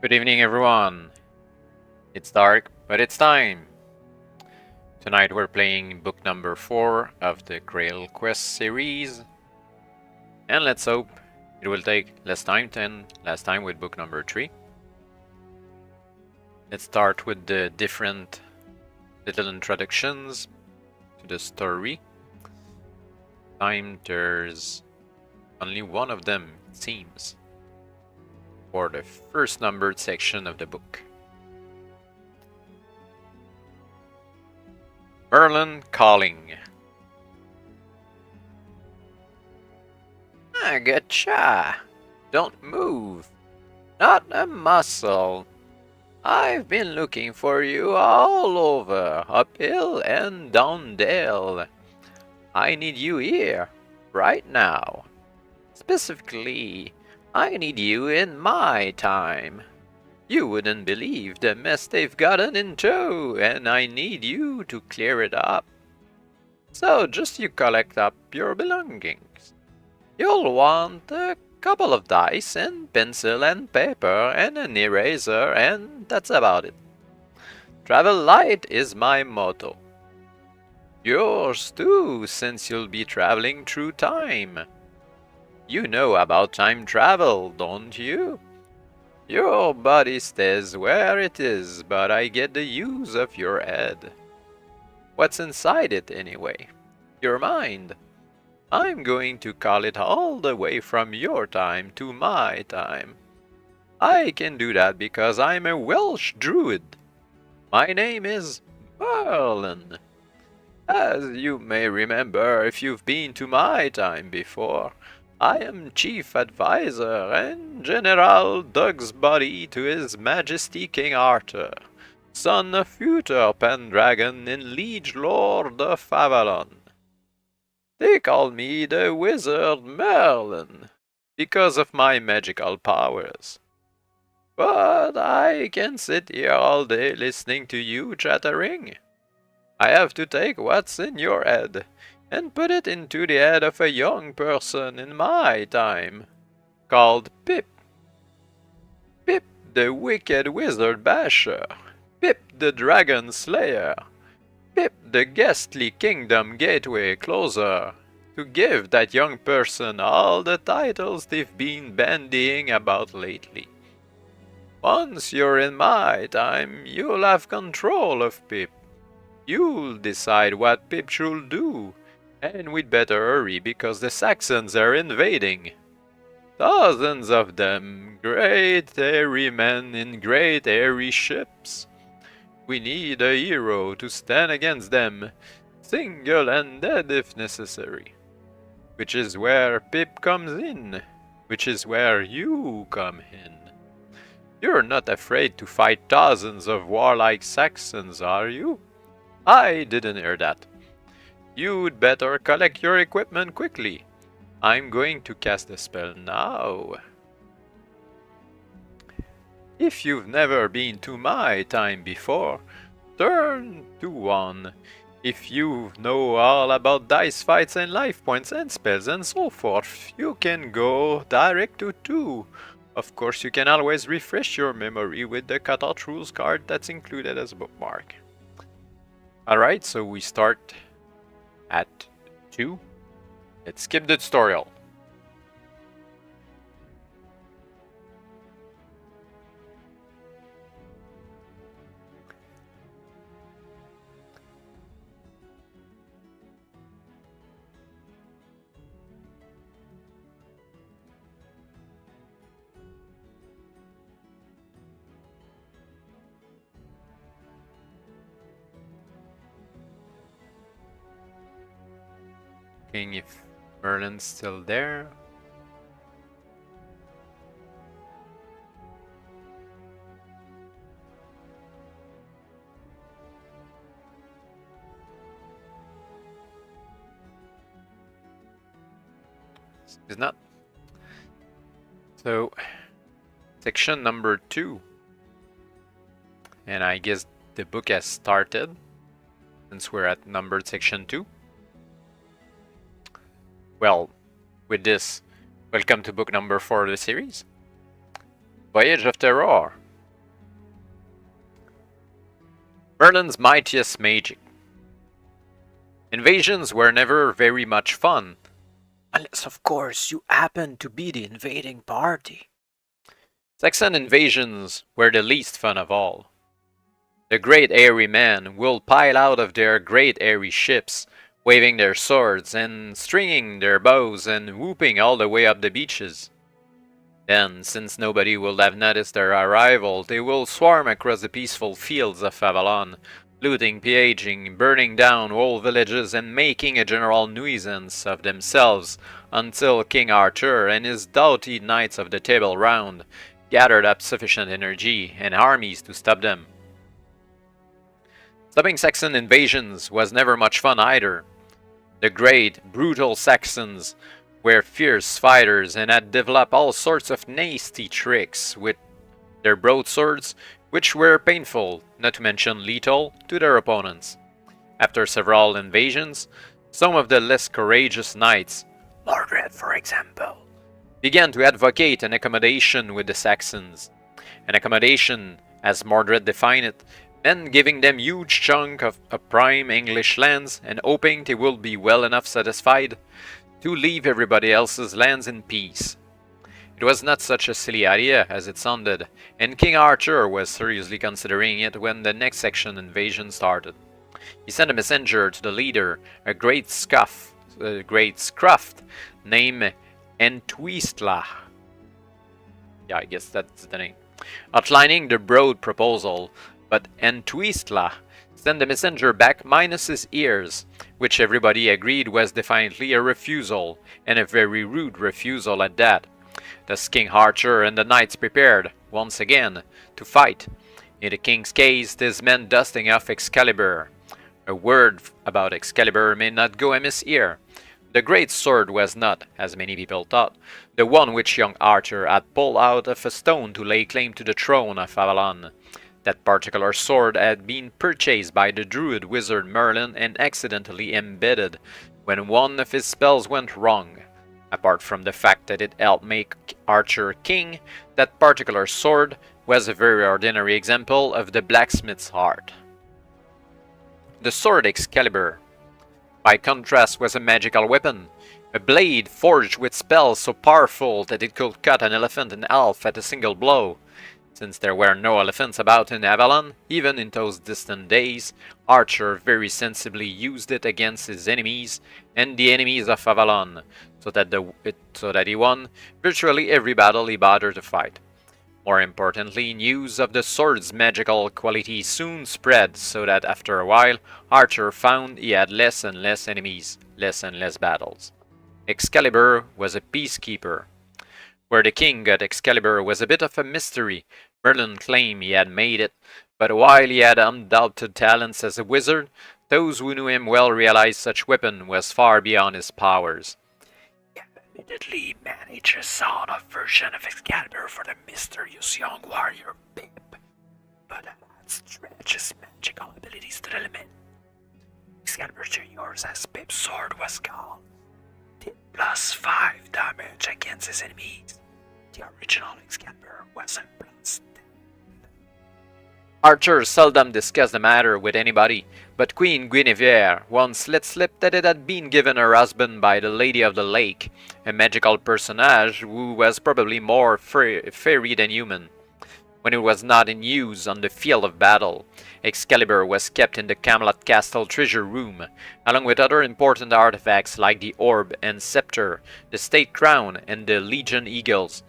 Good evening, everyone. It's dark, but it's time. Tonight we're playing book number 4 of the GrailQuest series. And let's hope it will take less time than last time with book number 3. Let's start with the different little introductions to the story. There's only one of them, it seems, for the first numbered section of the book. Merlin Calling. Gotcha! Don't move. Not a muscle. I've been looking for you all over, uphill and down dale. I need you here, right now. Specifically, I need you in my time. You wouldn't believe the mess they've gotten into, and I need you to clear it up. So just you collect up your belongings. You'll want a couple of dice and pencil and paper and an eraser, and that's about it. Travel light is my motto. Yours too, since you'll be traveling through time. You know about time travel, don't you? Your body stays where it is, but I get the use of your head. What's inside it anyway? Your mind. I'm going to call it all the way from your time to my time. I can do that because I'm a Welsh druid. My name is Merlin. As you may remember if you've been to my time before, I am Chief Advisor and General Dog's Body to His Majesty King Arthur, son of future Pendragon and Liege Lord of Avalon. They call me the Wizard Merlin, because of my magical powers. But I can sit here all day listening to you chattering. I have to take what's in your head and put it into the head of a young person in my time, called Pip. Pip the Wicked Wizard Basher. Pip the Dragon Slayer. Pip the Ghastly Kingdom Gateway Closer, to give that young person all the titles they've been bandying about lately. Once you're in my time, you'll have control of Pip. You'll decide what Pip should do, and we'd better hurry because the Saxons are invading. Dozens of them, great hairy men in great hairy ships. We need a hero to stand against them, single-handed if necessary. Which is where Pip comes in, which is where you come in. You're not afraid to fight dozens of warlike Saxons, are you? I didn't hear that. You'd better collect your equipment quickly. I'm going to cast a spell now. If you've never been to my time before, turn to 1. If you know all about dice fights and life points and spells and so forth, you can go direct to 2. Of course, you can always refresh your memory with the Cutout Rules card that's included as a bookmark. Alright, so we start at 2. Let's skip the tutorial. Checking if Merlin's still there. He's not. So, section number 2. And I guess the book has started, since we're at numbered section 2. Well, welcome to book number 4 of the series. Voyage of Terror, Merlin's mightiest magic. Invasions were never very much fun. Unless, of course, you happen to be the invading party. Saxon invasions were the least fun of all. The great airy men will pile out of their great airy ships, waving their swords and stringing their bows and whooping all the way up the beaches. Then, since nobody will have noticed their arrival, they will swarm across the peaceful fields of Avalon, looting, pillaging, burning down whole villages and making a general nuisance of themselves until King Arthur and his doughty knights of the Table Round gathered up sufficient energy and armies to stop them. Stopping Saxon invasions was never much fun either. The great, brutal Saxons were fierce fighters and had developed all sorts of nasty tricks with their broadswords, which were painful, not to mention lethal, to their opponents. After several invasions, some of the less courageous knights, Mordred, for example, began to advocate an accommodation with the Saxons. An accommodation, as Mordred defined it, meant giving them huge chunk of prime English lands and hoping they would be well enough satisfied to leave everybody else's lands in peace. It was not such a silly idea as it sounded, and King Arthur was seriously considering it when the next Saxon invasion started. He sent a messenger to the leader, a great scruff named Entwistlach. Yeah, I guess that's the name. Outlining the broad proposal, but Entwistlach sent the messenger back minus his ears, which everybody agreed was definitely a refusal, and a very rude refusal at that. Thus King Arthur and the knights prepared, once again, to fight. In the king's case, this meant dusting off Excalibur. A word about Excalibur may not go amiss here. The great sword was not, as many people thought, the one which young Arthur had pulled out of a stone to lay claim to the throne of Avalon. That particular sword had been purchased by the druid wizard Merlin and accidentally embedded when one of his spells went wrong. Apart from the fact that it helped make Arthur king, that particular sword was a very ordinary example of the blacksmith's art. The sword Excalibur, by contrast, was a magical weapon, a blade forged with spells so powerful that it could cut an elephant in half at a single blow. Since there were no elephants about in Avalon, even in those distant days, Arthur very sensibly used it against his enemies and the enemies of Avalon, so that he won virtually every battle he bothered to fight. More importantly, news of the sword's magical quality soon spread, so that after a while, Arthur found he had less and less enemies, less and less battles. Excalibur was a peacekeeper. Where the king got Excalibur was a bit of a mystery. Merlin claimed he had made it, but while he had undoubted talents as a wizard, those who knew him well realized such weapon was far beyond his powers. admittedly managed a sort of version of Excalibur for the mysterious young warrior Pip, but that stretches magical abilities to the limit. Excalibur Jr.'s, as Pip's sword was called, did +5 damage against his enemies. The original Excalibur was a +10. Arthur seldom discussed the matter with anybody, but Queen Guinevere once let slip that it had been given her husband by the Lady of the Lake, a magical personage who was probably more fairy than human. When it was not in use on the field of battle, Excalibur was kept in the Camelot Castle treasure room, along with other important artifacts like the orb and scepter, the state crown, and the Legion eagles.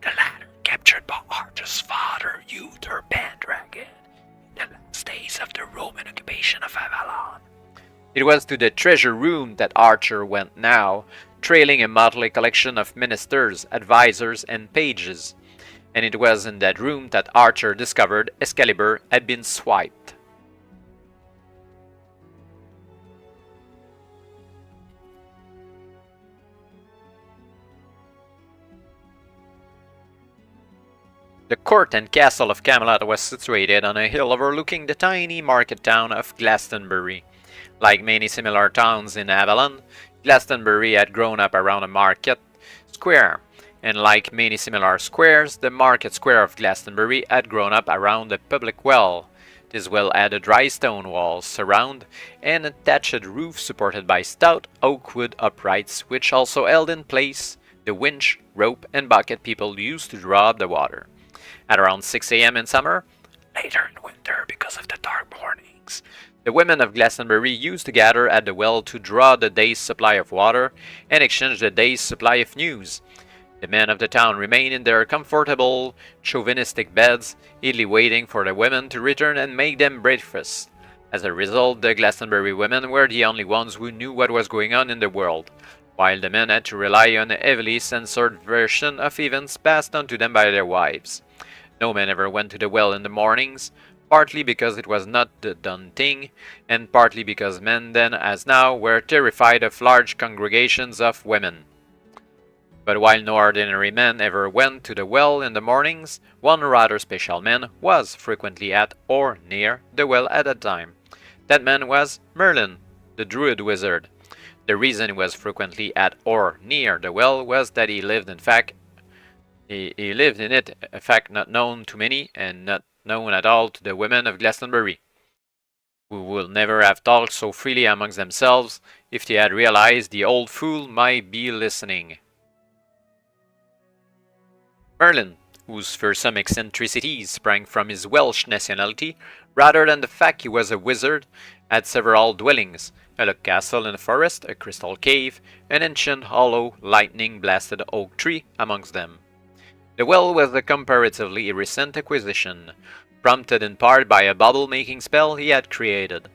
The latter captured by Arthur's father, Uther Pendragon, in the last days of the Roman occupation of Avalon. It was to the treasure room that Arthur went now, trailing a motley collection of ministers, advisors, and pages. And it was in that room that Arthur discovered Excalibur had been swiped. The court and castle of Camelot was situated on a hill overlooking the tiny market town of Glastonbury. Like many similar towns in Avalon, Glastonbury had grown up around a market square, and like many similar squares, the market square of Glastonbury had grown up around a public well. This well had a dry stone wall surround and a thatched roof supported by stout oak wood uprights, which also held in place the winch, rope, and bucket people used to draw up the water. At around 6 a.m. in summer, later in winter because of the dark mornings, the women of Glastonbury used to gather at the well to draw the day's supply of water and exchange the day's supply of news. The men of the town remained in their comfortable, chauvinistic beds, idly waiting for the women to return and make them breakfast. As a result, the Glastonbury women were the only ones who knew what was going on in the world, while the men had to rely on a heavily censored version of events passed on to them by their wives. No man ever went to the well in the mornings, partly because it was not the done thing, and partly because men then, as now, were terrified of large congregations of women. But while no ordinary man ever went to the well in the mornings, one rather special man was frequently at or near the well at that time. That man was Merlin, the druid wizard. The reason he was frequently at or near the well was that he lived in it, a fact not known to many and not known at all to the women of Glastonbury, who would never have talked so freely amongst themselves if they had realized the old fool might be listening. Merlin, whose fearsome eccentricities sprang from his Welsh nationality rather than the fact he was a wizard, had several dwellings, a log castle in the forest, a crystal cave, an ancient hollow lightning-blasted oak tree amongst them. The well was a comparatively recent acquisition, prompted in part by a bubble-making spell he had created.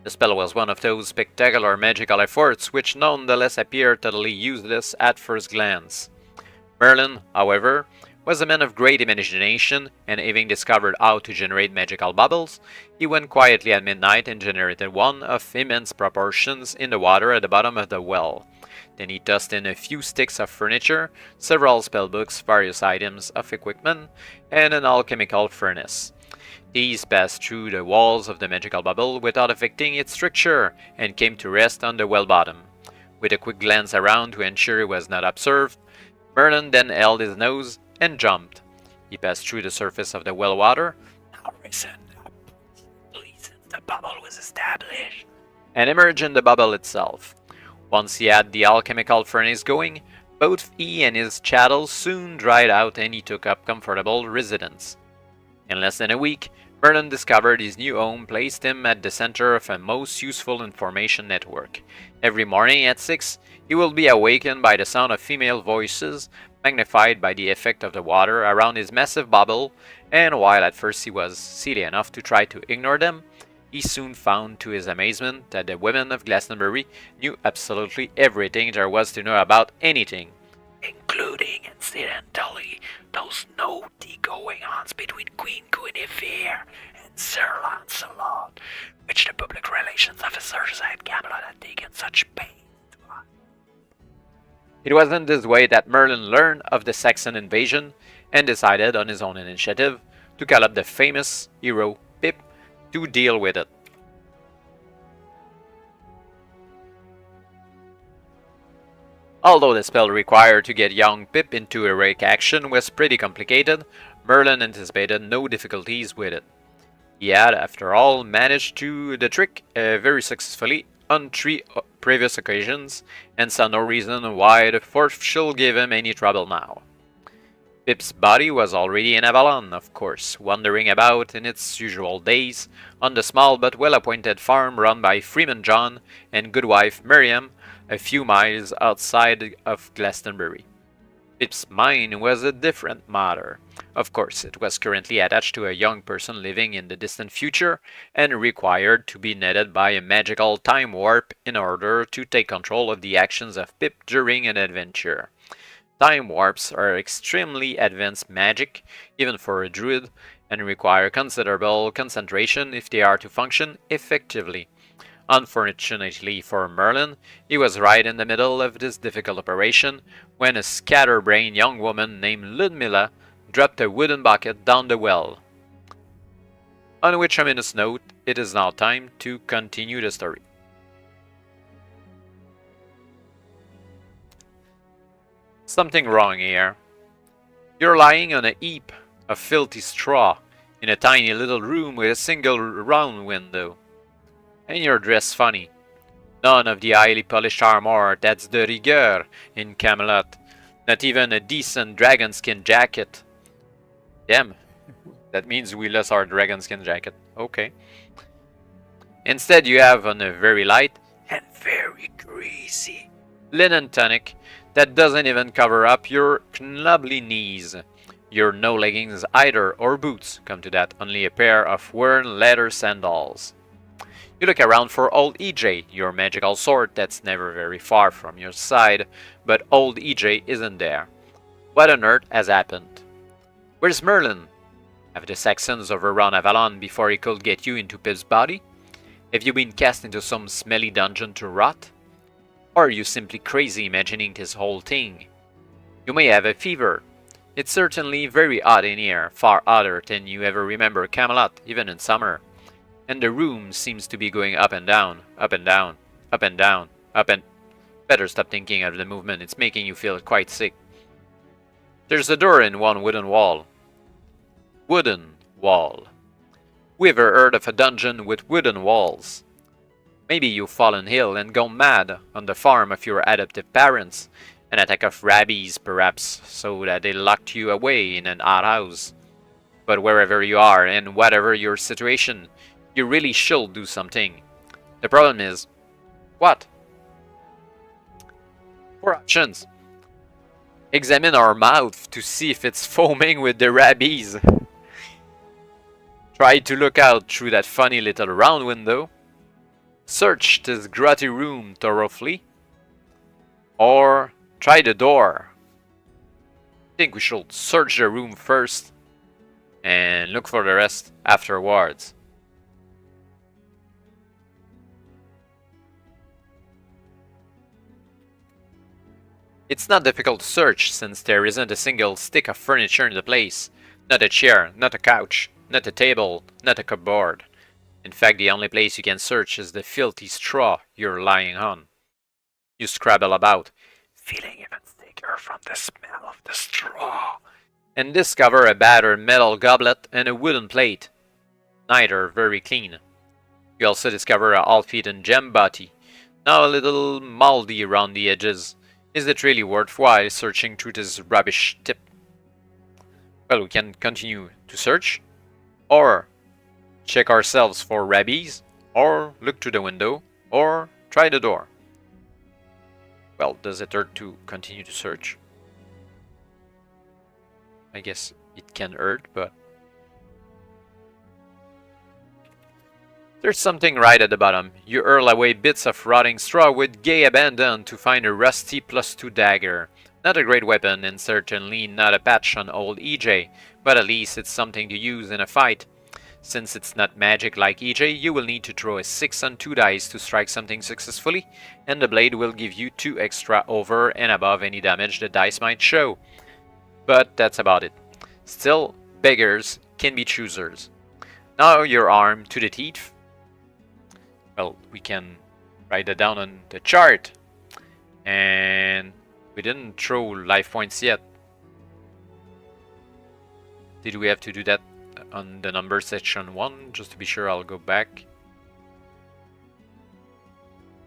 The spell was one of those spectacular magical efforts which nonetheless appeared totally useless at first glance. Merlin, however, was a man of great imagination, and having discovered how to generate magical bubbles, he went quietly at midnight and generated one of immense proportions in the water at the bottom of the well. Then he tossed in a few sticks of furniture, several spellbooks, various items of equipment, and an alchemical furnace. These passed through the walls of the magical bubble without affecting its structure, and came to rest on the well bottom. With a quick glance around to ensure he was not observed, Merlin then held his nose and jumped. He passed through the surface of the well water, now risen since the bubble was established, and emerged in the bubble itself. Once he had the alchemical furnace going, both he and his chattels soon dried out and he took up comfortable residence. In less than a week, Merlin discovered his new home placed him at the center of a most useful information network. Every morning at 6, he will be awakened by the sound of female voices, magnified by the effect of the water around his massive bubble, and while at first he was silly enough to try to ignore them, he soon found to his amazement that the women of Glastonbury knew absolutely everything there was to know about anything, including, incidentally, those naughty going-ons between Queen Guinevere and Sir Lancelot, which the public relations officers at Camelot had taken such pains to hide. It was in this way that Merlin learned of the Saxon invasion and decided on his own initiative to call up the famous hero Pip to deal with it. Although the spell required to get young Pip into heroic action was pretty complicated, Merlin anticipated no difficulties with it. He had, after all, managed the trick very successfully on 3 previous occasions, and saw no reason why the 4th should give him any trouble now. Pip's body was already in Avalon, of course, wandering about in its usual days on the small but well-appointed farm run by Freeman John and goodwife Miriam, a few miles outside of Glastonbury. Pip's mind was a different matter. Of course, it was currently attached to a young person living in the distant future and required to be netted by a magical time warp in order to take control of the actions of Pip during an adventure. Time warps are extremely advanced magic, even for a druid, and require considerable concentration if they are to function effectively. Unfortunately for Merlin, he was right in the middle of this difficult operation when a scatterbrained young woman named Ludmilla dropped a wooden bucket down the well. On which ominous note, it is now time to continue the story. Something wrong here. You're lying on a heap of filthy straw in a tiny little room with a single round window. And you're dressed funny. None of the highly polished armor that's de rigueur in Camelot. Not even a decent dragonskin jacket. Damn, that means we lost our dragonskin jacket. Okay. Instead, you have on a very light and very greasy linen tunic that doesn't even cover up your knobbly knees. Your no leggings either, or boots, come to that, only a pair of worn leather sandals. You look around for old EJ, your magical sword that's never very far from your side, but old EJ isn't there. What on earth has happened? Where's Merlin? Have the Saxons overrun Avalon before he could get you into Pip's body? Have you been cast into some smelly dungeon to rot? Or are you simply crazy imagining this whole thing? You may have a fever. It's certainly very hot in here, far hotter than you ever remember Camelot, even in summer. And the room seems to be going up and down, up and down, up and down, up and... Better stop thinking of the movement, it's making you feel quite sick. There's a door in one wooden wall. Wooden wall. We ever heard of a dungeon with wooden walls? Maybe you've fallen ill and gone mad on the farm of your adoptive parents. An attack of rabies, perhaps, so that they locked you away in an outhouse. But wherever you are, and whatever your situation, you really should do something. The problem is... what? 4 options. Examine our mouth to see if it's foaming with the rabies. Try to look out through that funny little round window. Search this grotty room thoroughly. Or try the door. I think we should search the room first and look for the rest afterwards. It's not difficult to search since there isn't a single stick of furniture in the place. Not a chair, not a couch, not a table, not a cupboard. In fact, the only place you can search is the filthy straw you're lying on. You scrabble about, feeling even thicker from the smell of the straw, and discover a battered metal goblet and a wooden plate. Neither very clean. You also discover a half-eaten gem body, now a little mouldy around the edges. Is it really worthwhile searching through this rubbish tip? Well, we can continue to search, or check ourselves for rabies, or look through the window, or try the door. Well, does it hurt to continue to search? I guess it can hurt, but... There's something right at the bottom. You hurl away bits of rotting straw with gay abandon to find a rusty +2 dagger. Not a great weapon, and certainly not a patch on old EJ, but at least it's something to use in a fight. Since it's not magic like EJ, you will need to throw a 6 on 2 dice to strike something successfully, and the blade will give you 2 extra over and above any damage the dice might show. But that's about it. Still, beggars can be choosers. Now you're armed to the teeth. Well, we can write that down on the chart. And we didn't throw life points yet. Did we have to do that on the number section 1? Just to be sure, I'll go back.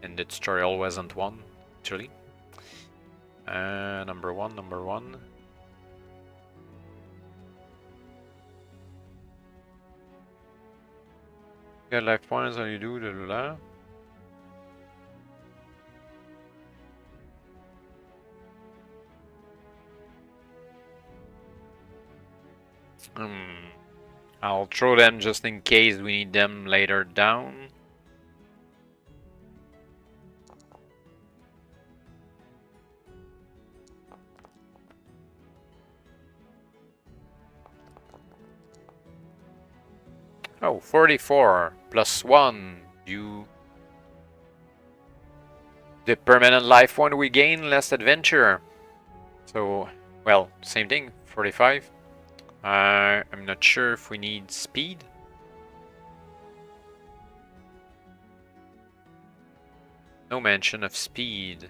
And the tutorial wasn't 1, actually. Number 1, number 1. Get life points, how you do, blah. I'll throw them just in case we need them later down. Oh, 44 plus 1. The permanent life point we gain, less adventure. So, well, same thing, 45. I'm not sure if we need speed. No mention of speed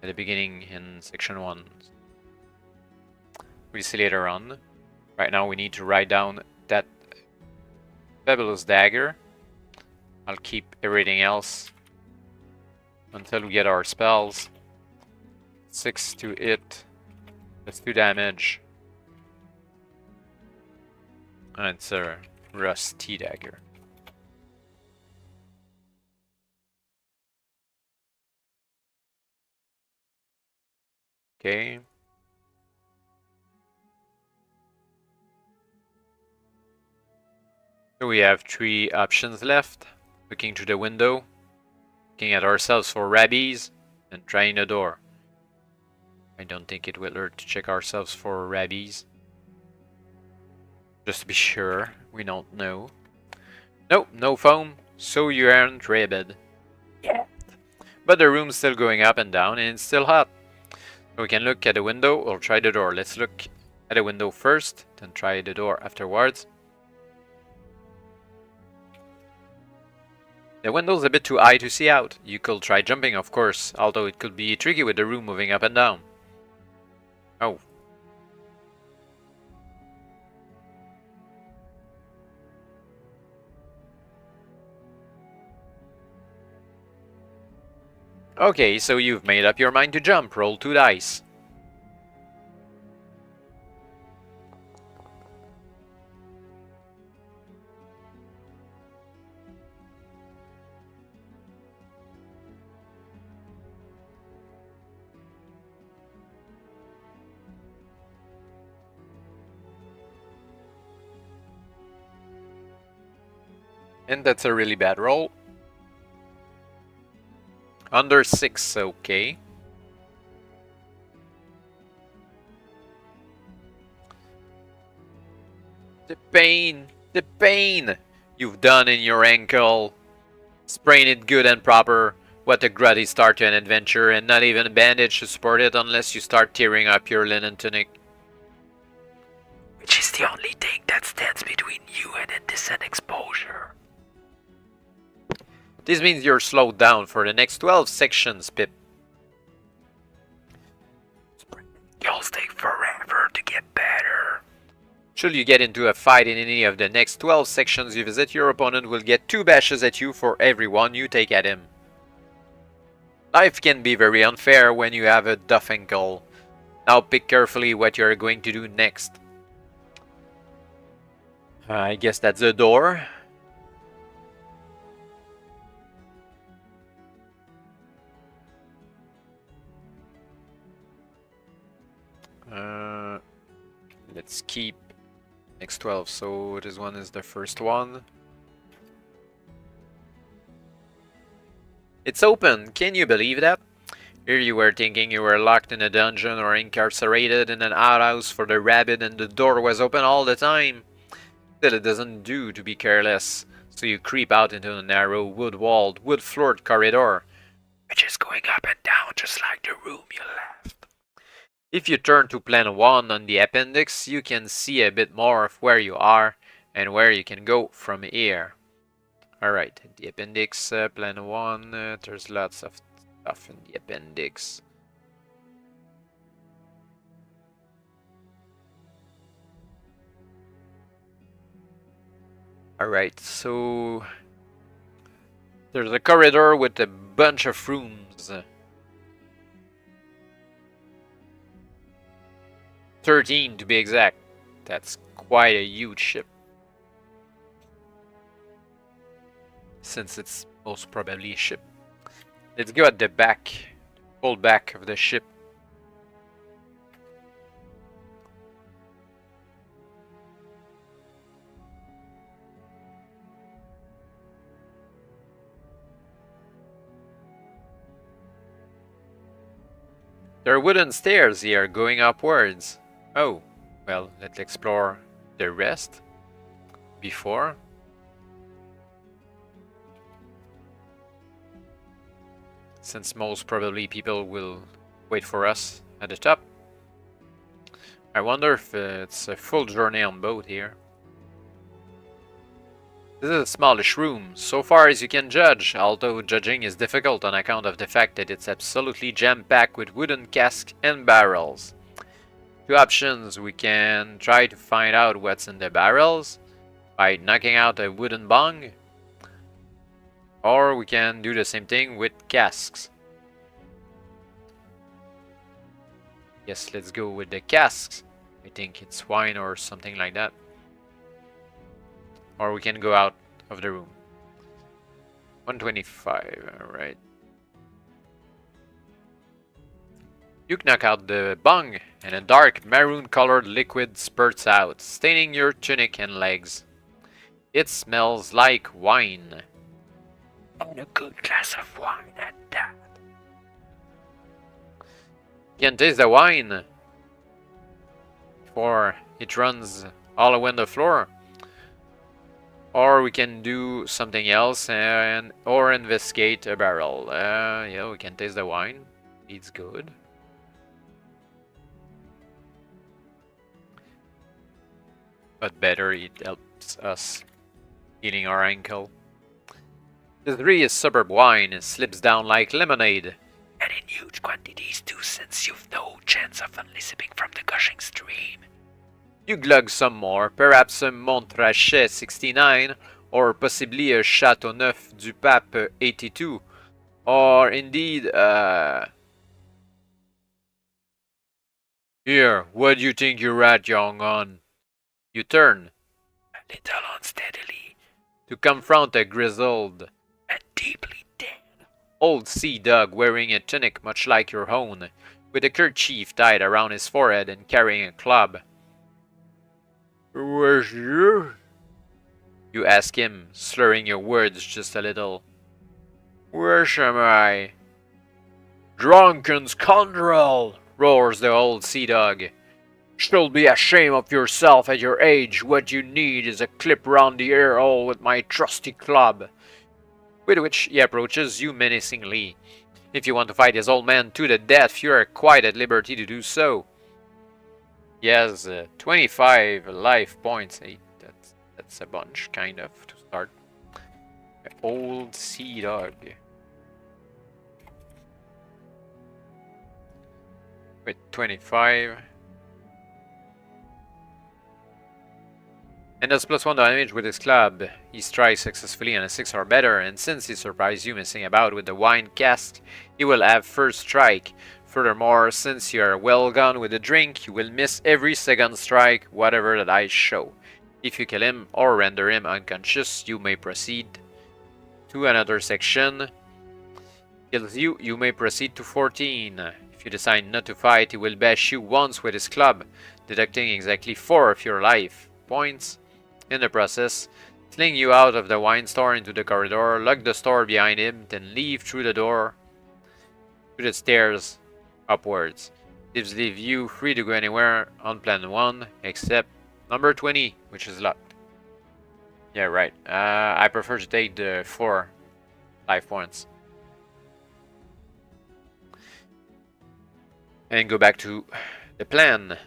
at the beginning in section 1. We'll see later on. Right now we need to write down that fabulous dagger. I'll keep everything else until we get our spells. 6 to hit. Let's do damage. And it's a rusty dagger. Okay. So we have 3 options left. Looking through the window, looking at ourselves for rabies, and trying the door. I don't think it will hurt to check ourselves for rabies. Just to be sure, we don't know. Nope, no foam, so you aren't rabid. Yeah. But the room's still going up and down and it's still hot. So we can look at the window or try the door. Let's look at the window first, then try the door afterwards. The window's a bit too high to see out. You could try jumping, of course, although it could be tricky with the room moving up and down. Oh. Okay, so you've made up your mind to jump. Roll 2 dice. And that's a really bad roll. Under 6, okay. The pain you've done in your ankle. Sprain it good and proper. What a gruddy start to an adventure, and not even a bandage to support it unless you start tearing up your linen tunic. Which is the only thing that stands between you and indecent exposure. This means you're slowed down for the next 12 sections, Pip. You'll take forever to get better. Should you get into a fight in any of the next 12 sections you visit, your opponent will get 2 bashes at you for every one you take at him. Life can be very unfair when you have a duff ankle. Now pick carefully what you're going to do next. I guess that's the door. Let's keep next 12, so this one is the first one. It's open, can you believe that? Here you were thinking you were locked in a dungeon or incarcerated in an outhouse for the rabbit and the door was open all the time. Still, it doesn't do to be careless, so you creep out into a narrow, wood-walled, wood-floored corridor, which is going up and down just like the room you left. If you turn to Plan 1 on the appendix, you can see a bit more of where you are and where you can go from here. Alright, the appendix, Plan 1, there's lots of stuff in the appendix. Alright, so there's a corridor with a bunch of rooms. 13 to be exact. That's quite a huge ship. Since it's most probably a ship. Let's go at the back, full back of the ship. There are wooden stairs here going upwards. Oh, well, let's explore the rest before. Since most probably people will wait for us at the top. I wonder if it's a full journey on boat here. This is a smallish room, so far as you can judge, although judging is difficult on account of the fact that it's absolutely jam-packed with wooden casks and barrels. Two options. We can try to find out what's in the barrels by knocking out a wooden bong. Or we can do the same thing with casks. Yes, let's go with the casks. I think it's wine or something like that. Or we can go out of the room. 125, alright. You knock out the bung, and a dark maroon-colored liquid spurts out, staining your tunic and legs. It smells like wine. And a good glass of wine at that. You can taste the wine before it runs all around the floor. Or we can do something else or investigate a barrel. Yeah, we can taste the wine. It's good. But better, it helps us healing our ankle. The 3 is suburb wine. It slips down like lemonade. And in huge quantities too, since you've no chance of unlipping from the gushing stream. You glug some more, perhaps a Montrachet 69, or possibly a Châteauneuf du Pape 82, or indeed, Here, what do you think you're at, young un? You turn. A little unsteadily. To confront a grizzled and deeply dead old sea dog wearing a tunic much like your own, with a kerchief tied around his forehead and carrying a club. Where's you? You ask him, slurring your words just a little. Where am I? Drunken scoundrel! Roars the old sea dog. Should be ashamed of yourself at your age. What you need is a clip round the ear hole with my trusty club. With which he approaches you menacingly. If you want to fight this old man to the death, you are quite at liberty to do so. He has 25 life points. Hey, that's a bunch, kind of, to start. Old sea dog. With 25. And does +1 damage with his club. He strikes successfully on a 6 or better, and since he surprised you messing about with the wine cask, he will have first strike. Furthermore, since you are well gone with the drink, you will miss every second strike, whatever the dice show. If you kill him or render him unconscious, you may proceed to another section. Kills you, you may proceed to 14. If you decide not to fight, he will bash you once with his club, deducting exactly 4 of your life points. In the process, fling you out of the wine store into the corridor, lock the store behind him, then leave through the door to the stairs upwards. This leaves you free to go anywhere on plan 1, except number 20, which is locked. Yeah, right. I prefer to take the 4 life points. And go back to the plan.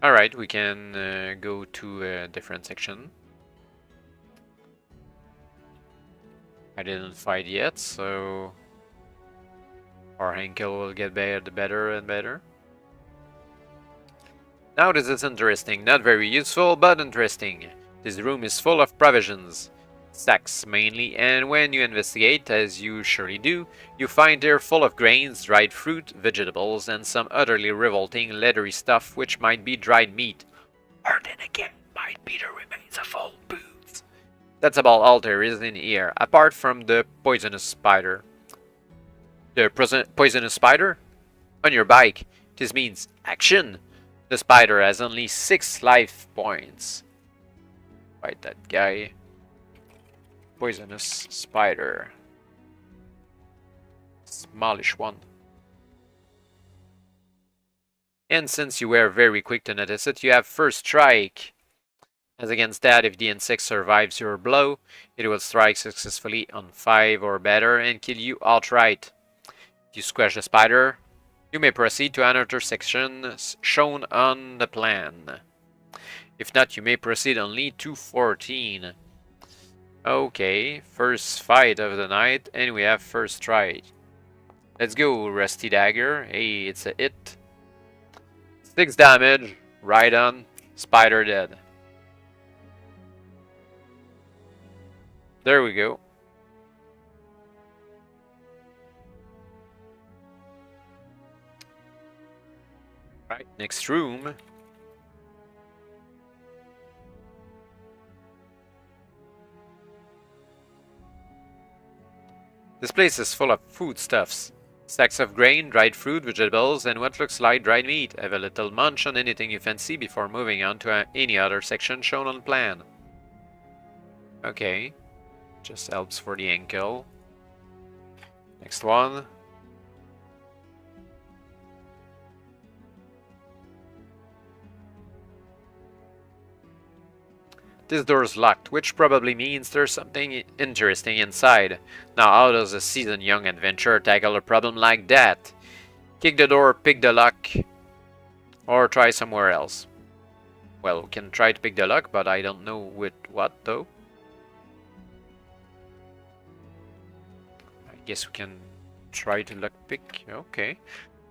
Alright, we can go to a different section. I didn't fight yet, so our ankle will get better and better. Now this is interesting, not very useful, but interesting. This room is full of provisions, sacks mainly, and when you investigate, as you surely do, you find they're full of grains, dried fruit, vegetables, and some utterly revolting leathery stuff which might be dried meat. Or then again, might be the remains of old boots. That's about all there is in here, apart from the poisonous spider. The poisonous spider? On your bike. This means action. The spider has only 6 life points. Fight that guy. Poisonous spider. Smallish one. And since you were very quick to notice it, you have first strike. As against that, if the insect survives your blow, it will strike successfully on 5 or better and kill you outright. If you squash the spider, you may proceed to another section shown on the plan. If not, you may proceed only to 14. Okay, first fight of the night, and we have first strike. Let's go, Rusty Dagger. Hey, it's a hit. 6 damage, right on, spider dead. There we go. Right, next room. This place is full of foodstuffs. Stacks of grain, dried fruit, vegetables, and what looks like dried meat. Have a little munch on anything you fancy before moving on to any other section shown on plan. Okay. Just helps for the ankle. Next one. This door's locked, which probably means there's something interesting inside. Now how does a seasoned young adventurer tackle a problem like that? Kick the door, pick the lock, or try somewhere else. Well, we can try to pick the lock, but I don't know with what though. I guess we can try to lockpick. Okay.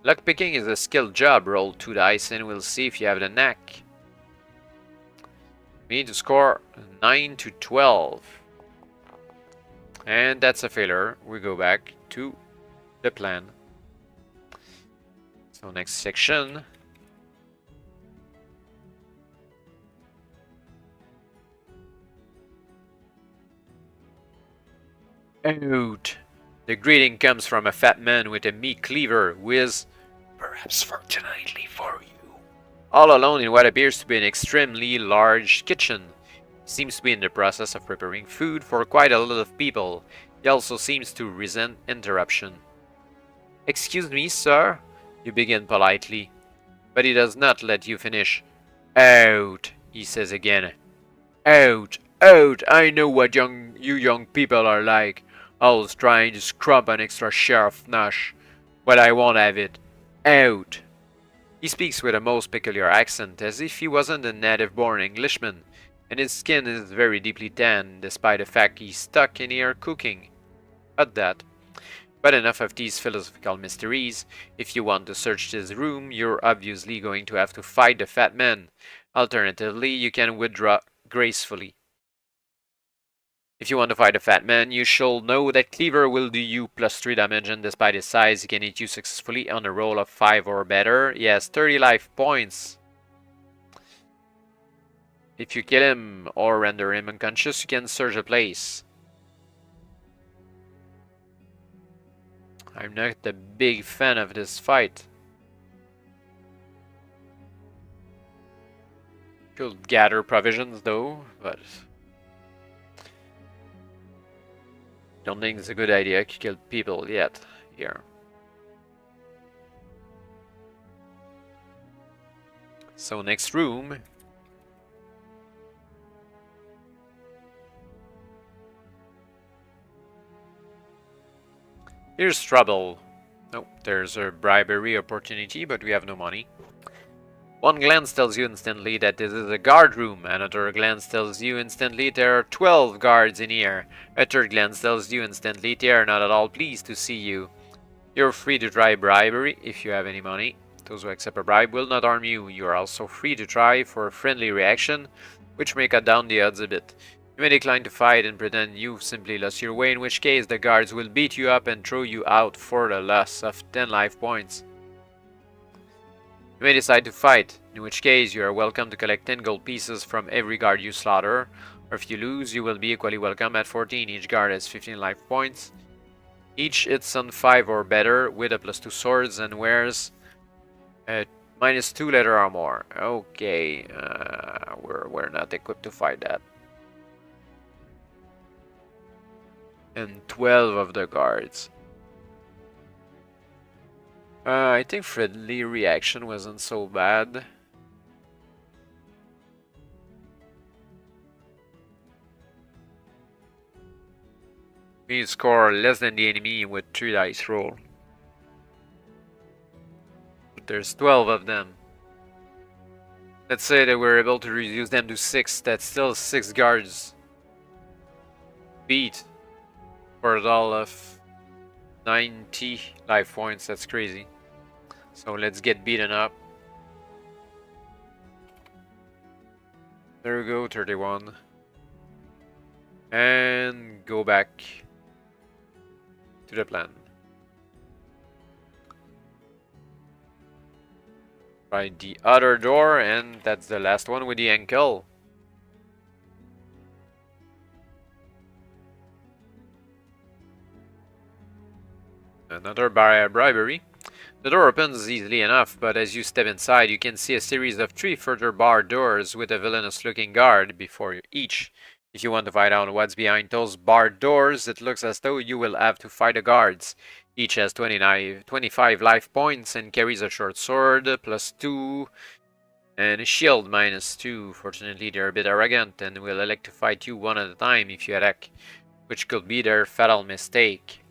Lockpicking is a skilled job. Roll 2 dice and we'll see if you have the knack. We need to score 9 to 12. And that's a failure. We go back to the plan. So next section. Out. The greeting comes from a fat man with a meat cleaver who is, perhaps fortunately for you, all alone in what appears to be an extremely large kitchen. He seems to be in the process of preparing food for quite a lot of people. He also seems to resent interruption. Excuse me, sir, you begin politely, but he does not let you finish. Out, he says again. Out, out, I know what you young people are like. Always trying to scrub an extra share of nosh, but I won't have it. Out. He speaks with a most peculiar accent, as if he wasn't a native-born Englishman, and his skin is very deeply tanned, despite the fact he's stuck in here cooking. At that. But enough of these philosophical mysteries. If you want to search this room, you're obviously going to have to fight the fat man. Alternatively, you can withdraw gracefully. If you want to fight a fat man, you should know that Cleaver will do you +3 damage, and despite his size, he can hit you successfully on a roll of 5 or better. He has 30 life points. If you kill him or render him unconscious, you can search a place. I'm not a big fan of this fight. Could gather provisions though, but don't think it's a good idea to kill people yet here. So next room. Here's trouble. Nope, there's a bribery opportunity, but we have no money. One glance tells you instantly that this is a guard room. Another glance tells you instantly there are 12 guards in here. A third glance tells you instantly they are not at all pleased to see you. You're free to try bribery if you have any money. Those who accept a bribe will not harm you. You are also free to try for a friendly reaction, which may cut down the odds a bit. You may decline to fight and pretend you've simply lost your way, in which case the guards will beat you up and throw you out for the loss of 10 life points. You may decide to fight, in which case you are welcome to collect 10 gold pieces from every guard you slaughter, or if you lose, you will be equally welcome at 14. Each guard has 15 life points. Each hits on 5 or better with a +2 swords and wears a -2 leather armor. Okay, we're not equipped to fight that. And 12 of the guards. I think friendly reaction wasn't so bad. We score less than the enemy with 3 dice roll. But there's 12 of them. Let's say that we're able to reduce them to 6. That's still 6 guards beat for a total of 90 life points. That's crazy. So let's get beaten up. There we go, 31. And go back to the plan. Try the other door, and that's the last one with the ankle. Another bribery. The door opens easily enough, but as you step inside, you can see a series of 3 further barred doors with a villainous-looking guard before you each. If you want to find out what's behind those barred doors, it looks as though you will have to fight the guards. Each has 25 life points and carries a short sword, +2, and a shield, -2. Fortunately, they're a bit arrogant and will elect to fight you one at a time if you attack, which could be their fatal mistake.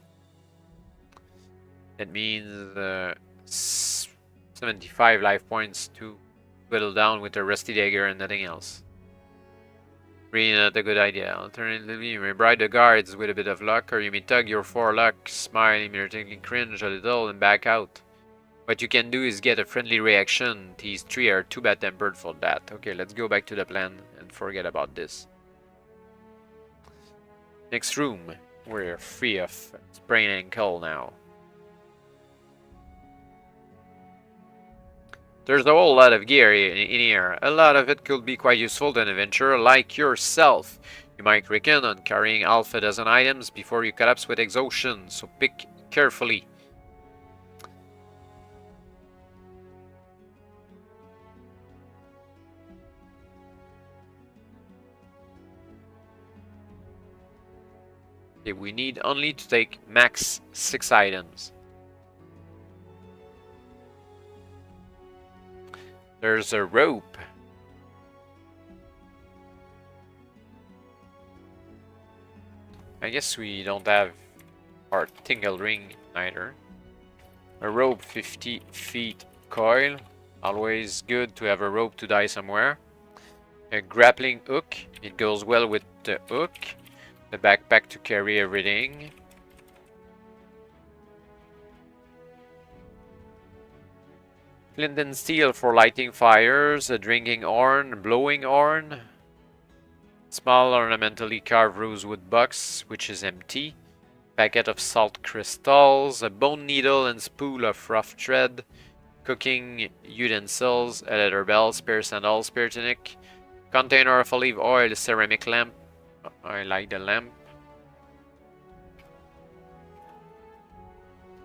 That means 75 life points to whittle down with a rusty dagger and nothing else. Really not a good idea. Alternatively, you may bribe the guards with a bit of luck, or you may tug your forelock, smile, immediately cringe a little, and back out. What you can do is get a friendly reaction. These 3 are too bad-tempered for that. Okay, let's go back to the plan and forget about this. Next room. We're free of sprain ankle now. There's a whole lot of gear in here. A lot of it could be quite useful to an adventurer like yourself. You might reckon on carrying half a dozen items before you collapse with exhaustion, so pick carefully. Okay, we need only to take max 6 items. There's a rope. I guess we don't have our tingle ring either. A rope, 50 feet coil. Always good to have a rope to die somewhere. A grappling hook. It goes well with the hook. The backpack to carry everything. Flint and steel for lighting fires, a drinking horn, blowing horn, small ornamentally carved rosewood box, which is empty, packet of salt crystals, a bone needle and spool of rough thread, cooking utensils, a leather belt, spare sandals, spare tunic, container of olive oil, ceramic lamp. I like the lamp.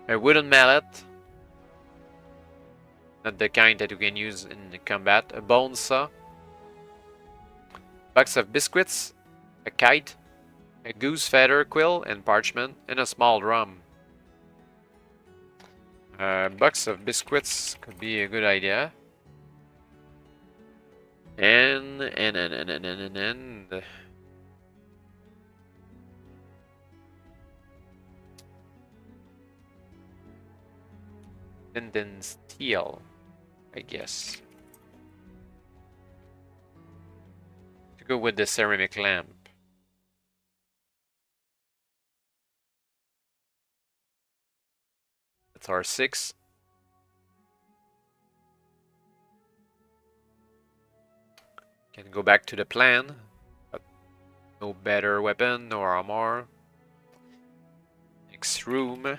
A wooden mallet. Not the kind that you can use in combat. A bone saw. Box of biscuits. A kite. A goose feather quill and parchment. And a small drum. A box of biscuits could be a good idea. And then steel, I guess. To go with the ceramic lamp. That's our 6. Can go back to the plan. But no better weapon, no armor. Next room.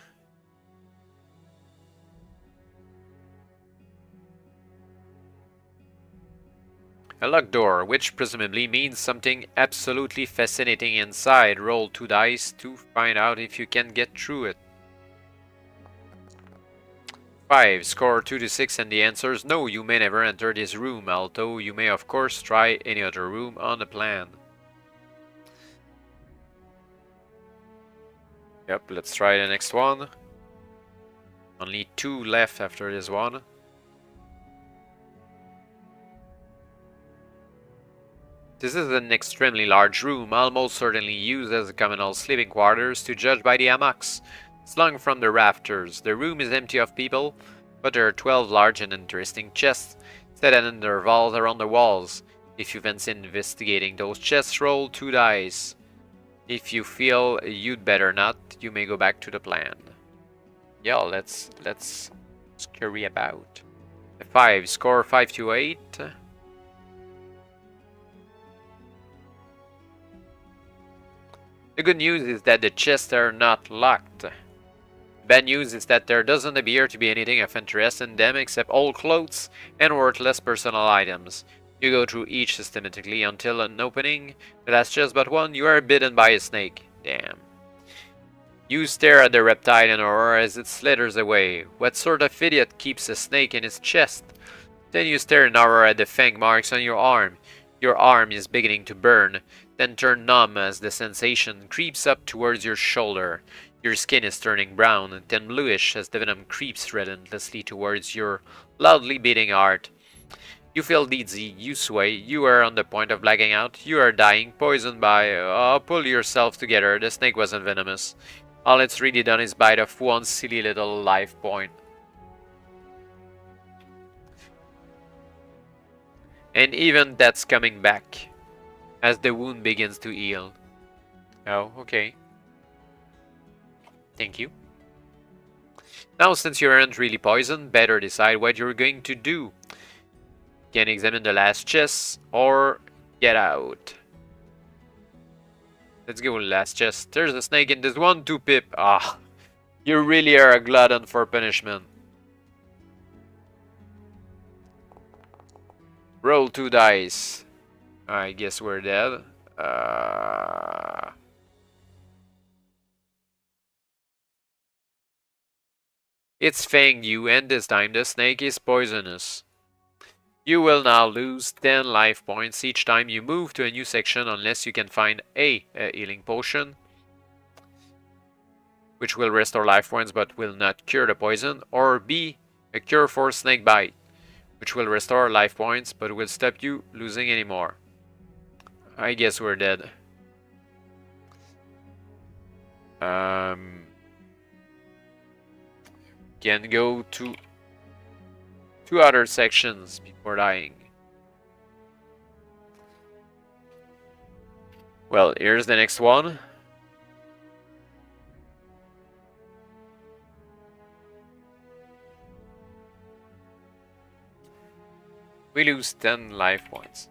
A locked door, which presumably means something absolutely fascinating inside. Roll 2 dice to find out if you can get through it. 5. Score 2 to 6 and the answer is no, you may never enter this room, although you may of course try any other room on the plan. Yep, let's try the next one. Only 2 left after this one. This is an extremely large room, almost certainly used as a communal sleeping quarters to judge by the hammocks slung from the rafters. The room is empty of people, but there are 12 large and interesting chests set at intervals around the walls. If you fancy investigating those chests, roll 2 dice. If you feel you'd better not, you may go back to the plan. Yeah, let's scurry about. 5. Score 5 to 8. The good news is that the chests are not locked. The bad news is that there doesn't appear to be anything of interest in them except old clothes and worthless personal items. You go through each systematically until an opening. The last chest but one, you are bitten by a snake. Damn. You stare at the reptile in horror as it slithers away. What sort of idiot keeps a snake in his chest? Then you stare in horror at the fang marks on your arm. Your arm is beginning to burn, then turn numb as the sensation creeps up towards your shoulder. Your skin is turning brown, then bluish as the venom creeps relentlessly towards your loudly beating heart. You feel dizzy, you sway, you are on the point of blacking out, you are dying, poisoned by... pull yourself together, the snake wasn't venomous. All it's really done is bite off one silly little life point. And even that's coming back as the wound begins to heal. Oh, okay. Thank you. Now, since you aren't really poisoned, better decide what you're going to do. You can examine the last chest or get out. Let's go last chest. There's a snake in this one too, Pip. Ah, you really are a glutton for punishment. Roll 2 dice. I guess we're dead. It's fanged you, and this time the snake is poisonous. You will now lose 10 life points each time you move to a new section unless you can find A healing potion, which will restore life points but will not cure the poison, or B, a cure for snake bite, which will restore life points but will stop you losing any more. I guess we're dead. Can go to 2 other sections before dying. Well, here's the next one. We lose 10 life points.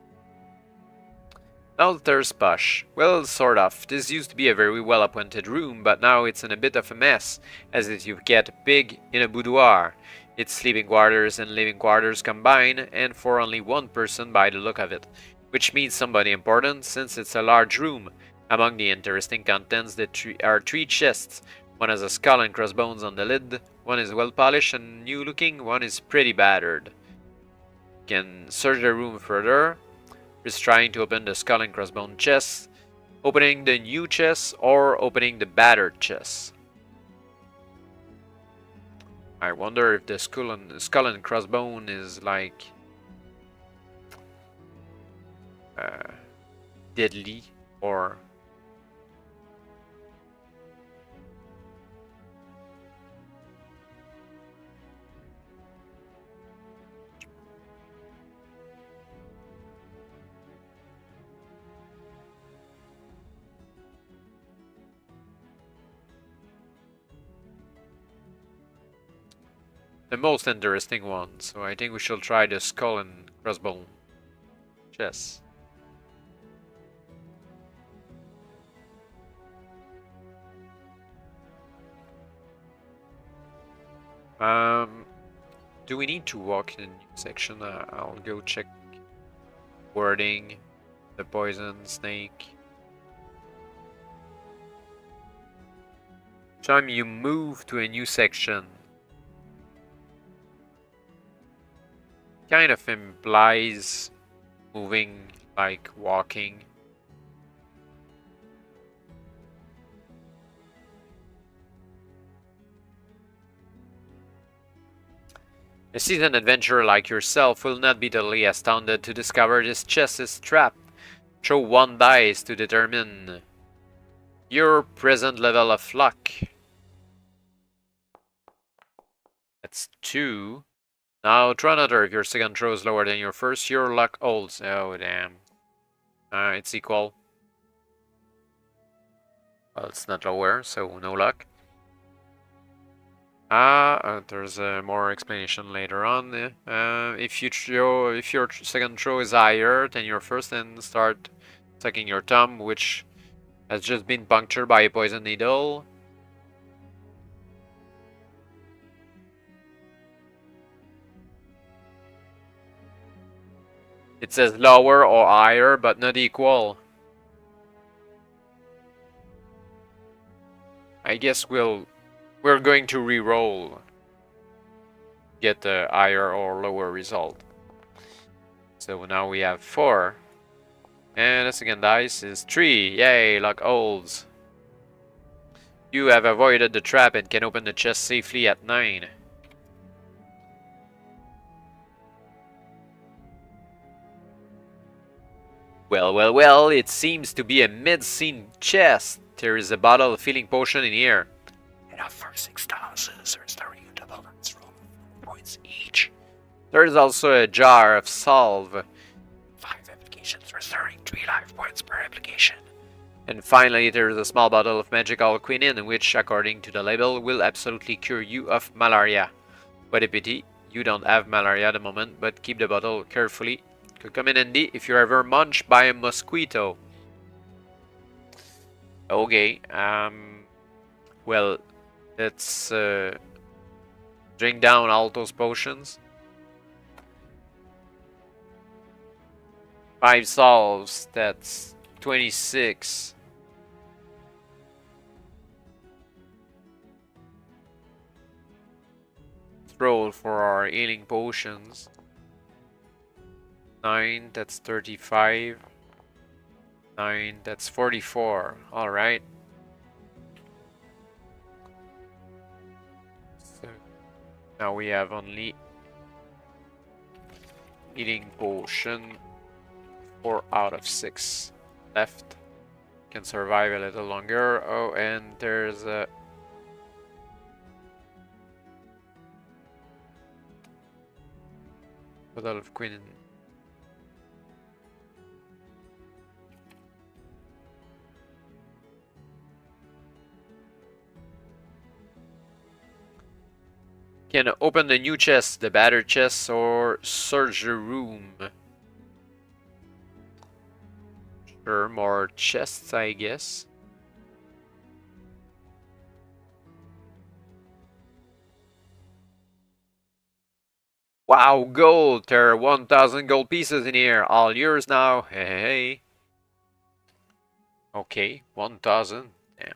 Now there's Push. Well, sort of. This used to be a very well appointed room, but now it's in a bit of a mess, as if you get big in a boudoir. It's sleeping quarters and living quarters combined, and for only one person by the look of it, which means somebody important since it's a large room. Among the interesting contents are 3 chests. One has a skull and crossbones on the lid, one is well polished and new looking, one is pretty battered. You can search the room further. Just trying to open the skull and crossbone chest, opening the new chest, or opening the battered chest. I wonder if the skull and crossbone is like deadly or the most interesting one, so I think we shall try the skull and crossbone chest. Do we need to walk in the new section? I'll go check wording, the poison snake. Time you move to a new section. Kind of implies moving like walking. A seasoned adventurer like yourself will not be totally astounded to discover this chest is trapped. Throw 1 dice to determine your present level of luck. That's 2. Now try another. If your second throw is lower than your first, your luck holds. Oh damn. It's equal. Well, it's not lower, so no luck. There's more explanation later on. If your second throw is higher than your first, then start sucking your thumb, which has just been punctured by a poison needle. It says lower or higher, but not equal. I guess we're going to re-roll. Get a higher or lower result. So now we have 4. And the second dice is 3. Yay, like olds. You have avoided the trap and can open the chest safely at 9. Well, it seems to be a mid-scene chest. There is a bottle of healing potion in here. Enough for 6,000, restoring you double dice roll of 4 points each. There is also a jar of salve. 5 applications, restoring 3 life points per application. And finally, there is a small bottle of magical quinine, which, according to the label, will absolutely cure you of malaria. What a pity, you don't have malaria at the moment, but keep the bottle carefully. Could come in handy if you're ever munched by a mosquito. Okay, well, let's drink down all those potions. 5 salves, that's 26. Let's roll for our healing potions. 9, that's 35. 9, that's 44. Alright. So now we have only healing potion 4 out of 6 left. Can survive a little longer. Oh, and there's a bottle of quinine. Can open the new chest, the battered chest, or surgery room. Sure, more chests, I guess. Wow, gold! There are 1,000 gold pieces in here. All yours now. Hey. Okay, 1,000. Damn.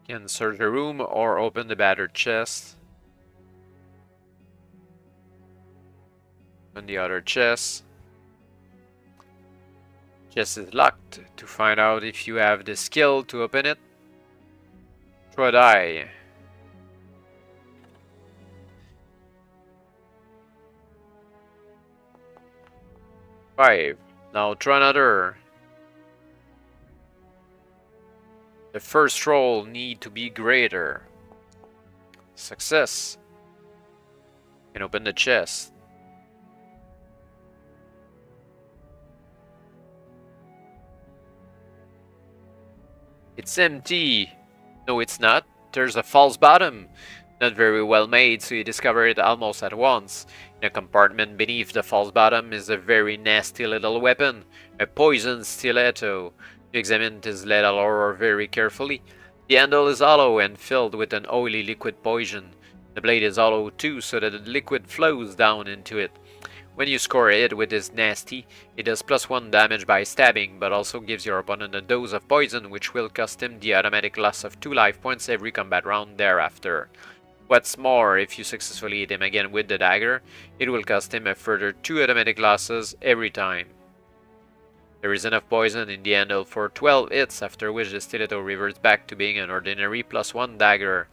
Can search the room or open the battered chest. Open the other chest. Chest is locked. To find out if you have the skill to open it, throw a die. Five. Now try another. The first roll need to be greater. Success. You can open the chest. It's empty. No, it's not. There's a false bottom. Not very well made, so you discover it almost at once. In a compartment beneath the false bottom is a very nasty little weapon, a poisoned stiletto. You examine this little horror very carefully. The handle is hollow and filled with an oily liquid poison. The blade is hollow too, so that the liquid flows down into it. When you score a hit with this nasty, it does +1 damage by stabbing, but also gives your opponent a dose of poison, which will cost him the automatic loss of 2 life points every combat round thereafter. What's more, if you successfully hit him again with the dagger, it will cost him a further 2 automatic losses every time. There is enough poison in the handle for 12 hits, after which the stiletto reverts back to being an ordinary +1 dagger.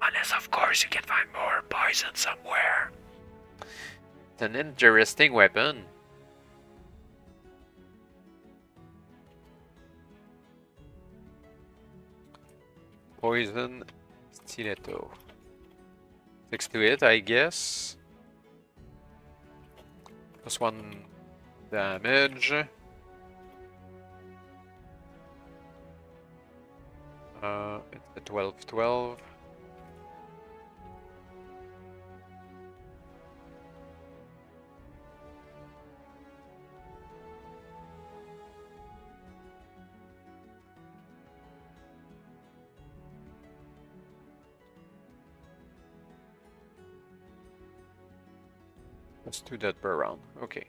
Unless, of course, you can find more poison somewhere. It's an interesting weapon. Poison stiletto. 6 to hit, I guess. +1 damage. It's a 12-12. Let's do that per round. Okay.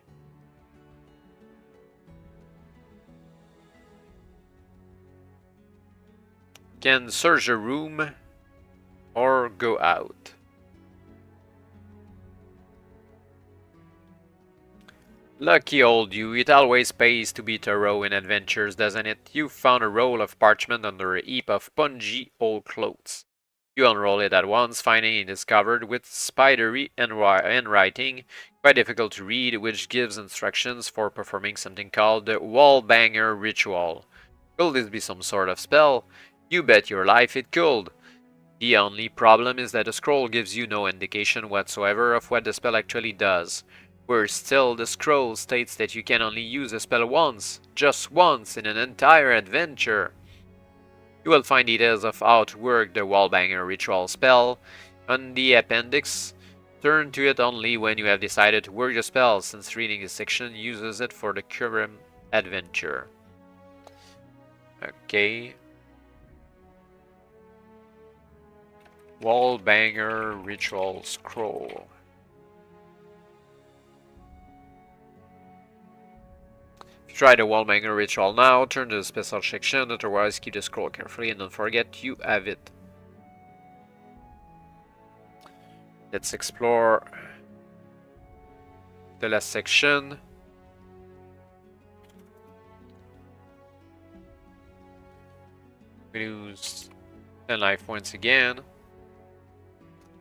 Can search a room or go out. Lucky old you, it always pays to be thorough in adventures, doesn't it? You found a roll of parchment under a heap of spongy old clothes. You unroll it at once, finding it is covered with spidery handwriting, quite difficult to read, which gives instructions for performing something called the wall banger ritual. Could this be some sort of spell? You bet your life it could. The only problem is that the scroll gives you no indication whatsoever of what the spell actually does. Worse still, the scroll states that you can only use the spell once, just once in an entire adventure. You will find details of how to work the wallbanger ritual spell on the appendix. Turn to it only when you have decided to work the spell, since reading this section uses it for the current adventure. Okay. Wallbanger ritual scroll. Try the wallbanger ritual now, turn to the special section, otherwise keep the scroll carefully and don't forget you have it. Let's explore the last section. We lose 10 life points again.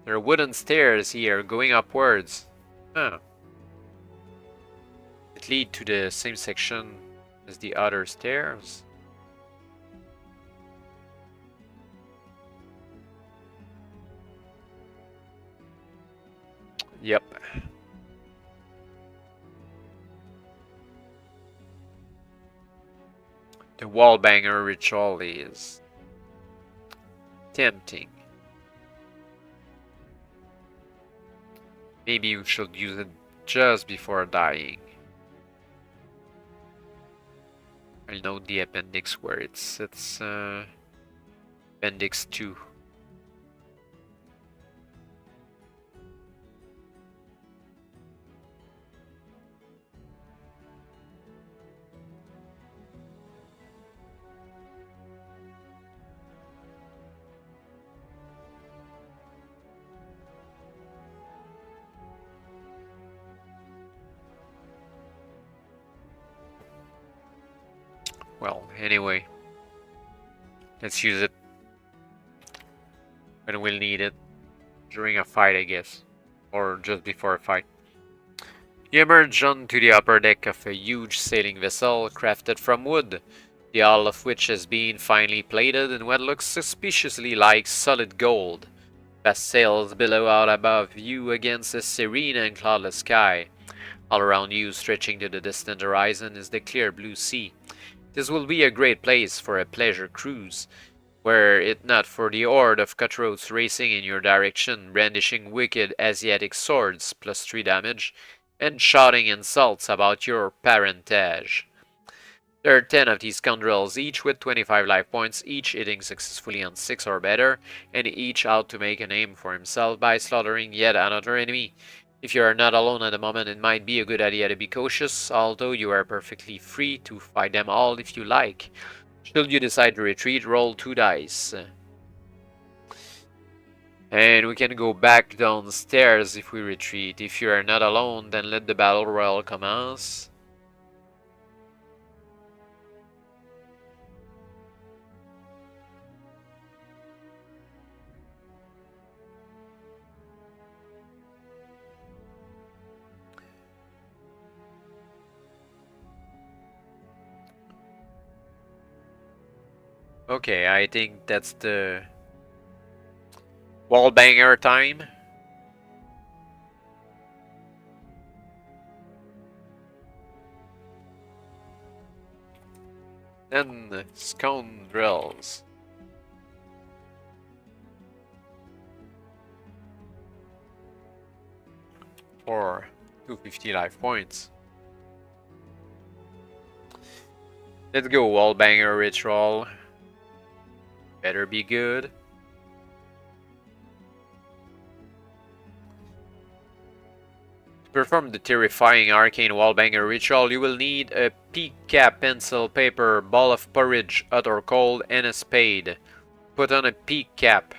There are wooden stairs here going upwards. Huh. It leads to the same section as the other stairs. Yep. The wallbanger ritual is tempting. Maybe you should use it just before dying. I know the appendix where it's appendix 2. Well, anyway, let's use it when we'll need it. During a fight, I guess. Or just before a fight. You emerge onto the upper deck of a huge sailing vessel crafted from wood, the hull of which has been finely plated in what looks suspiciously like solid gold. Vast sails billow out above you against a serene and cloudless sky. All around you, stretching to the distant horizon, is the clear blue sea. This will be a great place for a pleasure cruise, were it not for the horde of cutthroats racing in your direction, brandishing wicked Asiatic swords, plus 3 damage, and shouting insults about your parentage. There are 10 of these scoundrels, each with 25 life points, each hitting successfully on 6 or better, and each out to make a name for himself by slaughtering yet another enemy. If you are not alone at the moment, it might be a good idea to be cautious, although you are perfectly free to fight them all if you like. Should you decide to retreat, roll 2 dice. And we can go back downstairs if we retreat. If you are not alone, then let the battle royal commence. Okay, I think that's the wallbanger time. Then scoundrels. For 250 life points. Let's go wallbanger ritual. Better be good. To perform the terrifying arcane wallbanger ritual, you will need a peak cap, pencil, paper, ball of porridge, hot or cold, and a spade. Put on a peak cap.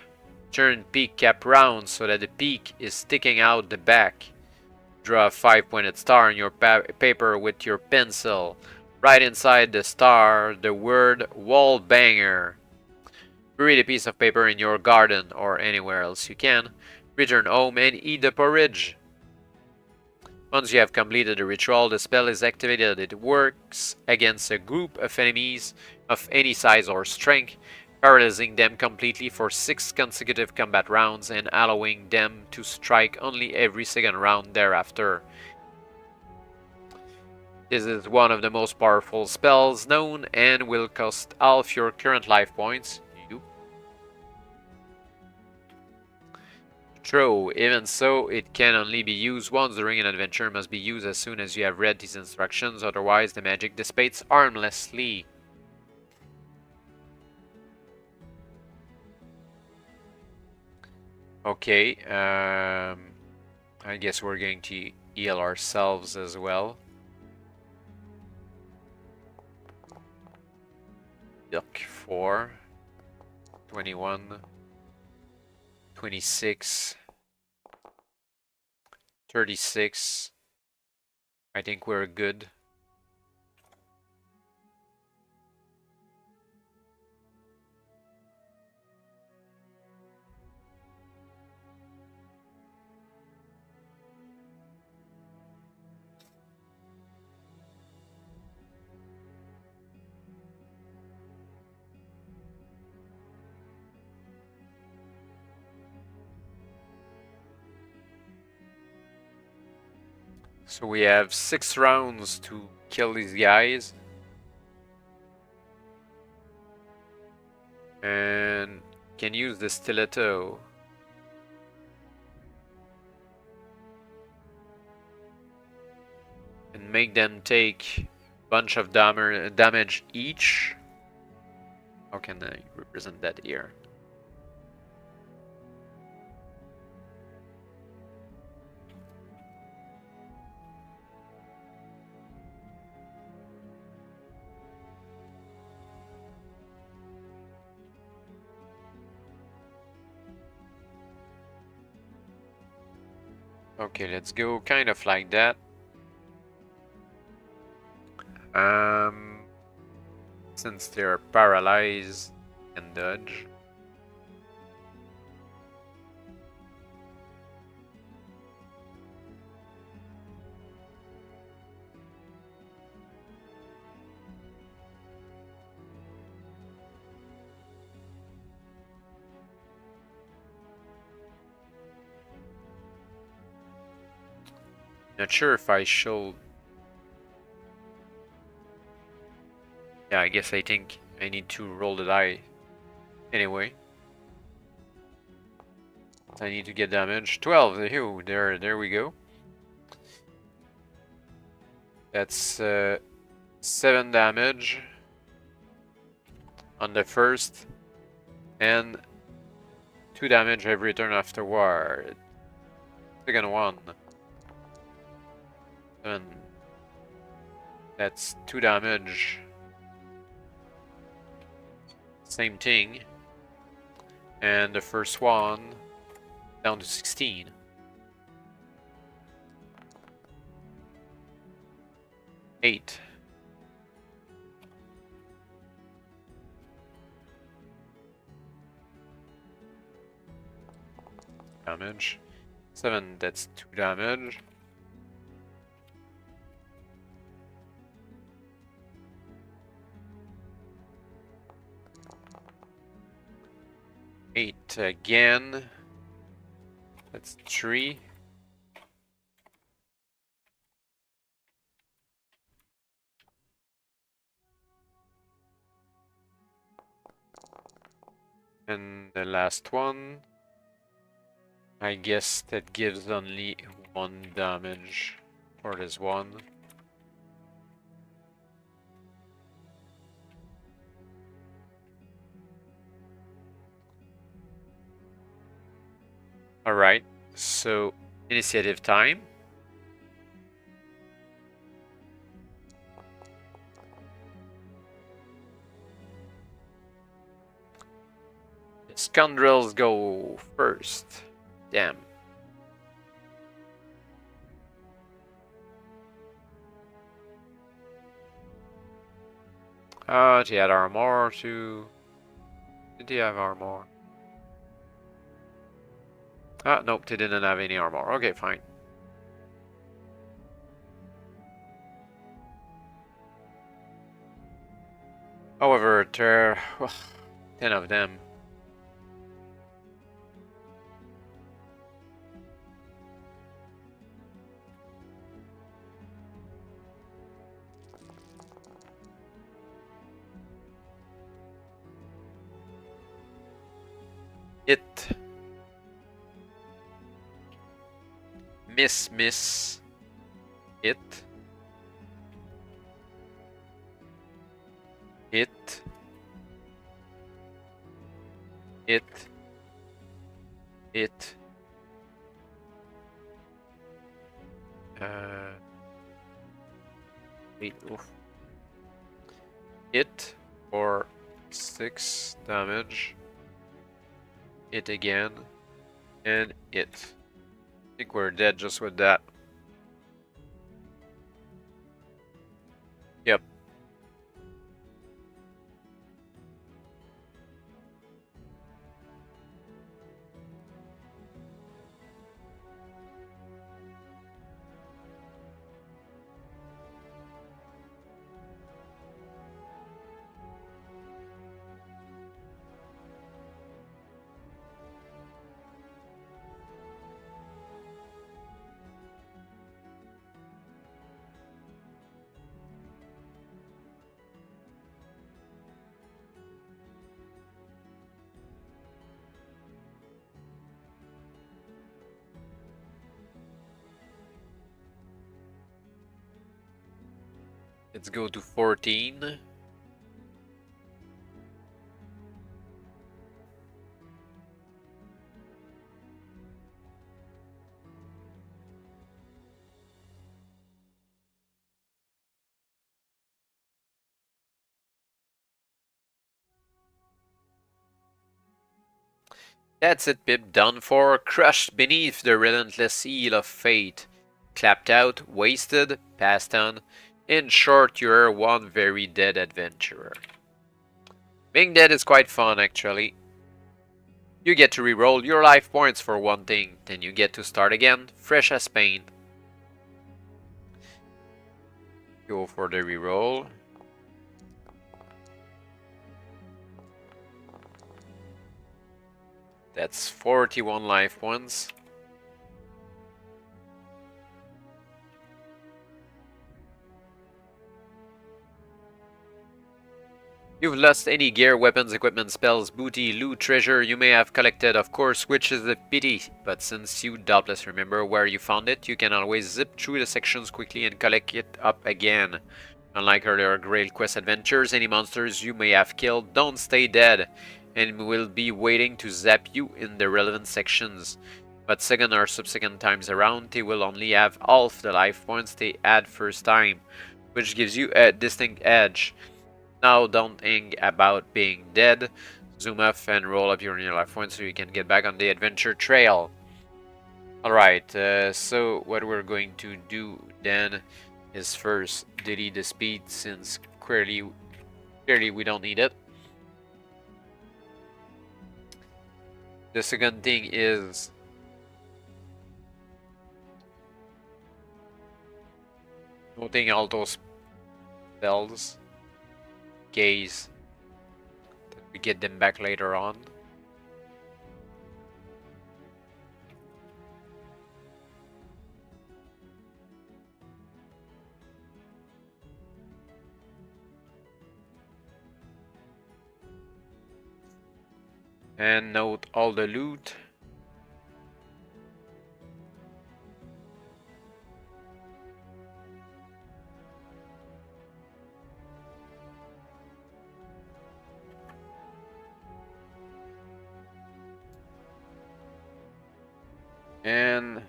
Turn peak cap round so that the peak is sticking out the back. Draw a 5-pointed star on your paper with your pencil. Write inside the star the word wallbanger. Bury the piece of paper in your garden or anywhere else you can. Return home and eat the porridge. Once you have completed the ritual, the spell is activated. It works against a group of enemies of any size or strength, paralyzing them completely for 6 consecutive combat rounds and allowing them to strike only every second round thereafter. This is one of the most powerful spells known and will cost half your current life points. True, even so, it can only be used once during an adventure, must be used as soon as you have read these instructions, otherwise the magic dissipates harmlessly. Okay, I guess we're going to heal ourselves as well. Duck 4, 21, 26, 36. I think we're good. So we have 6 rounds to kill these guys. And can use the stiletto. And make them take a bunch of damage each. How can I represent that here? Okay, let's go kind of like that. Since they're paralyzed and dodge. Not sure if I should. Yeah, I think I need to roll the die anyway. I need to get damage. 12. Ew, there we go. That's 7 damage on the first, and 2 damage every turn afterward. Second one. And that's 2 damage. Same thing. And the first one down to 16. Eight. Damage. 7, that's 2 damage. Eight again. That's 3. And the last one, I guess that gives only 1 damage for this one. Alright, so initiative time. scoundrels go first. Damn. He had armor too. Did he have armor? Nope, they didn't have any armor. Okay, fine. However, there are 10 of them. It. Miss. It. It. It. It. Wait, oof. It for 6 damage. It again. And it. I think we're dead just with that. Yep. Let's go to 14. That's it, Pip. Done for. Crushed beneath the relentless heel of fate. Clapped out, wasted, passed on. In short, you're one very dead adventurer. Being dead is quite fun, actually. You get to reroll your life points for one thing, then you get to start again, fresh as paint. Go for the reroll. That's 41 life points. You've lost any gear, weapons, equipment, spells, booty, loot, treasure you may have collected, of course, which is a pity. But since you doubtless remember where you found it, you can always zip through the sections quickly and collect it up again. Unlike earlier GrailQuest adventures, any monsters you may have killed don't stay dead, and will be waiting to zap you in the relevant sections. But second or subsequent times around, they will only have half the life points they had first time, which gives you a distinct edge. Now don't think about being dead. Zoom off and roll up your new life points so you can get back on the adventure trail. Alright, so what we're going to do then is first delete the speed, since clearly we don't need it. The second thing is noting all those spells. Case that we get them back later on. And note all the loot. And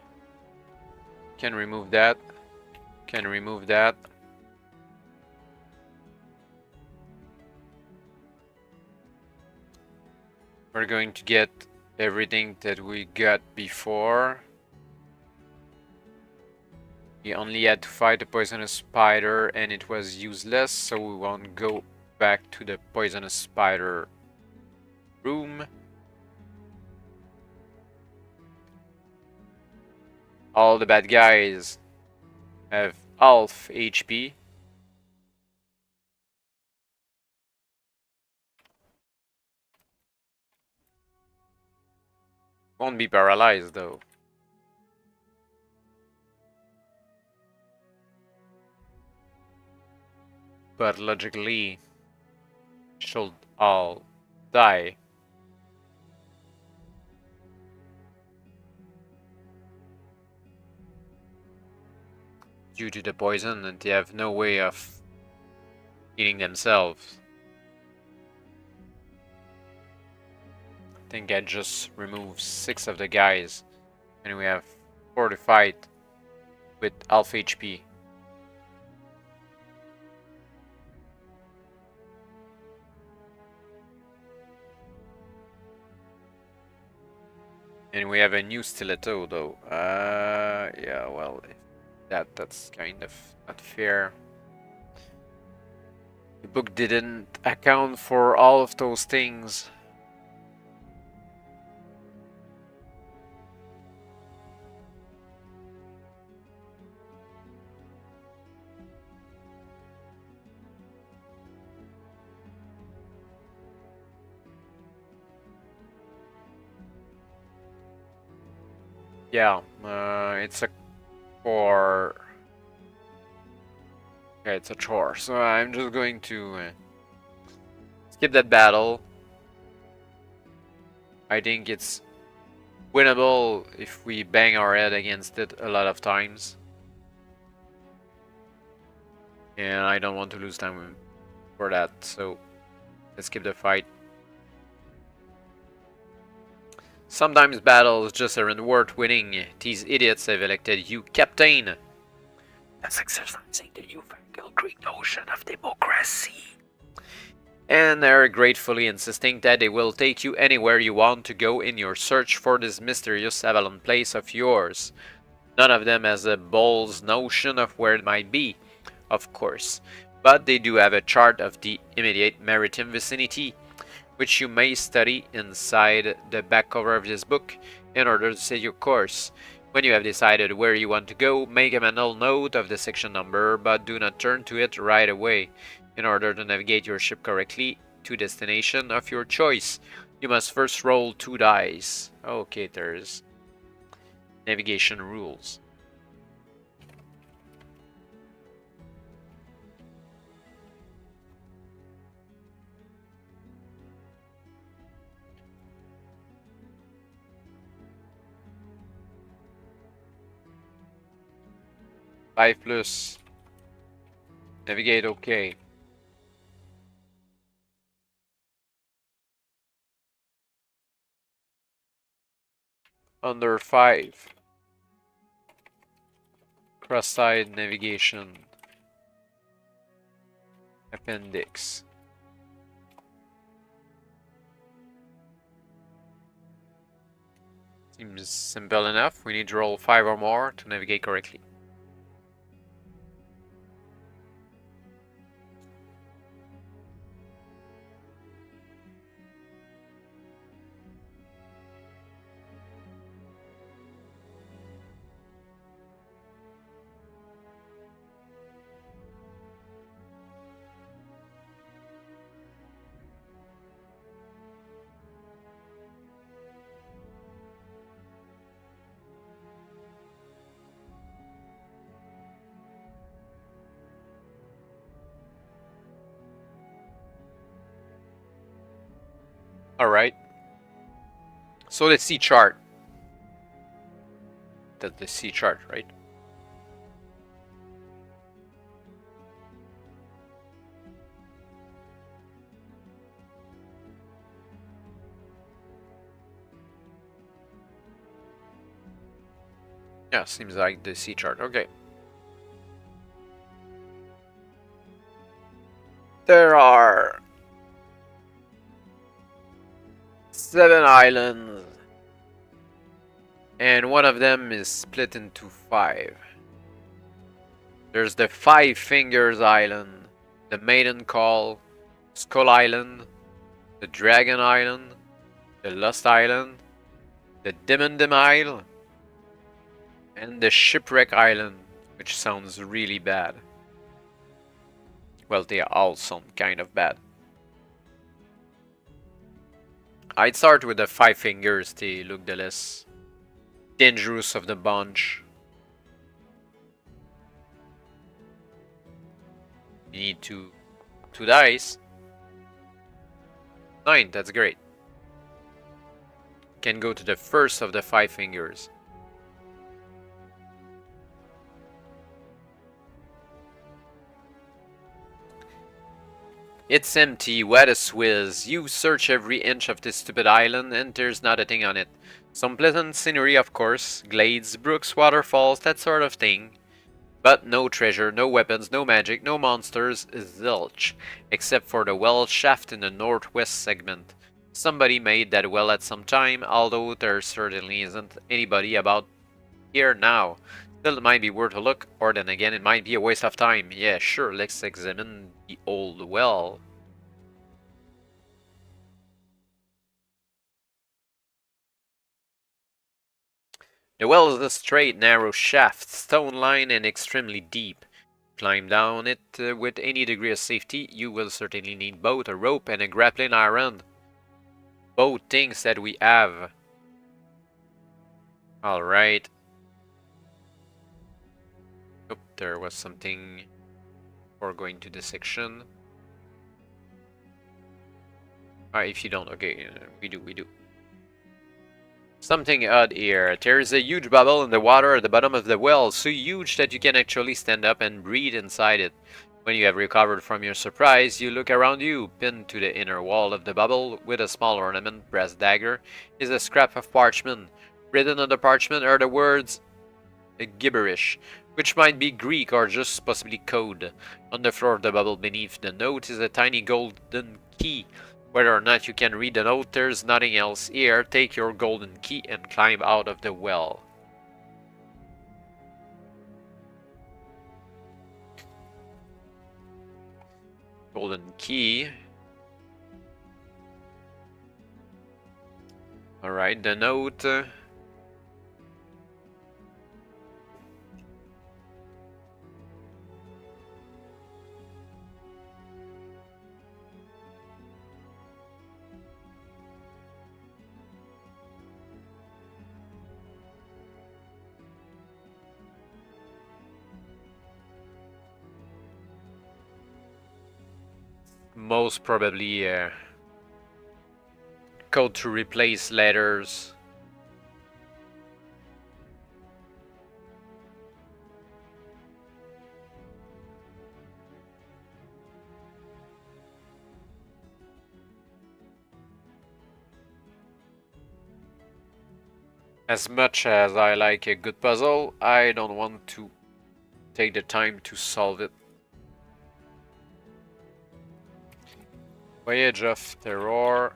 can remove that. Can remove that. We're We're going to get everything that we got before. We only had to fight a poisonous spider and it was useless, so we won't go back to the poisonous spider room. All the bad guys have half HP. Won't be paralyzed though. But logically, should all die. Due to the poison, and they have no way of healing themselves. I think I just removed 6 of the guys, and we have 4 to fight with half HP. And we have a new stiletto though. Yeah, well, that's kind of not fair. The book didn't account for all of those things. Yeah, it's a chore. Okay, it's a chore. So I'm just going to skip that battle. I think it's winnable if we bang our head against it a lot of times. And I don't want to lose time for that, so let's skip the fight. Sometimes battles just aren't worth winning. These idiots have elected you captain. That's exercising the newfangled Greek notion of democracy. And they're gratefully insisting that they will take you anywhere you want to go in your search for this mysterious Avalon place of yours. None of them has a bull's notion of where it might be, of course, but they do have a chart of the immediate maritime vicinity, which you may study inside the back cover of this book in order to set your course. When you have decided where you want to go, make a mental note of the section number, but do not turn to it right away. In order to navigate your ship correctly to destination of your choice, you must first roll 2 dice. Okay, there's navigation rules. Five plus. Navigate okay. Under 5. Cross-side navigation. Appendix. Seems simple enough. We need to roll 5 or more to navigate correctly. Alright. So the sea chart. That's the sea chart, right? Yeah, seems like the sea chart. Okay. There are 7 islands. And one of them is split into 5. There's the Five Fingers Island, the Maiden Call, Skull Island, the Dragon Island, the Lust Island, the Demon Isle, and the Shipwreck Island, which sounds really bad. Well, they all sound kind of bad. I'd start with the Five Fingers, they look the less dangerous of the bunch. You need two dice. 9, that's great. Can go to the first of the Five Fingers. It's empty, what a swizz. You search every inch of this stupid island and there's not a thing on it. Some pleasant scenery, of course, glades, brooks, waterfalls, that sort of thing. But no treasure, no weapons, no magic, no monsters, zilch. Except for the well shaft in the northwest segment. Somebody made that well at some time, although there certainly isn't anybody about here now. Still, it might be worth a look, or then again, it might be a waste of time. Yeah, sure, let's examine the old well. The well is a straight, narrow shaft, stone-lined and extremely deep. Climb down it with any degree of safety. You will certainly need both a rope and a grappling iron. Both things that we have. Alright. Oh, there was something before going to this section. If you don't, okay, we do. Something odd here. There's a huge bubble in the water at the bottom of the well, so huge that you can actually stand up and breathe inside it. When you have recovered from your surprise, you look around you. Pinned to the inner wall of the bubble, with a small ornament, brass dagger, is a scrap of parchment. Written on the parchment are the words gibberish, which might be Greek or just possibly code. On the floor of the bubble beneath the note is a tiny golden key. Whether or not you can read the note, there's nothing else here. Take your golden key and climb out of the well. Golden key. Alright, the note. Most probably code to replace letters. As much as I like a good puzzle, I don't want to take the time to solve it. Voyage of Terror.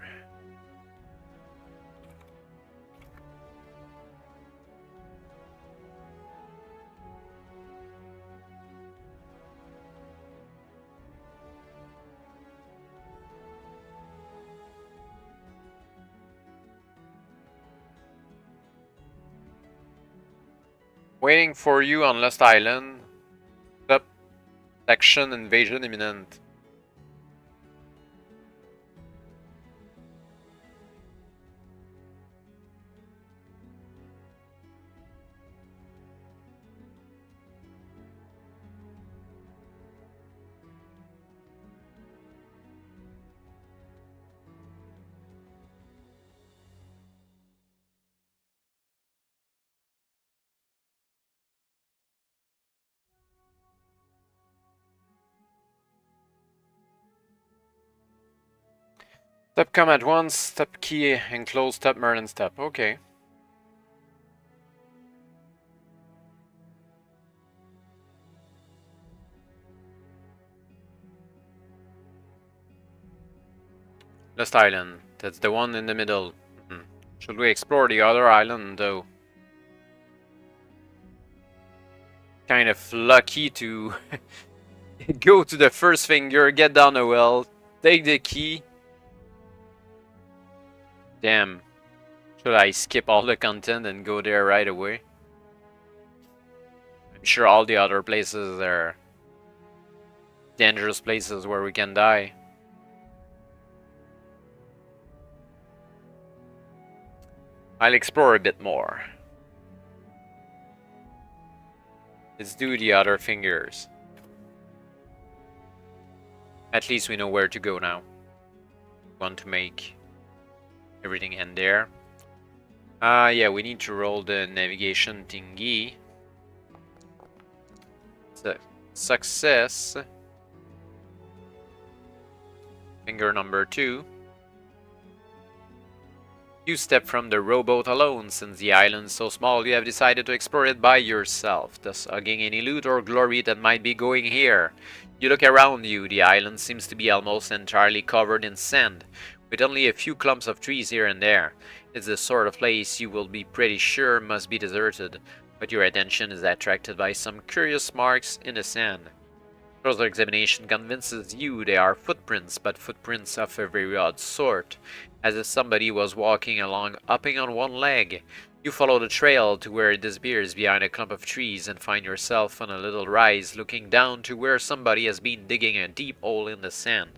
Waiting for you on Lost Island. Stop. Action invasion imminent. Stop come at once, stop key enclosed, stop Merlin stop. Okay. Lost Island. That's the one in the middle. Should we explore the other island, though? Kind of lucky to go to the first finger, get down the well, take the key. Damn. Should I skip all the content and go there right away? I'm sure all the other places are dangerous places where we can die. I'll explore a bit more. Let's do the other fingers. At least we know where to go now. Want to make everything end there. Yeah, we need to roll the navigation thingy. So, success. Finger number 2. You step from the rowboat alone. Since the island is so small, you have decided to explore it by yourself, thus hugging any loot or glory that might be going here. You look around you. The island seems to be almost entirely covered in sand, with only a few clumps of trees here and there. It's the sort of place you will be pretty sure must be deserted, but your attention is attracted by some curious marks in the sand. Closer examination convinces you they are footprints, but footprints of a very odd sort, as if somebody was walking along hopping on one leg. You follow the trail to where it disappears behind a clump of trees and find yourself on a little rise looking down to where somebody has been digging a deep hole in the sand.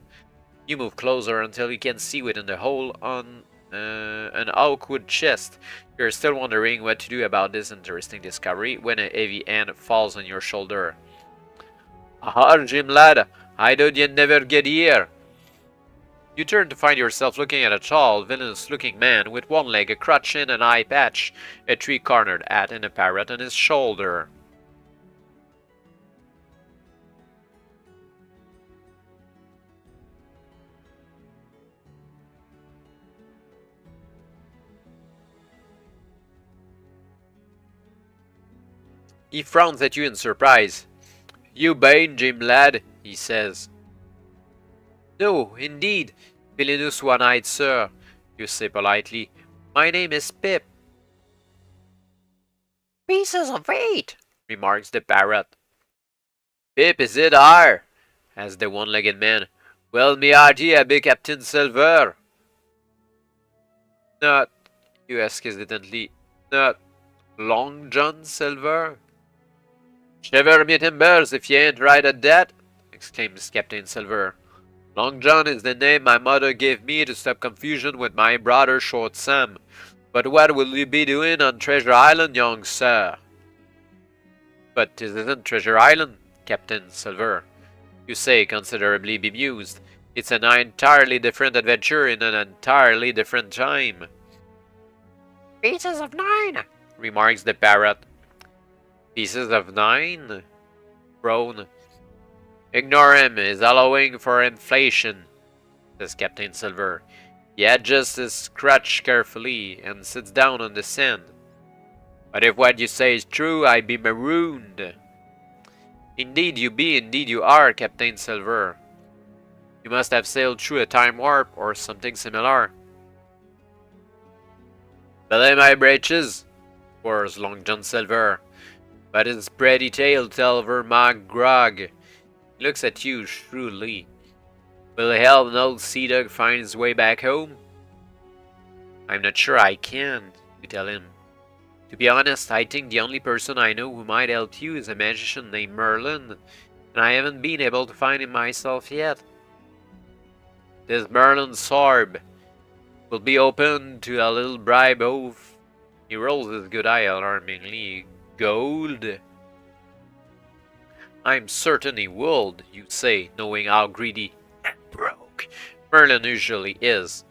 You move closer until you can see within the hole on an oakwood chest. You're still wondering what to do about this interesting discovery when a heavy hand falls on your shoulder. "Aha, Jim lad, I thought you'd never get here." You turn to find yourself looking at a tall, villainous-looking man with one leg, a crutch and an eye patch, a three-cornered hat and a parrot on his shoulder. He frowns at you in surprise. "You bane, Jim lad," he says. "No, indeed, villainous one-eyed sir," you say politely. "My name is Pip." "Pieces of 8," remarks the parrot. "Pip, is it are?" asks the one-legged man. "Well, me hearty a big Captain Silver." "Not," you ask hesitantly, "not Long John Silver?" "Shiver me timbers if ye ain't right at that," exclaims Captain Silver. "Long John is the name my mother gave me to stop confusion with my brother Short Sam. But what will you be doing on Treasure Island, young sir?" "But this isn't Treasure Island, Captain Silver," you say, considerably bemused. "It's an entirely different adventure in an entirely different time." "Pieces of 9," remarks the parrot. "Pieces of 9? Groan. Ignore him, he's allowing for inflation," says Captain Silver. He adjusts his crutch carefully and sits down on the sand. "But if what you say is true, I be marooned." "Indeed you be, indeed you are, Captain Silver. You must have sailed through a time warp or something similar." "Belay my breeches," whirs Long John Silver, "but his pretty tale tell over my grog." He looks at you shrewdly. "Will help an old sea dog find his way back home?" "I'm not sure I can," you tell him. "To be honest, I think the only person I know who might help you is a magician named Merlin, and I haven't been able to find him myself yet. This Merlin Sorb will be open to a little bribe of..." He rolls his good eye alarmingly. "Gold?" "I'm certain he would," you say, knowing how greedy and broke Merlin usually is.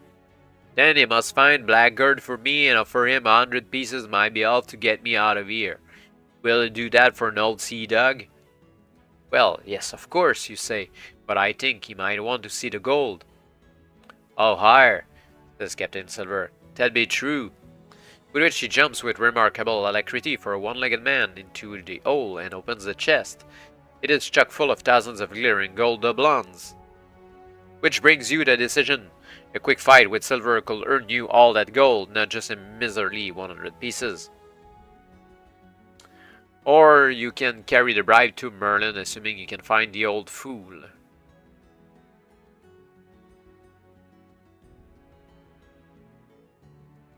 "Then he must find blackguard for me and offer him 100 pieces might be all to get me out of here. Will he do that for an old sea dog?" "Well, yes, of course," you say, "but I think he might want to see the gold." "Oh, higher," says Captain Silver. "That be true." With which he jumps with remarkable alacrity for a one-legged man into the hole and opens the chest. It is chock full of thousands of glittering gold doubloons. Which brings you the decision. A quick fight with silver could earn you all that gold, not just a miserly 100 pieces. Or you can carry the bribe to Merlin, assuming you can find the old fool.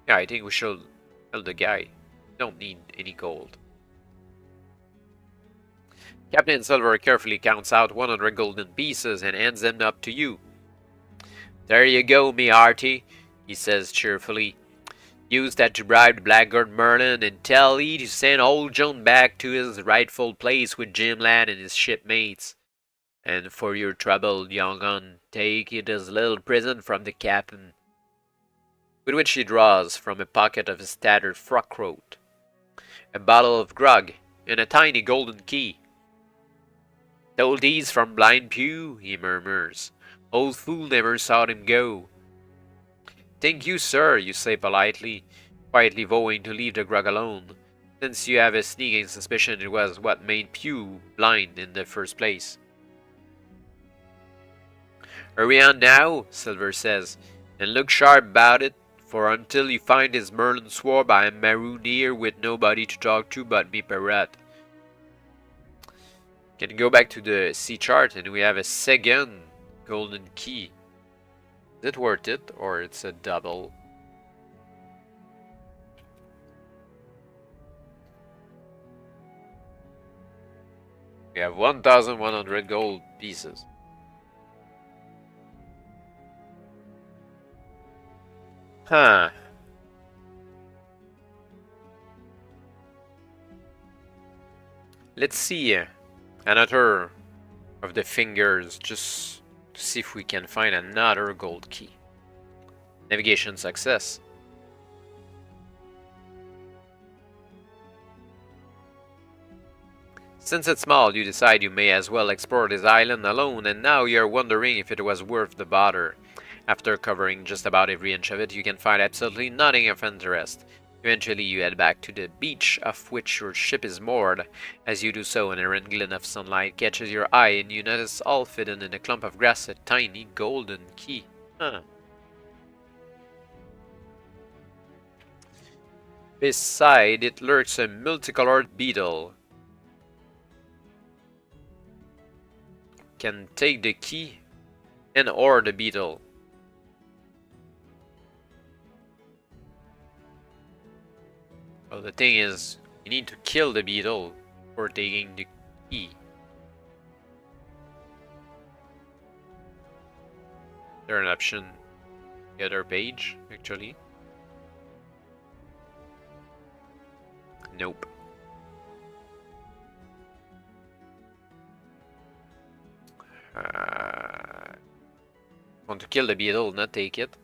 Yeah, I think we should tell the guy. Don't need any gold. Captain Silver carefully counts out 100 golden pieces and hands them up to you. There you go, me hearty, he says cheerfully. Use that to bribe the blackguard Merlin and tell he to send old John back to his rightful place with Jim Lad and his shipmates. And for your trouble, young un, take it as a little present from the captain. With which he draws from a pocket of his tattered frock coat a bottle of grog and a tiny golden key. Stole these from Blind Pew, he murmurs. Old fool never saw him go. Thank you, sir, you say politely, quietly vowing to leave the grog alone, since you have a sneaking suspicion it was what made Pew blind in the first place. Hurry on now, Silver says, and look sharp about it, for until you find his Merlin swore I am marooned here with nobody to talk to but me parrot. Can go back to the sea chart and we have a second golden key. Is it worth it or it's a double? We have 1,100 gold pieces. Huh. Let's see another of the fingers just to see if we can find another gold key. Navigation success. Since it's small, you decide you may as well explore this island alone, and now you're wondering if it was worth the bother. After covering just about every inch of it, you can find absolutely nothing of interest. Eventually, you head back to the beach of which your ship is moored. As you do so, an errant glint of sunlight catches your eye, and you notice all hidden in a clump of grass a tiny golden key. Huh. Beside it lurks a multicolored beetle. Can take the key and or the beetle. Well, the thing is, you need to kill the beetle for taking the key. Is there an option the other page, actually? Nope. Want to kill the beetle, not take it.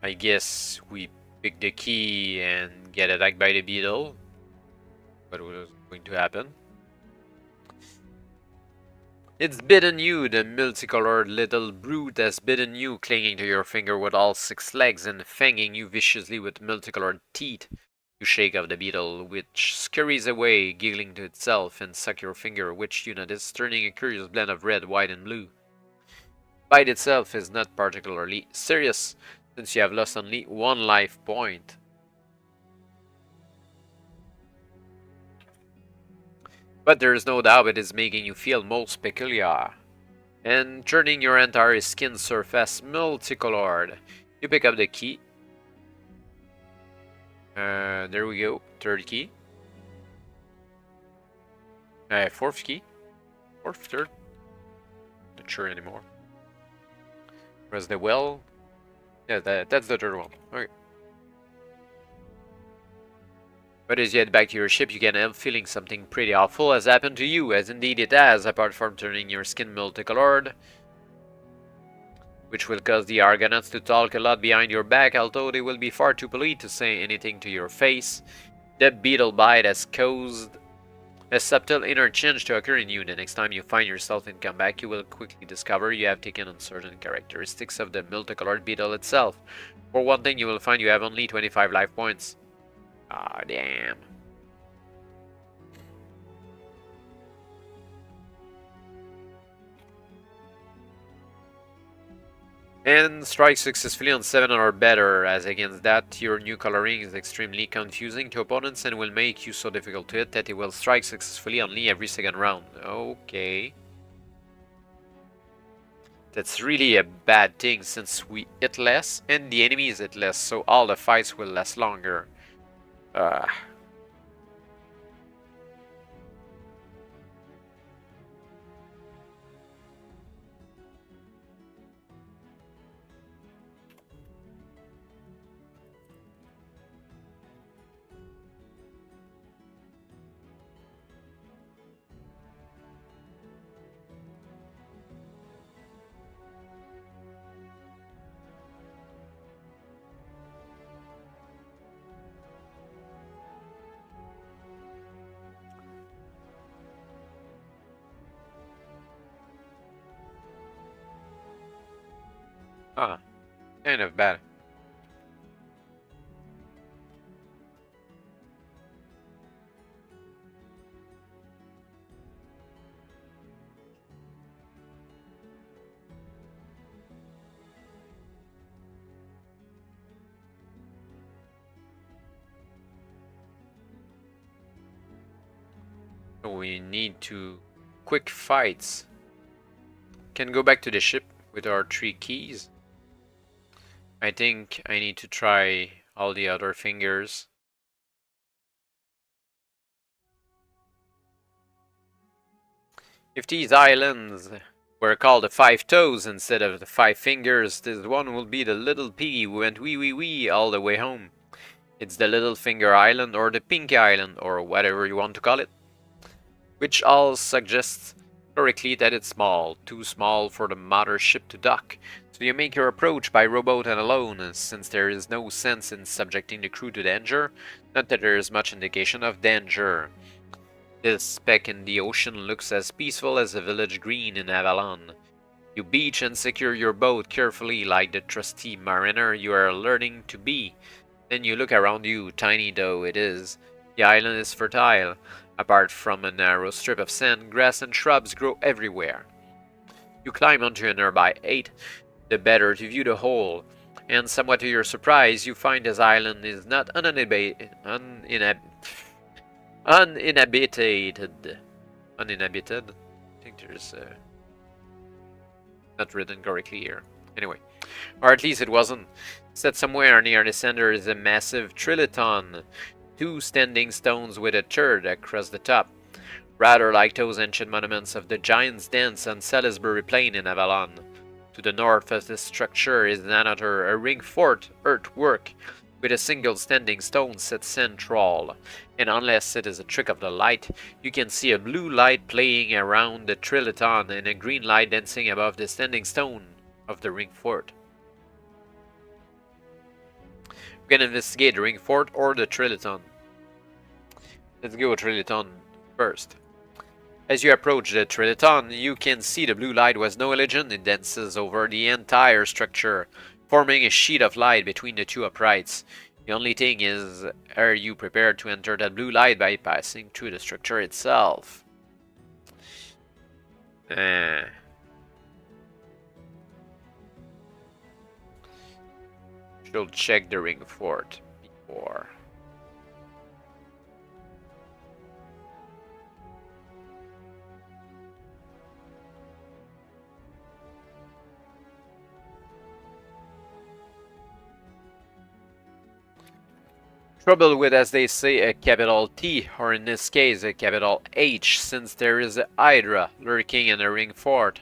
I guess we pick the key and get attacked by the beetle. What was going to happen? It's bitten you, the multicolored little brute has bitten you, clinging to your finger with all 6 legs and fanging you viciously with multicolored teeth. You shake off the beetle, which scurries away, giggling to itself, and suck your finger, which you notice turning a curious blend of red, white, and blue. Bite itself is not particularly serious, since you have lost only 1 life point. But there is no doubt it is making you feel most peculiar, and turning your entire skin surface multicolored. You pick up the key. There we go. 3rd key. 4th key. 4th, 3rd. Not sure anymore. Press the well. Yeah, that's the 3rd one. Okay. But as you head back to your ship, you can help feeling something pretty awful has happened to you, as indeed it has, apart from turning your skin multicolored, which will cause the Argonauts to talk a lot behind your back, although they will be far too polite to say anything to your face. The beetle bite has caused a subtle inner change to occur in you. The next time you find yourself in combat, you will quickly discover you have taken on certain characteristics of the multicolored beetle itself. For one thing, you will find you have only 25 life points. Ah, damn. And strike successfully on 7 or better. As against that, your new coloring is extremely confusing to opponents and will make you so difficult to hit that it will strike successfully only every second round. Okay. That's really a bad thing since we hit less and the enemies hit less, so all the fights will last longer. Ah, kind of bad. We need to quick fights. Can go back to the ship with our 3 keys. I think I need to try all the other fingers. If these islands were called the 5 toes instead of the 5 fingers, this one will be the little piggy who went wee wee wee all the way home. It's the Little Finger Island or the Pinky Island or whatever you want to call it. Which all suggests correctly that it's small, too small for the mothership to dock. So you make your approach by rowboat and alone, since there is no sense in subjecting the crew to danger, not that there is much indication of danger. This speck in the ocean looks as peaceful as a village green in Avalon. You beach and secure your boat carefully like the trusty mariner you are learning to be. Then you look around you, tiny though it is. The island is fertile. Apart from a narrow strip of sand, grass and shrubs grow everywhere. You climb onto a nearby 8, the better to view the whole, and somewhat to your surprise, you find this island is not uninhabited. Uninhabited? I think there's not written correctly here. Anyway, or at least it wasn't. Set somewhere near the center is a massive triloton. 2 standing stones with a third across the top, rather like those ancient monuments of the Giants' Dance on Salisbury Plain in Avalon. To the north of this structure is another, a ring fort earthwork, with a single standing stone set central, and unless it is a trick of the light, you can see a blue light playing around the triloton and a green light dancing above the standing stone of the ring fort. We can investigate the ring fort or the triloton. Let's go with triloton first. As you approach the triloton, you can see the blue light was no illusion. It dances over the entire structure, forming a sheet of light between the 2 uprights. The only thing is, are you prepared to enter that blue light by passing through the structure itself? Should check the ring fort before. Trouble with, as they say, a capital T, or in this case a capital H, since there is a Hydra lurking in the ring fort.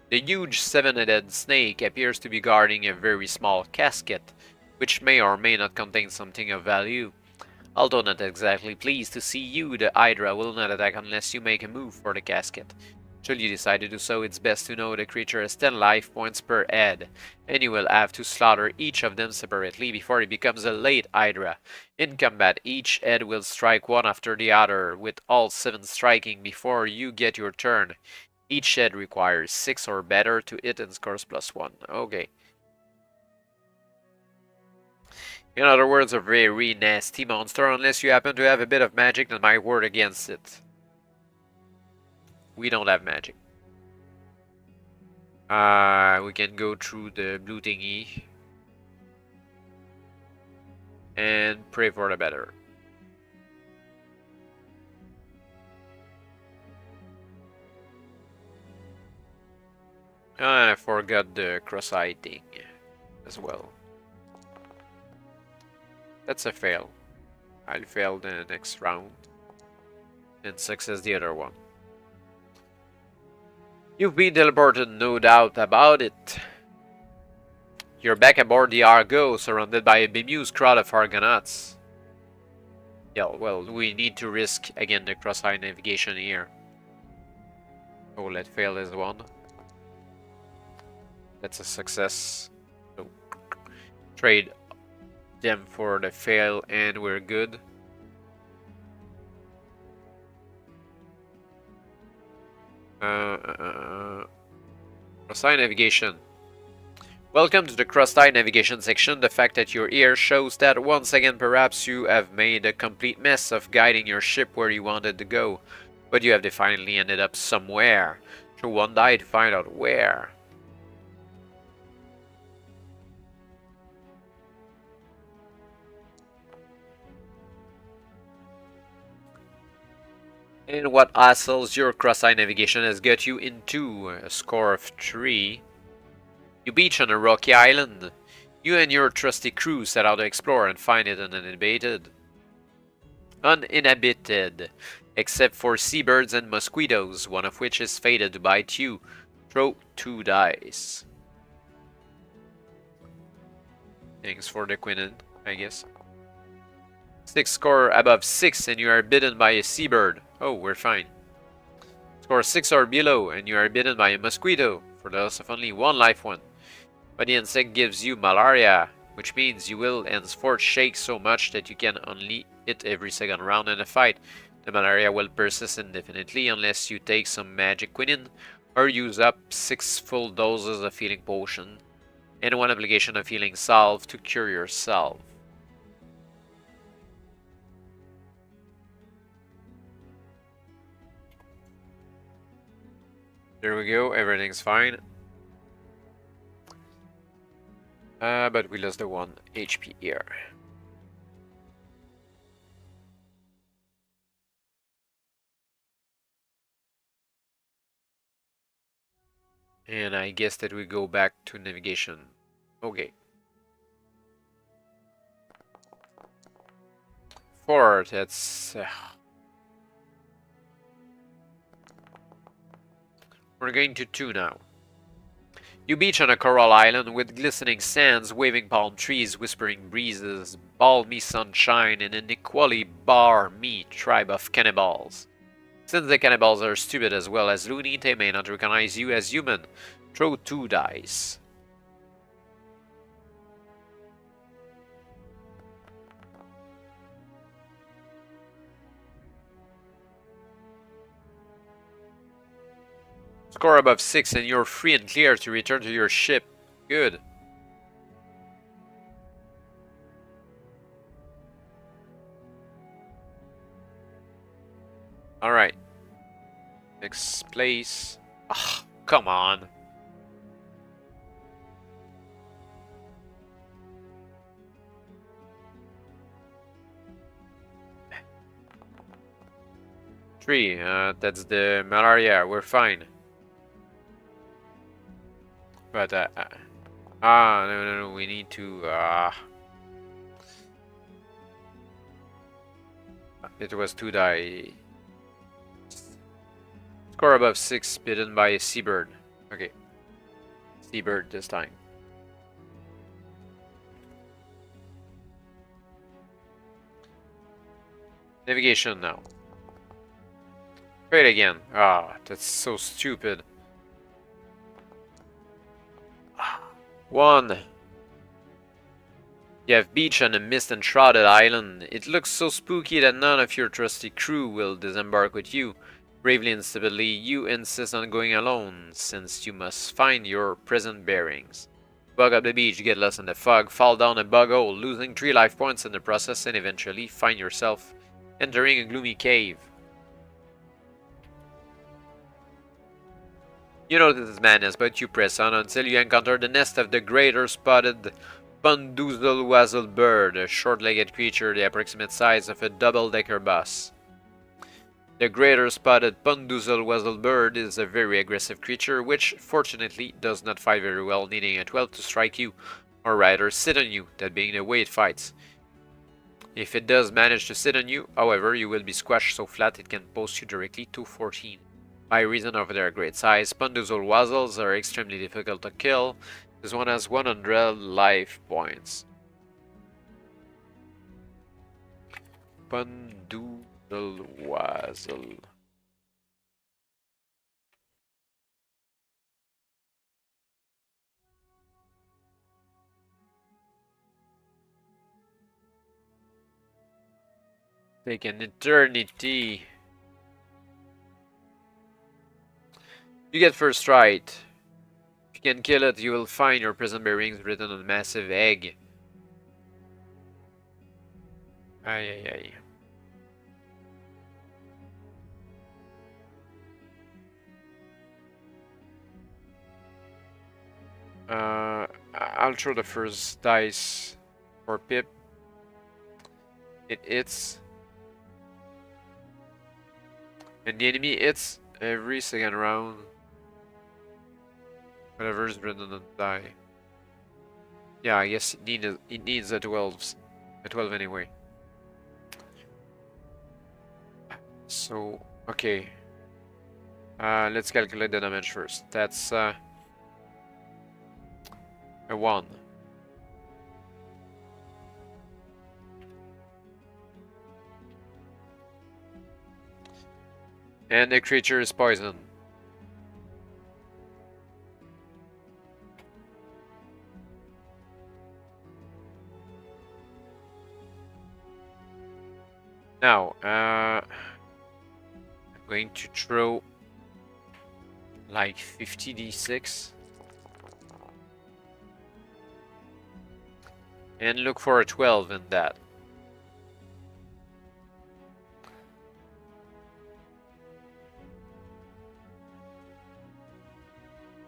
The huge 7-headed snake appears to be guarding a very small casket, which may or may not contain something of value. Although not exactly pleased to see you, the Hydra will not attack unless you make a move for the casket. Should you decide to do so, it's best to know the creature has 10 life points per head, and you will have to slaughter each of them separately before it becomes a late Hydra. In combat, each head will strike one after the other, with all 7 striking before you get your turn. Each head requires 6 or better to hit and scores +1. Okay. In other words, a very nasty monster unless you happen to have a bit of magic that might work against it. We don't have magic. We can go through the blue thingy and pray for the better. And I forgot the cross-eye thing as well. That's a fail. I'll fail the next round and success the other one. You've been teleported, no doubt about it. You're back aboard the Argo, surrounded by a bemused crowd of Argonauts. Yeah, well, we need to risk again the cross-eye navigation here. Oh, let fail is one. That's a success. So, trade them for the fail and we're good. Cross-eye navigation. Welcome to the cross-eye navigation section. The fact that you're here shows that once again perhaps you have made a complete mess of guiding your ship where you wanted to go. But you have definitely ended up somewhere. Throw one die to find out where. And what hassles your cross-eye navigation has got you into? A score of 3. You beach on a rocky island. You and your trusty crew set out to explore and find it uninhabited. Except for seabirds and mosquitoes, one of which is fated to bite you. Throw 2 dice. Thanks for the quinine, I guess. 6 score above 6 and you are bitten by a seabird. Oh, we're fine. Score 6 or below and you are bitten by a mosquito for the loss of only 1 life point. But the insect gives you malaria, which means you will henceforth shake so much that you can only hit every second round in a fight. The malaria will persist indefinitely unless you take some magic quinine or use up 6 full doses of healing potion and 1 application of healing salve to cure yourself. There we go, everything's fine. But we lost the 1 HP here. And I guess that we go back to navigation. Okay. 4, that's... We're going to 2 now. You beach on a coral island with glistening sands, waving palm trees, whispering breezes, balmy sunshine, and an equally balmy tribe of cannibals. Since the cannibals are stupid as well as loony, they may not recognize you as human. Throw 2 dice. Score above 6 and you're free and clear to return to your ship. Good. Alright. Next place. Oh, come on. Three. That's the malaria. We're fine. But, no, we need to, it was 2 die. Score above 6, bitten by a seabird. Okay. Seabird this time. Navigation now. Try it again. Ah, that's so stupid. 1. You have beach on a mist-enshrouded island. It looks so spooky that none of your trusty crew will disembark with you. Bravely and stupidly, you insist on going alone, since you must find your present bearings. Bug up the beach, get lost in the fog, fall down a bug hole, losing 3 life points in the process, and eventually find yourself entering a gloomy cave. You know this is madness, but you press on until you encounter the nest of the greater spotted Punduzel bird, a short-legged creature the approximate size of a double-decker bus. The greater spotted Punduzel bird is a very aggressive creature, which fortunately does not fight very well, needing a 12 to strike you, or rather sit on you, that being the way it fights. If it does manage to sit on you, however, you will be squashed so flat it can post you directly to 14. By reason of their great size, Punduzel are extremely difficult to kill. This one has 100 life points. Punduzel. Take an eternity. You get first right. If you can kill it, you will find your prison bearings written on a massive egg. Ay ay ay. I'll throw the first dice for Pip. It hits. And the enemy hits every second round. Whatever's written on the die. Yeah, I guess it needs a 12 anyway. So, okay. Let's calculate the damage first. That's a 1. And the creature is poisoned. Now, I'm going to throw like 50 d6 and look for a 12 in that.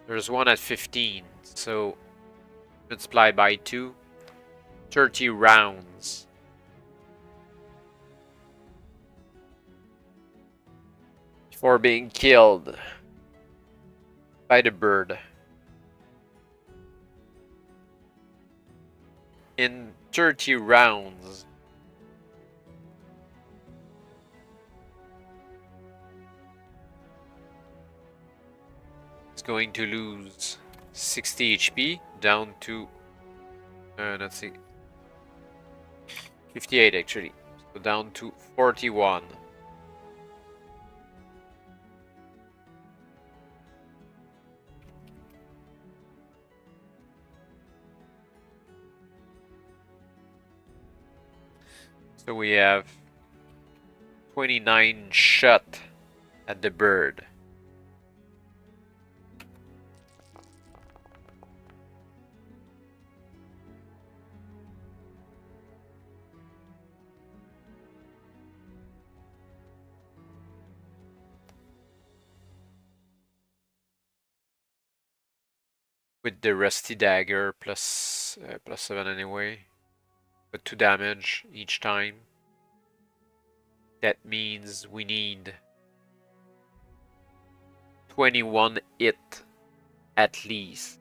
There's one at 15, so multiply by 2, 30 rounds. Before being killed by the bird. In 30 rounds. It's going to lose 60 HP down to let's see, 58 actually, so down to 41. So we have 29 shot at the bird. With the rusty dagger plus 7 anyway. But 2 damage each time. That means we need 21 hit at least.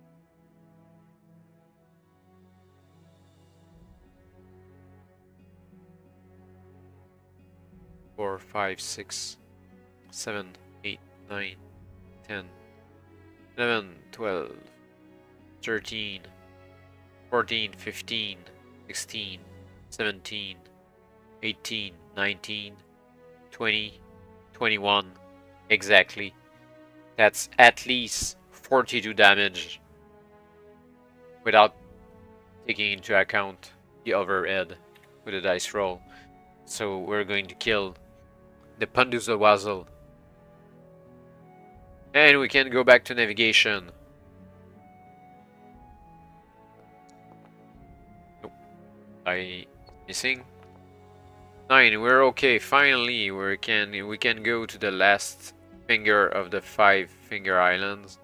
4, 5, 6, 7, 8, 9, 10, 11, 12, 13, 14, 15, 16, 17, 18, 19, 20, 21, exactly. That's at least 42 damage without taking into account the overhead with a dice roll. So we're going to kill the Punduzel. And we can go back to navigation. by missing. 9, we're okay. Finally, we can go to the last finger of the 5-finger islands.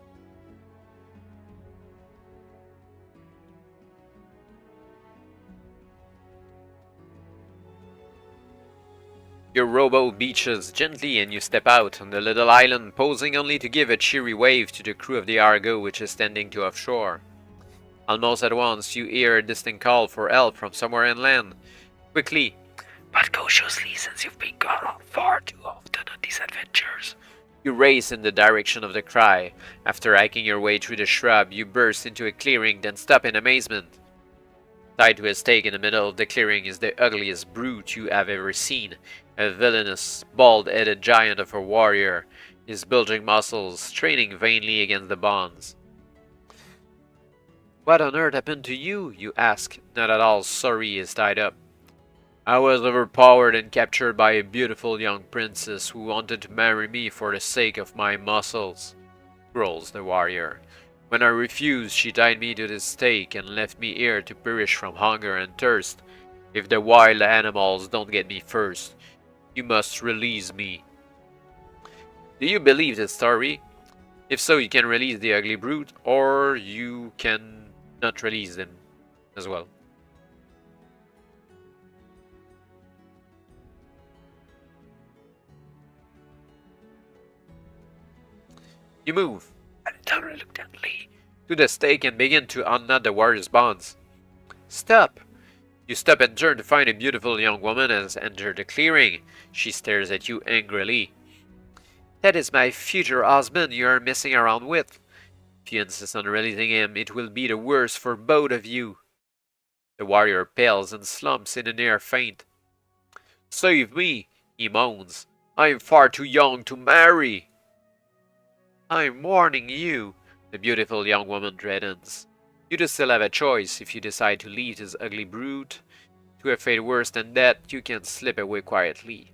Your rowboat beaches gently and you step out on the little island, pausing only to give a cheery wave to the crew of the Argo which is standing to offshore. Almost at once you hear a distant call for help from somewhere inland. Quickly, but cautiously, since you've been gone on far too often on these adventures. You race in the direction of the cry. After hiking your way through the shrub, you burst into a clearing, then stop in amazement. Tied to a stake in the middle of the clearing is the ugliest brute you have ever seen. A villainous, bald-headed giant of a warrior, his bulging muscles straining vainly against the bonds. What on earth happened to you? You ask, not at all sorry he is tied up. I was overpowered and captured by a beautiful young princess who wanted to marry me for the sake of my muscles, growls the warrior. When I refused, she tied me to the stake and left me here to perish from hunger and thirst. If the wild animals don't get me first, you must release me. Do you believe this story? If so, you can release the ugly brute, or you can not release them as well. You move Reluctantly to the stake and begin to unknot the warrior's bonds. Stop! You stop and turn to find a beautiful young woman has entered the clearing. She stares at you angrily. That is my future husband you are messing around with. If you insist on releasing him, it will be the worse for both of you. The warrior pales and slumps in a near faint. Save me, he moans. I am far too young to marry. I'm warning you, the beautiful young woman threatens. You do still have a choice. If you decide to leave this ugly brute to a fate worse than that, you can slip away quietly.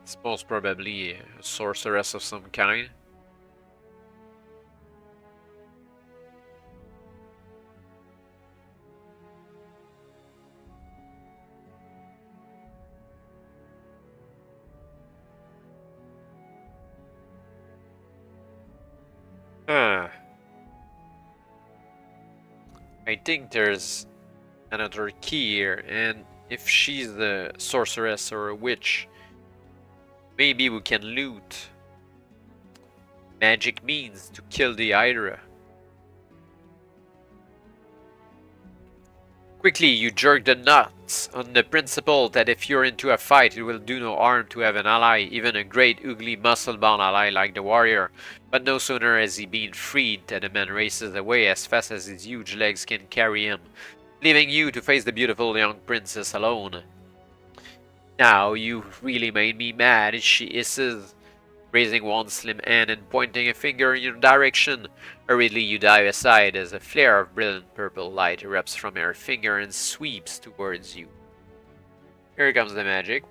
It's most probably a sorceress of some kind. I think there's another key here, and if she's the sorceress or a witch, maybe we can loot magic means to kill the Hydra. Quickly, you jerk the nuts on the principle that if you're into a fight, it will do no harm to have an ally, even a great, ugly, muscle-bound ally like the warrior. But no sooner has he been freed than the man races away as fast as his huge legs can carry him, leaving you to face the beautiful young princess alone. Now, you've really made me mad, she hisses, raising one slim hand and pointing a finger in your direction. Hurriedly you dive aside as a flare of brilliant purple light erupts from her finger and sweeps towards you. Here comes the magic.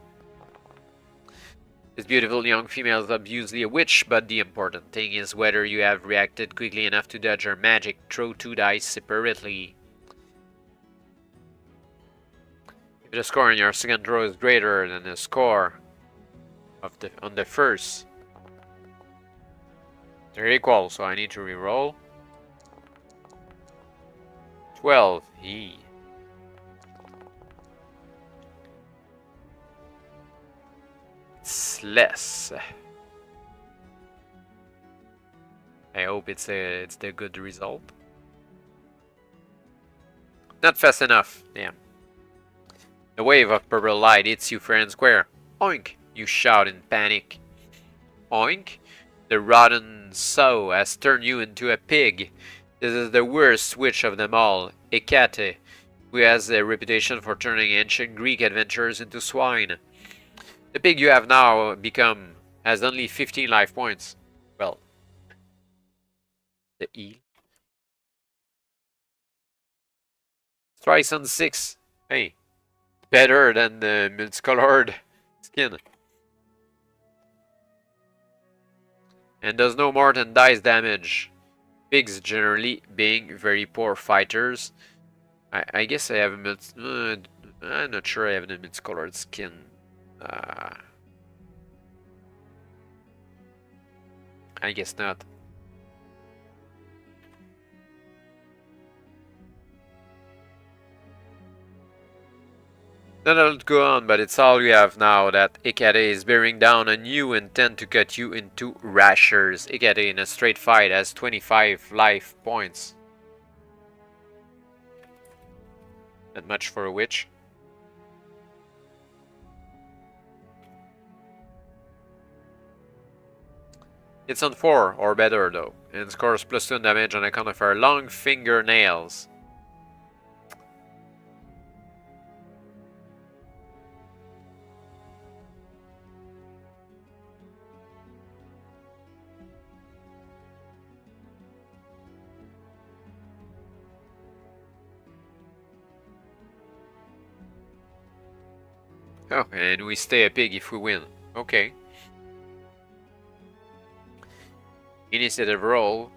This beautiful young female is obviously a witch, but the important thing is whether you have reacted quickly enough to dodge her magic. Throw 2 dice separately. If the score on your second throw is greater than the score on the first, they're equal, so I need to reroll. 12. It's less. I hope it's the good result. Not fast enough. Damn. The wave of purple light hits you fair and square. Oink! You shout in panic. Oink! The rotten sow has turned you into a pig. This is the worst witch of them all, Hecate, who has a reputation for turning ancient Greek adventurers into swine. The pig you have now become has only 15 life points. Well, the eel. Thrice on 6. Hey, better than the multicolored skin. And does no more than dice damage. Pigs generally being very poor fighters. I guess I have a I'm not sure I have a multicolored skin. I guess not. Then I'll go on, but it's all we have now that Ikade is bearing down on you and tend to cut you into rashers. Ikade in a straight fight has 25 life points. Not much for a witch. It's on 4 or better though, and scores +2 damage on account of her long fingernails. Oh, and we stay a pig if we win. Okay. Initiative roll.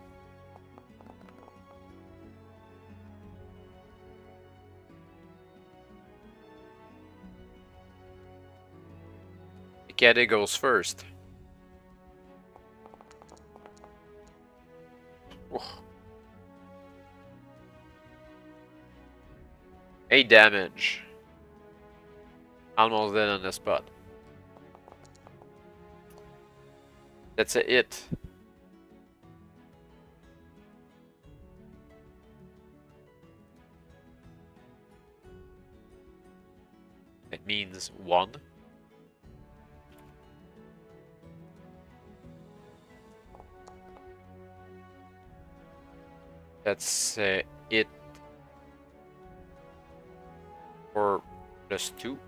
Ikade goes first. Whoa. 8 damage. Almost dead on the spot. That's a hit. It means 1. That's it for +2.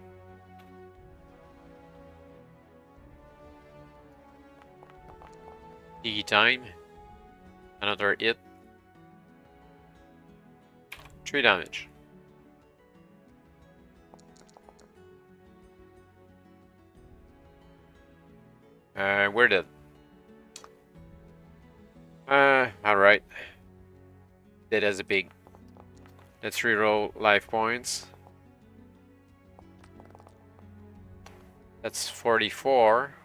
Diggy time. Another hit. 3 damage. We're dead. Alright. Dead as a pig. Let's reroll life points. That's 44.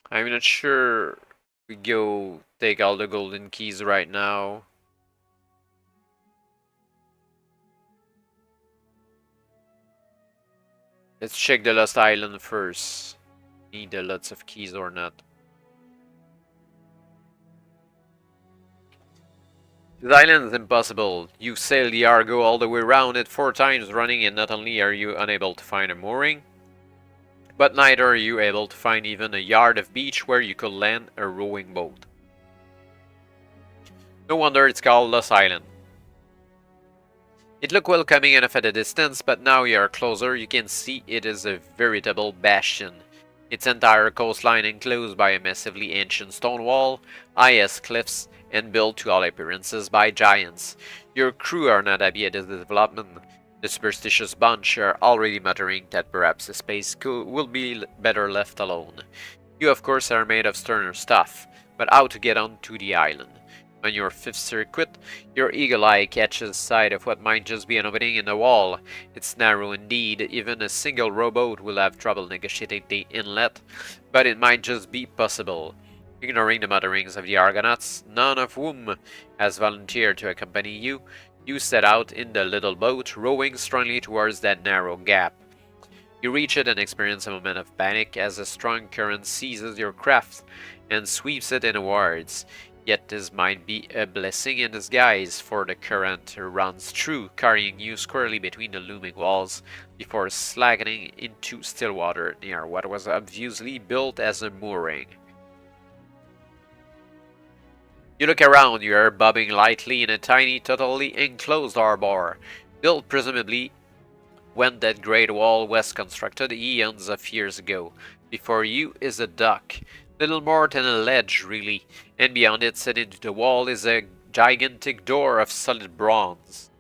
I'm not sure we go take all the golden keys right now. Let's check the Lost Island first. Need lots of keys or not. This island is impossible. You sailed the Argo all the way around it 4 times running, and not only are you unable to find a mooring, but neither are you able to find even a yard of beach where you could land a rowing boat. No wonder it's called Lost Island. It looked welcoming enough at a distance, but now you are closer, you can see it is a veritable bastion. Its entire coastline enclosed by a massively ancient stone wall, high as cliffs, and built to all appearances by giants. Your crew are not happy at this development. The superstitious bunch are already muttering that perhaps the space will be better left alone. You of course are made of sterner stuff, but how to get onto the island? On your 5th circuit, your eagle eye catches sight of what might just be an opening in the wall. It's narrow indeed, even a single rowboat will have trouble negotiating the inlet, but it might just be possible. Ignoring the mutterings of the Argonauts, none of whom has volunteered to accompany you, you set out in the little boat, rowing strongly towards that narrow gap. You reach it and experience a moment of panic as a strong current seizes your craft and sweeps it inwards. Yet this might be a blessing in disguise, for the current runs through, carrying you squarely between the looming walls, before slackening into still water near what was obviously built as a mooring. You look around, you are bobbing lightly in a tiny, totally enclosed harbor, built presumably when that great wall was constructed eons of years ago. Before you is a dock. Little more than a ledge, really, and beyond it, set into the wall, is a gigantic door of solid bronze.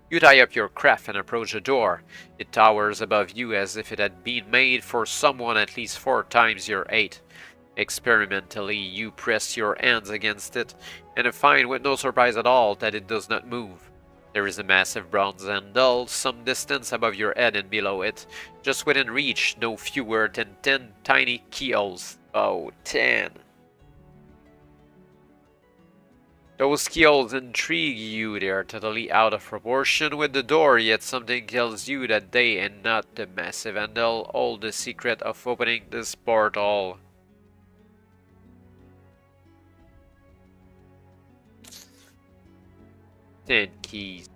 You tie up your craft and approach the door. It towers above you as if it had been made for someone at least 4 times your height. Experimentally, you press your hands against it, and find with no surprise at all that it does not move. There is a massive bronze handle some distance above your head and below it, just within reach, no fewer than 10 tiny keyholes. Oh, 10. Those keyholes intrigue you. They are totally out of proportion with the door, yet something tells you that they, and not the massive handle, hold the secret of opening this portal. Ten keys.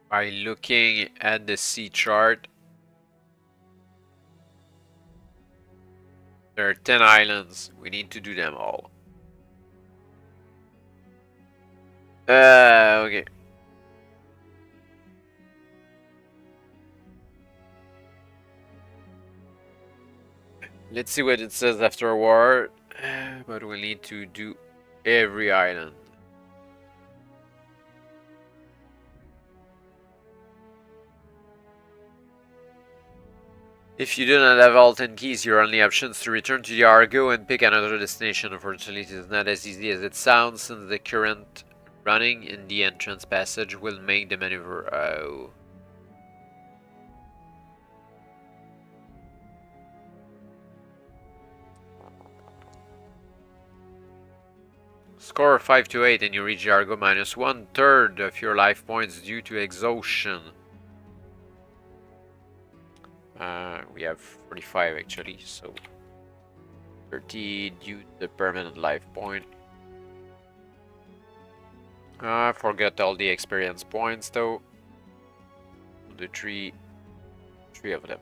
By looking at the sea chart, there are 10 islands. We need to do them all. Okay. Let's see what it says afterward. But we need to do every island. If you do not have all 10 keys, your only option is to return to the Argo and pick another destination. Unfortunately, it is not as easy as it sounds, since the current running in the entrance passage will make the maneuver. Oh. Score 5 to 8 and you reach the Argo minus 1/3 of your life points due to exhaustion. We have 45 actually, so 30 due to the permanent life point. Forget all the experience points though. The three of them.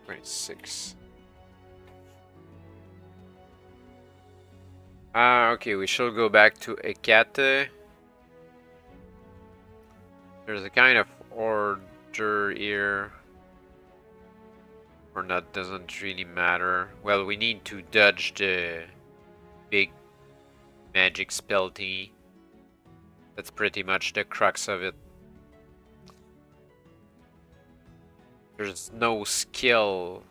26. Okay, we shall go back to Ekate. There's a kind of order here. Or that doesn't really matter. Well, we need to dodge the big magic spell thingy. That's pretty much the crux of it. There's no skill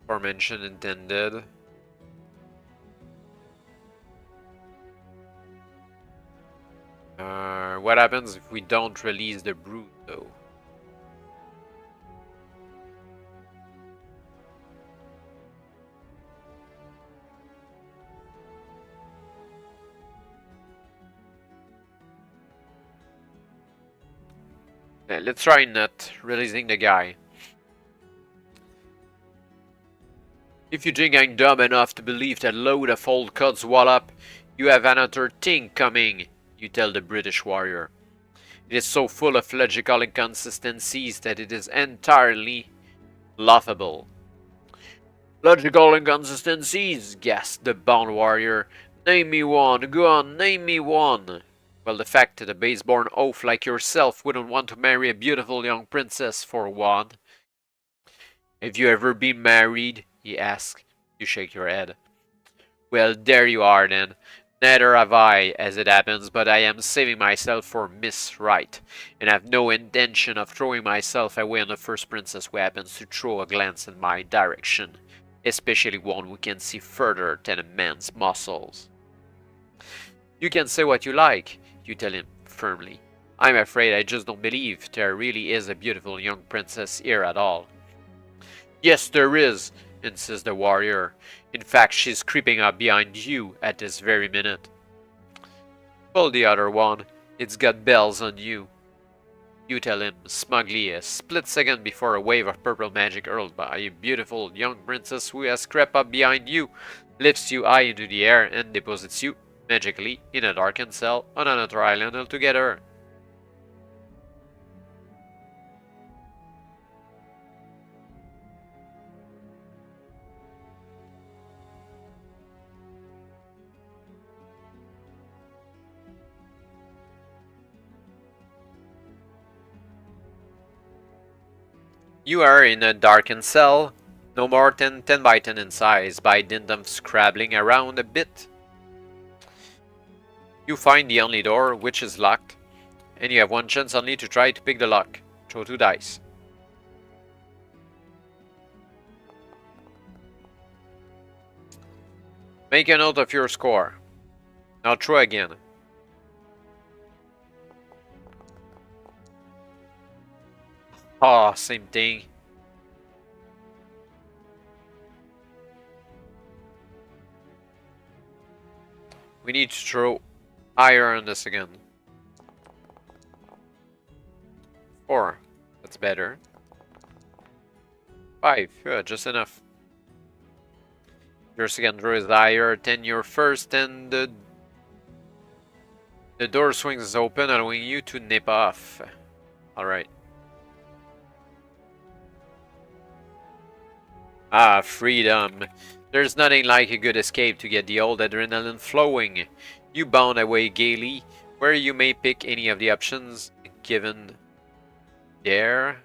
aforementioned intended. What happens if we don't release the brood though? Let's try not releasing the guy. If you think I'm dumb enough to believe that load of old cuds wallop, you have another thing coming, you tell the British warrior. It is so full of logical inconsistencies that it is entirely laughable. Logical inconsistencies, gasped the bound warrior. Name me one, go on, name me one. Well, the fact that a base-born oaf like yourself wouldn't want to marry a beautiful young princess, for one. Have you ever been married? He asked. You shake your head. Well, there you are then. Neither have I, as it happens, but I am saving myself for Miss Right, and have no intention of throwing myself away on the first princess who happens to throw a glance in my direction, especially one who can see further than a man's muscles. You can say what you like, you tell him firmly. I'm afraid I just don't believe there really is a beautiful young princess here at all. Yes, there is, insists the warrior. In fact, she's creeping up behind you at this very minute. Pull the other one. It's got bells on you. You tell him smugly a split second before a wave of purple magic hurled by a beautiful young princess who has crept up behind you, lifts you high into the air and deposits you magically in a darkened cell on another island altogether. You are in a darkened cell, no more than 10 by 10 in size, by dint of scrabbling around a bit. You find the only door, which is locked, and you have one chance only to try to pick the lock. Throw 2 dice. Make a note of your score. Now throw again. Ah, same thing. We need to throw higher on this again. 4. That's better. 5. Good, just enough. Your second throw is higher than your first, and the door swings open, allowing you to nip off. Alright. Ah, freedom. There's nothing like a good escape to get the old adrenaline flowing. You bound away gaily, where you may pick any of the options given there.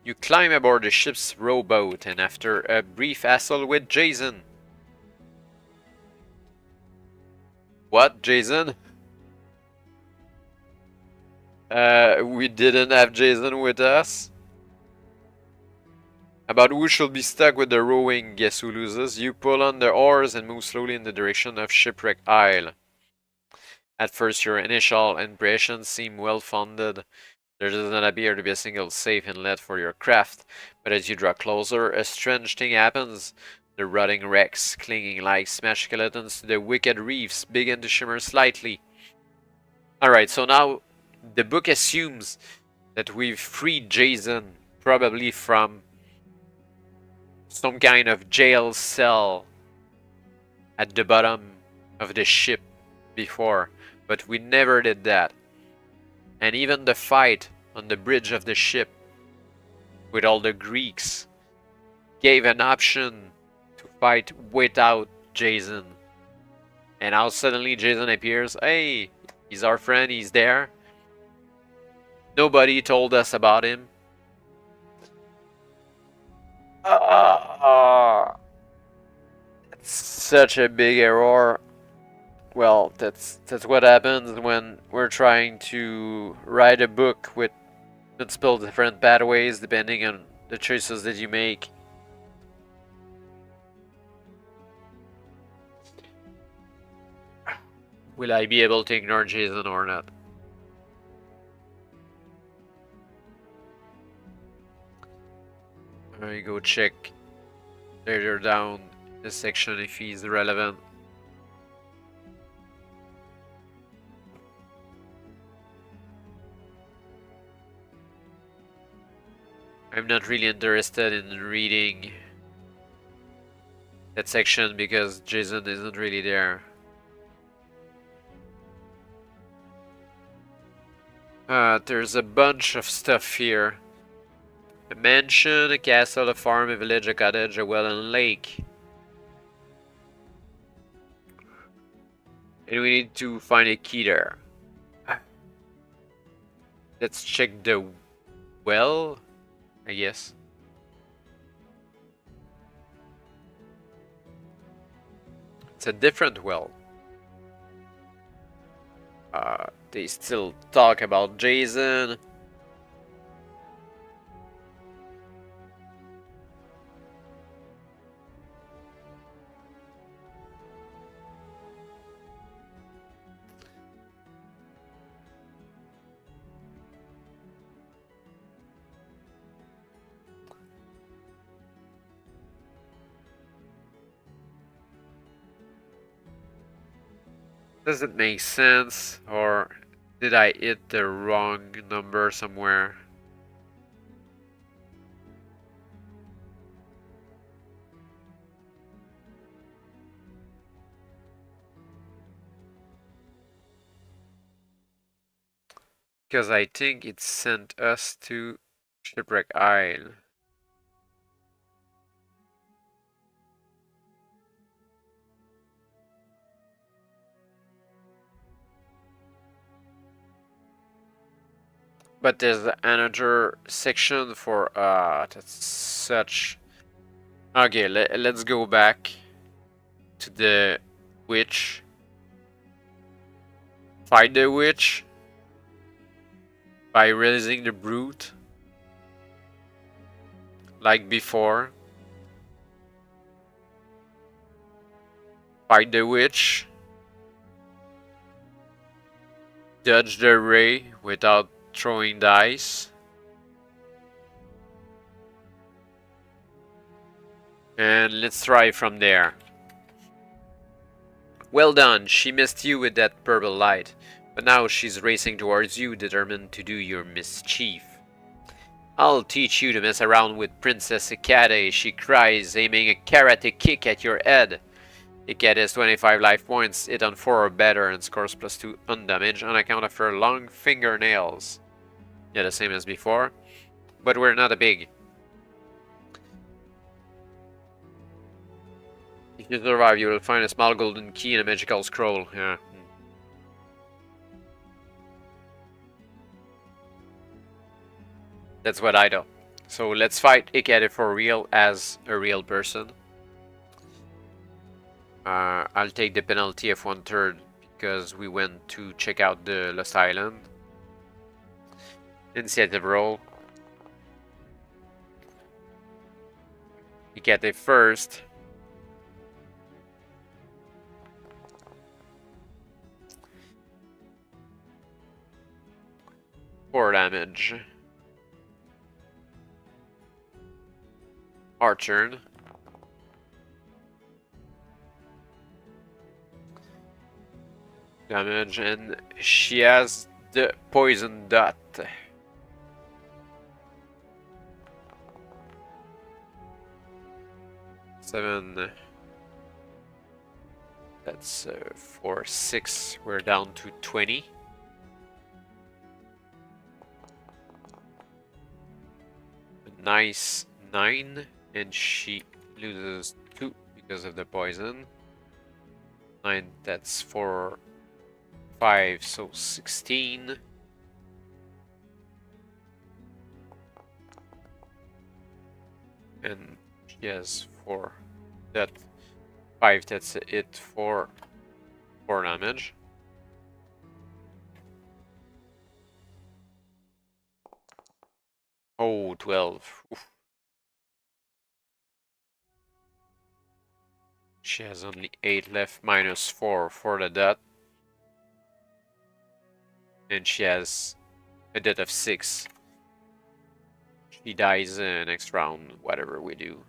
You climb aboard the ship's rowboat, and after a brief hassle with Jason. What, Jason? We didn't have Jason with us? About who should be stuck with the rowing, guess who loses? You pull on the oars and move slowly in the direction of Shipwreck Isle. At first, your initial impressions seem well-founded. There does not appear to be a single safe inlet for your craft, but as you draw closer, a strange thing happens. The rotting wrecks, clinging like smashed skeletons to the wicked reefs, begin to shimmer slightly. Alright, so now the book assumes that we've freed Jason, probably from some kind of jail cell at the bottom of the ship before, but we never did that. And even the fight on the bridge of the ship with all the Greeks gave an option to fight without Jason. And now suddenly Jason appears. Hey, he's our friend, he's there. Nobody told us about him. It's such a big error. Well, that's what happens when we're trying to write a book with multiple different pathways depending on the choices that you make. Will I be able to ignore Jason or not? I go check later down this section if he's relevant. I'm not really interested in reading that section because Jason isn't really there. There's a bunch of stuff here. A mansion, a castle, a farm, a village, a cottage, a well, and a lake. And we need to find a key there. Let's check the well, I guess. It's a different well. They still talk about Jason. Does it make sense, or did I hit the wrong number somewhere? Because I think it sent us to Shipwreck Isle. But there's another section for that's such. Okay, let's go back to the witch. Fight the witch by releasing the brute like before. Fight the witch. Dodge the ray without throwing dice. And let's try from there. Well done, she missed you with that purple light, but now she's racing towards you, determined to do your mischief. I'll teach you to mess around with Princess Hecate, she cries, aiming a karate kick at your head. Hecate has 25 life points, hit on 4 or better, and scores +2 on damage on account of her long fingernails. Yeah, the same as before, but we're not a big. If you survive, you will find a small golden key and a magical scroll. Yeah. That's what I do. So let's fight Hecate for real as a real person. I'll take the penalty of 1/3 because we went to check out the Lost Island. Initiative roll. Hecate first. Four damage. Our turn. Damage, and she has the poison dot. Seven. That's 4, 6. We're down to 20. A nice 9, and she loses 2 because of the poison. 9, that's 4, 5, so 16. And she has 4. That 5, that's it for 4 damage. Oh, 12. Oof. She has only 8 left, -4 for the dot. And she has a death of 6. She dies next round, whatever we do.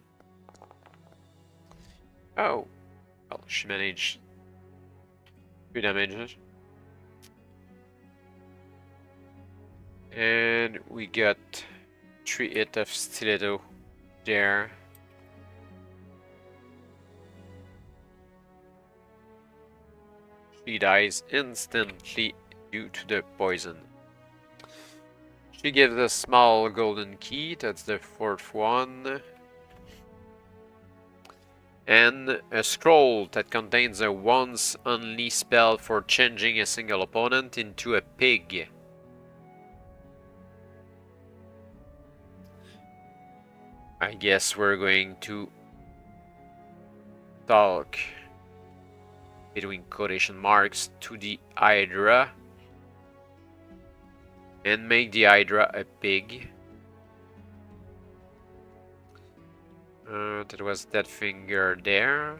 Oh, well, she managed 2 damages. And we got 3 hits of stiletto there. She dies instantly due to the poison. She gives a small golden key, that's the 4th one. And a scroll that contains a once only spell for changing a single opponent into a pig. I guess we're going to talk between quotation marks to the Hydra and make the Hydra a pig. That was that finger there.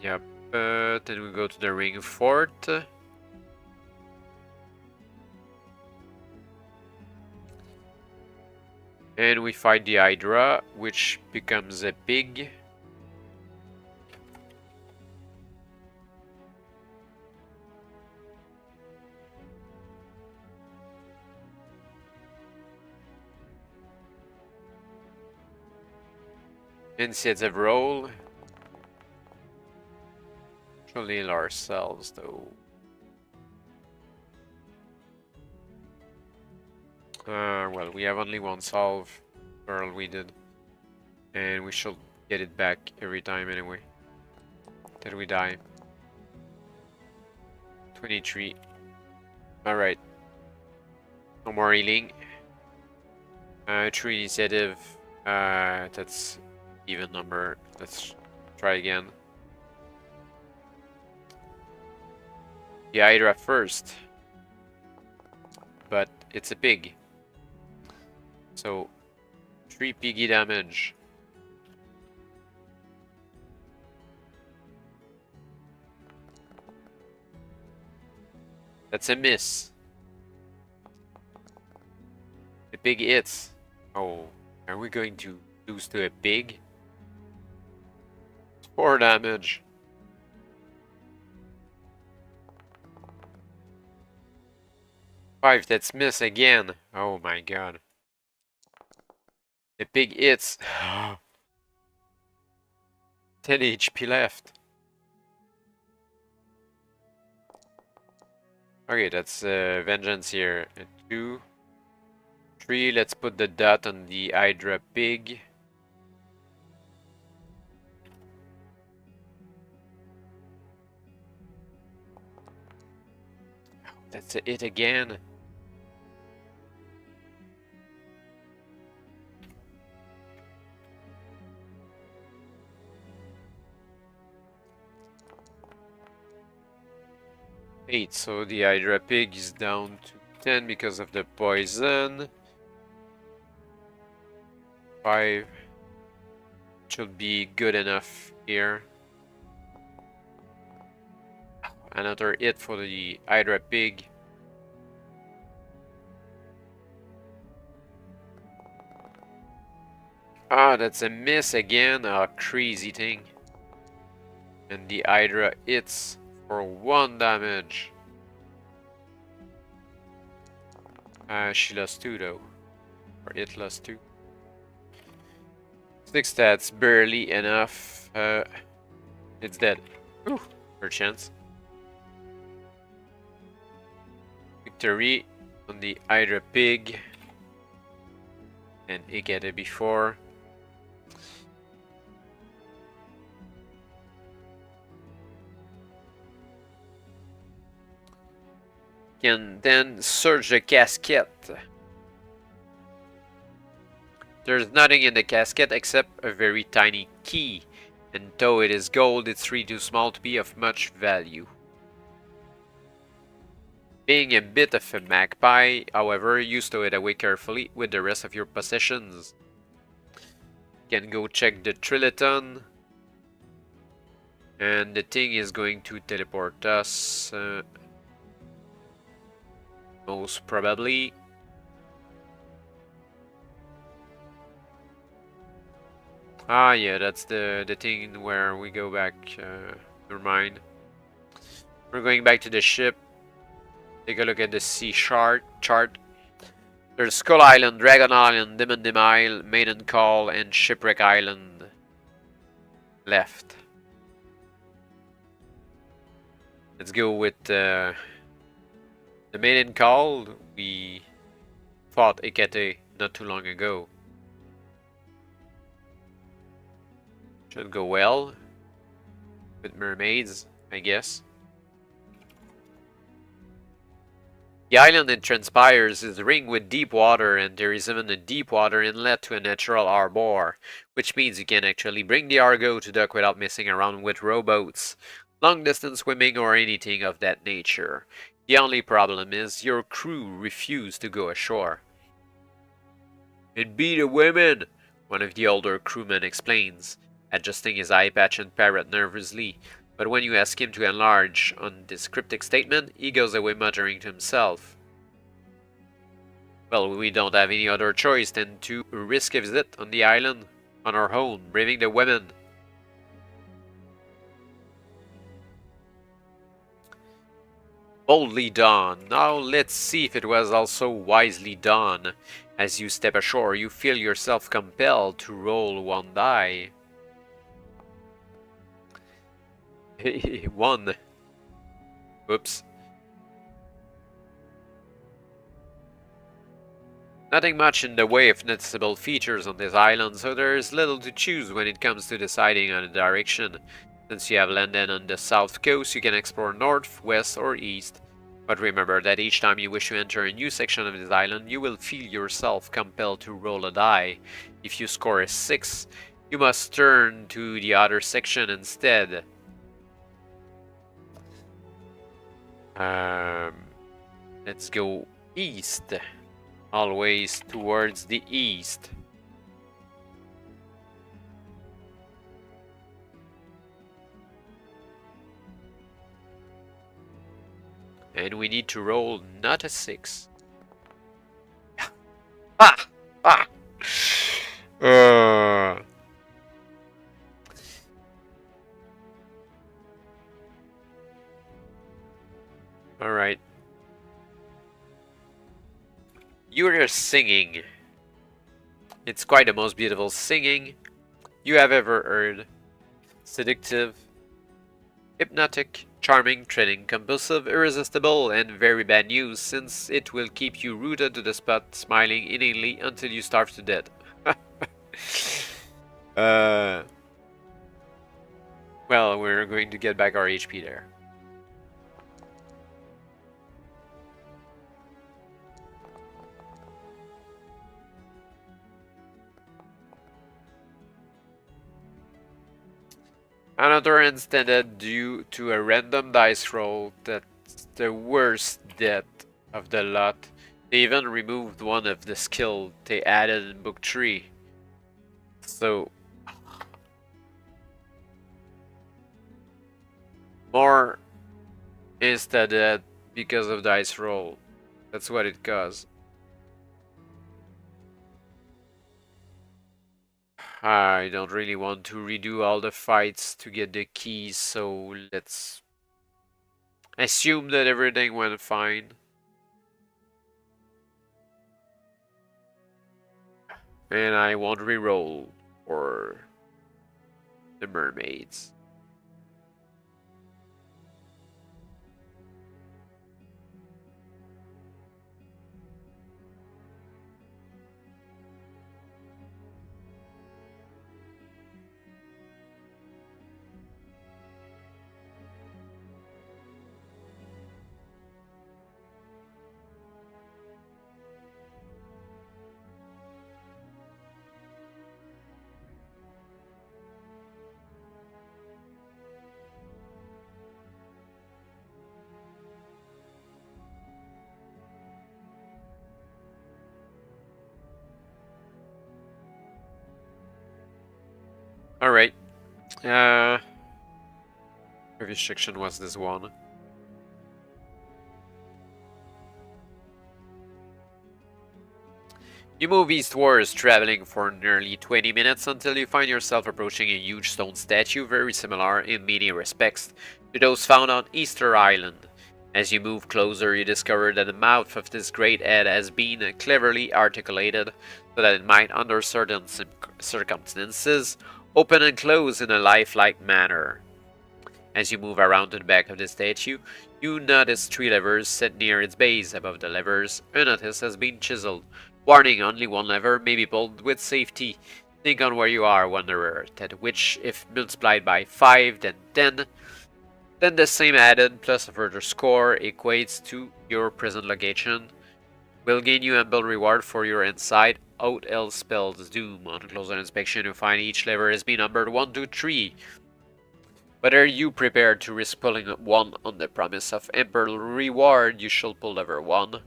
Yep. Then we go to the ring fort. And we fight the Hydra, which becomes a pig. Initiative roll. Should heal ourselves though. Well, we have only one solve for all we did. And we should get it back every time anyway. Till we die. 23. Alright. No more healing. 3 initiative. That's even number. Let's try again. The Hydra first. But it's a pig. So 3 piggy damage. That's a miss. The pig hits. Oh, are we going to lose to a pig? 4 damage. Five, that's miss again. Oh my god. The pig hits. 10 HP left. Okay, that's vengeance here. 2, 3. Let's put the dot on the Hydra pig. That's it again. Eight, so the Hydra pig is down to 10 because of the poison. 5 should be good enough here. Another hit for the Hydra pig. Ah, that's a miss again. A crazy thing. And the Hydra hits for 1 damage. She lost 2 though. Or it lost 2. 6 stats, barely enough. It's dead. Ooh, per chance. Victory on the Hydra pig. And he get it before. Can then search the casket. There's nothing in the casket except a very tiny key, and though it is gold, it's really too small to be of much value. Being a bit of a magpie, however, you stow it away carefully with the rest of your possessions. You can go check the trilogy, and the thing is going to teleport us. Most probably. Ah, yeah, that's the thing where we go back. Never mind. We're going back to the ship. Take a look at the sea chart. There's Skull Island, Dragon Island, Demon Isle, Maiden Call, and Shipwreck Island left. Let's go with the Maiden Call. We fought Ekete not too long ago. Should go well with mermaids, I guess. The island it transpires is ringed with deep water, and there is even a deep water inlet to a natural harbor, which means you can actually bring the cargo to dock without messing around with rowboats, long distance swimming, or anything of that nature. The only problem is your crew refuse to go ashore. "It be the women," one of the older crewmen explains, adjusting his eye patch and parrot nervously, but when you ask him to enlarge on this cryptic statement, he goes away muttering to himself. Well, we don't have any other choice than to risk a visit on the island on our own, braving the women. Boldly done. Now let's see if it was also wisely done. As you step ashore, you feel yourself compelled to roll one die. 1. Oops. Nothing much in the way of noticeable features on this island, so there is little to choose when it comes to deciding on a direction. Since you have landed on the south coast, you can explore north, west, or east. But remember that each time you wish to enter a new section of this island, you will feel yourself compelled to roll a die. If you score a 6, you must turn to the other section instead. Let's go east. Always towards the east. And we need to roll not a 6. Ah! Ah! Alright. You're singing. It's quite the most beautiful singing you have ever heard. Seductive, hypnotic, charming, thrilling, compulsive, irresistible, and very bad news since it will keep you rooted to the spot, smiling inanely until you starve to death. Well, we're going to get back our HP there. Another incident due to a random dice roll that's the worst death of the lot. They even removed one of the skill they added in book 3. So more insta death because of dice roll. That's what it caused. I don't really want to redo all the fights to get the keys, so let's assume that everything went fine. And I won't reroll for the mermaids. Alright. Previous section was this one. You move eastwards, traveling for nearly 20 minutes until you find yourself approaching a huge stone statue very similar in many respects to those found on Easter Island. As you move closer, you discover that the mouth of this great head has been cleverly articulated so that it might, under certain circumstances, open and close in a lifelike manner. As you move around to the back of the statue, you notice 3 levers set near its base. Above the levers, a notice has been chiseled. Warning, only one lever may be pulled with safety. Think on where you are, Wanderer, that which, if multiplied by 5, then 10, then the same added plus a further score equates to your present location. Will gain you ample reward for your insight. Out else spells doom. On closer inspection, you find each lever has been numbered 1, 2, 3. But are you prepared to risk pulling 1 on the promise of ample reward? You shall pull lever 1.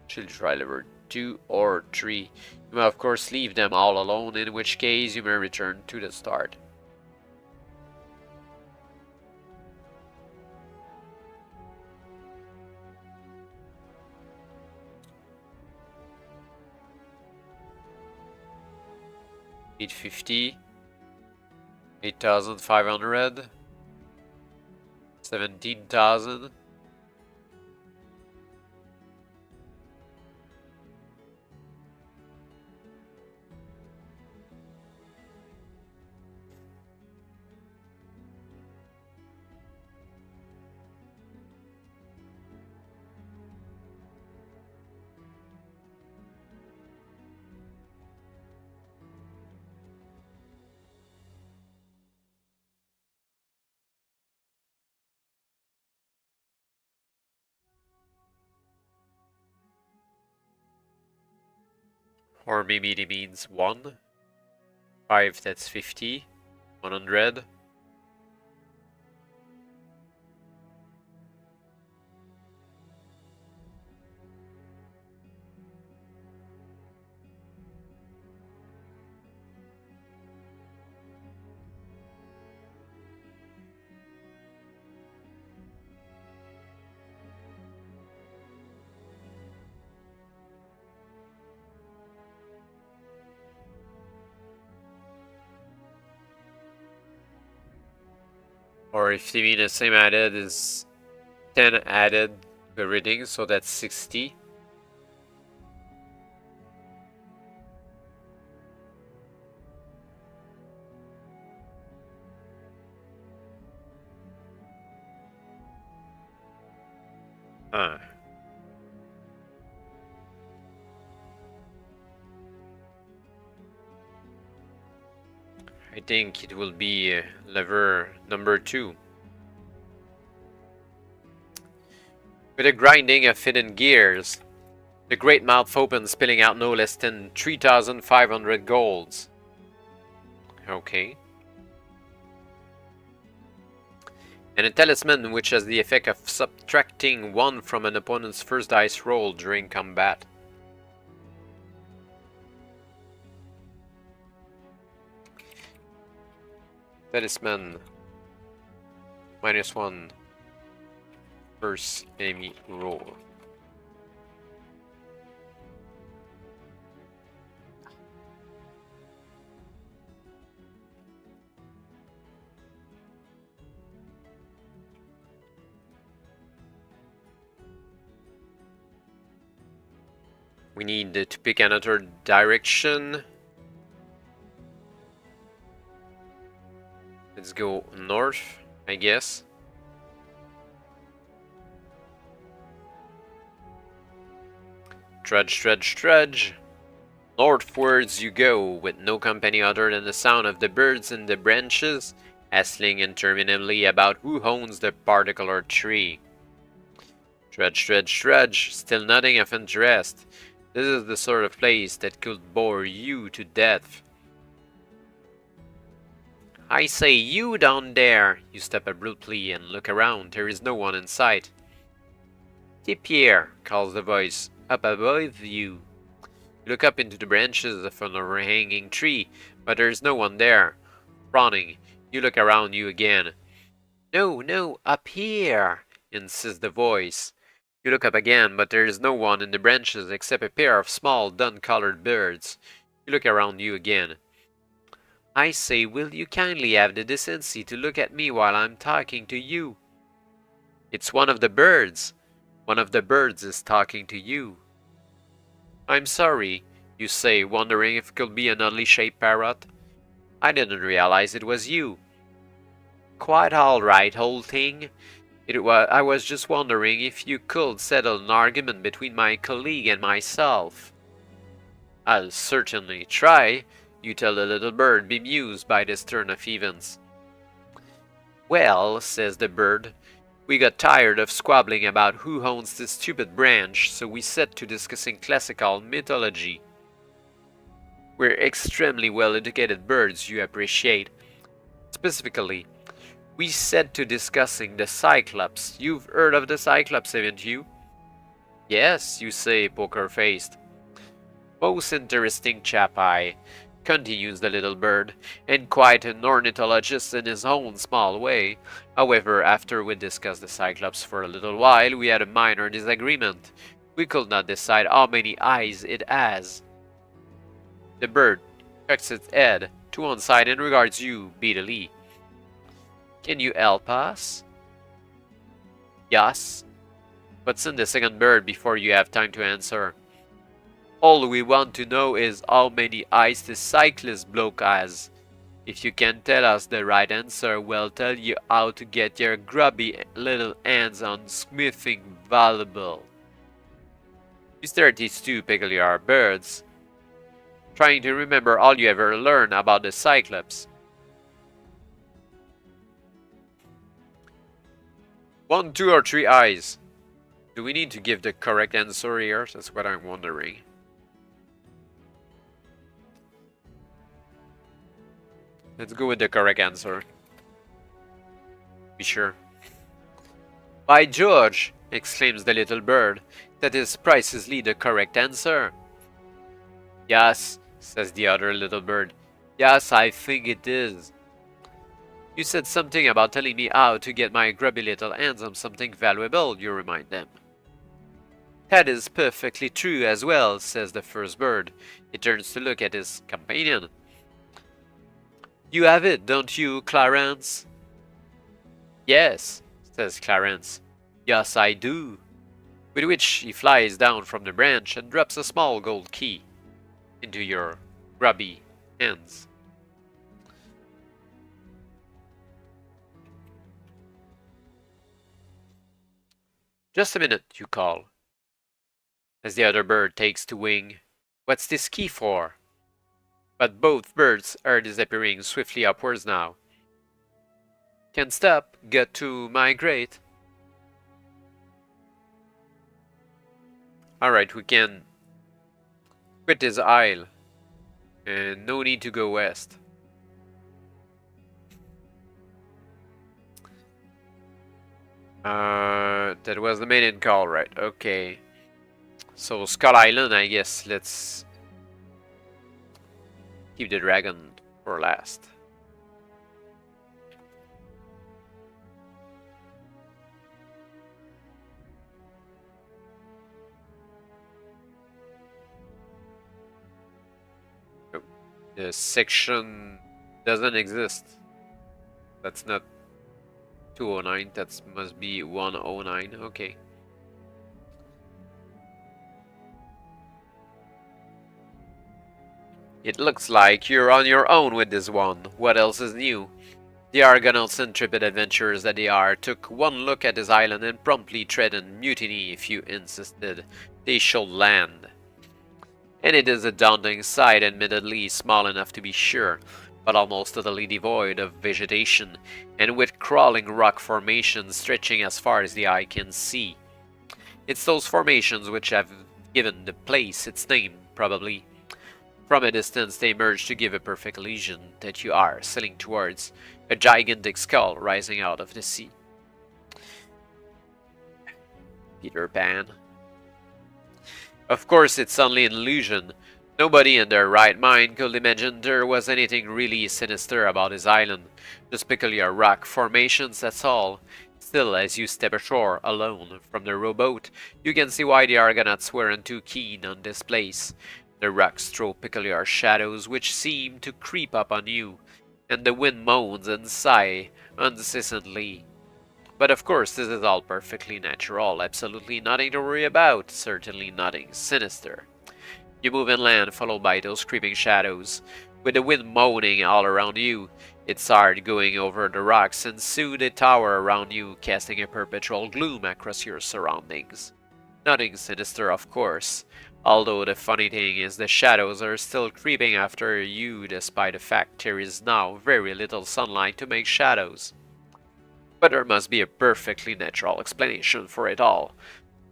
Should you try lever 2 or 3. You may of course leave them all alone, in which case you may return to the start. $850, 8,500, 17,000. Or maybe it means 1. 5, that's 50. 100. Or if they mean the same added is 10 added to the reading, so that's 60. Huh. I think it will be lever number 2. With a grinding of hidden gears, the great mouth opens, spilling out no less than 3,500 golds. Okay. And a talisman which has the effect of subtracting 1 from an opponent's first dice roll during combat. Talisman. -1. First enemy roll. We need to pick another direction. Let's go north, I guess. Trudge, trudge, trudge. Northwards you go, with no company other than the sound of the birds in the branches, hassling interminably about who owns the particular tree. Trudge, trudge, trudge, still nothing of interest. This is the sort of place that could bore you to death. I say, you down there! You step abruptly and look around. There is no one in sight. Tip here, calls the voice, up above you. You look up into the branches of an overhanging tree, but there is no one there. Frowning, you look around you again. No, no, up here, insists the voice. You look up again, but there is no one in the branches except a pair of small, dun-colored birds. You look around you again. I say, will you kindly have the decency to look at me while I'm talking to you? It's one of the birds. One of the birds is talking to you. I'm sorry, you say, wondering if it could be an oddly shaped parrot. I didn't realize it was you. Quite all right, old thing. I was just wondering if you could settle an argument between my colleague and myself. I'll certainly try, you tell the little bird, bemused by this turn of events. Well, says the bird, we got tired of squabbling about who owns this stupid branch, so we set to discussing classical mythology. We're extremely well-educated birds, you appreciate. Specifically, we set to discussing the Cyclops. You've heard of the Cyclops, haven't you? Yes, you say, poker-faced. Most interesting chap, continues the little bird, and quite an ornithologist in his own small way. However, after we discussed the Cyclops for a little while, we had a minor disagreement. We could not decide how many eyes it has. The bird cocks its head to one side and regards you beadily. Can you help us? Yes. But send the second bird before you have time to answer. All we want to know is how many eyes the cyclist bloke has. If you can tell us the right answer, we'll tell you how to get your grubby little hands on smithing valuable. You stare at these two peculiar birds, trying to remember all you ever learned about the Cyclops. 1, 2, or 3 eyes. Do we need to give the correct answer here? That's what I'm wondering. Let's go with the correct answer. Be sure. By George! Exclaims the little bird. That is precisely the correct answer. Yes, says the other little bird. Yes, I think it is. You said something about telling me how to get my grubby little hands on something valuable, you remind them. That is perfectly true as well, says the first bird. He turns to look at his companion. You have it, don't you, Clarence? Yes, says Clarence. Yes, I do. With which he flies down from the branch and drops a small gold key into your grubby hands. Just a minute, you call, as the other bird takes to wing. What's this key for? But both birds are disappearing swiftly upwards now. Can't stop, got to migrate. Alright, we can quit this isle. And no need to go west. That was the maiden call, right? Okay. So, Skull Island, I guess. Let's keep the dragon for last. Oh, the section doesn't exist. That's not 209, that must be 109, okay. It looks like you're on your own with this one. What else is new? The Argonauts, intrepid adventurers that they are, took one look at this island and promptly threatened mutiny if you insisted they should land. And it is a daunting sight, admittedly small enough to be sure, but almost totally devoid of vegetation, and with crawling rock formations stretching as far as the eye can see. It's those formations which have given the place its name, probably. From a distance they emerge to give a perfect illusion that you are sailing towards a gigantic skull rising out of the sea. Peter Pan. Of course it's only an illusion. Nobody in their right mind could imagine there was anything really sinister about this island. Just peculiar rock formations, that's all. Still, as you step ashore alone from the rowboat, you can see why the Argonauts weren't too keen on this place. The rocks throw peculiar shadows which seem to creep up on you, and the wind moans and sighs incessantly. But of course this is all perfectly natural, absolutely nothing to worry about, certainly nothing sinister. You move inland, followed by those creeping shadows. With the wind moaning all around you, it's hard going over the rocks, and soon they tower around you, casting a perpetual gloom across your surroundings. Nothing sinister, of course, although the funny thing is the shadows are still creeping after you, despite the fact there is now very little sunlight to make shadows. But there must be a perfectly natural explanation for it all.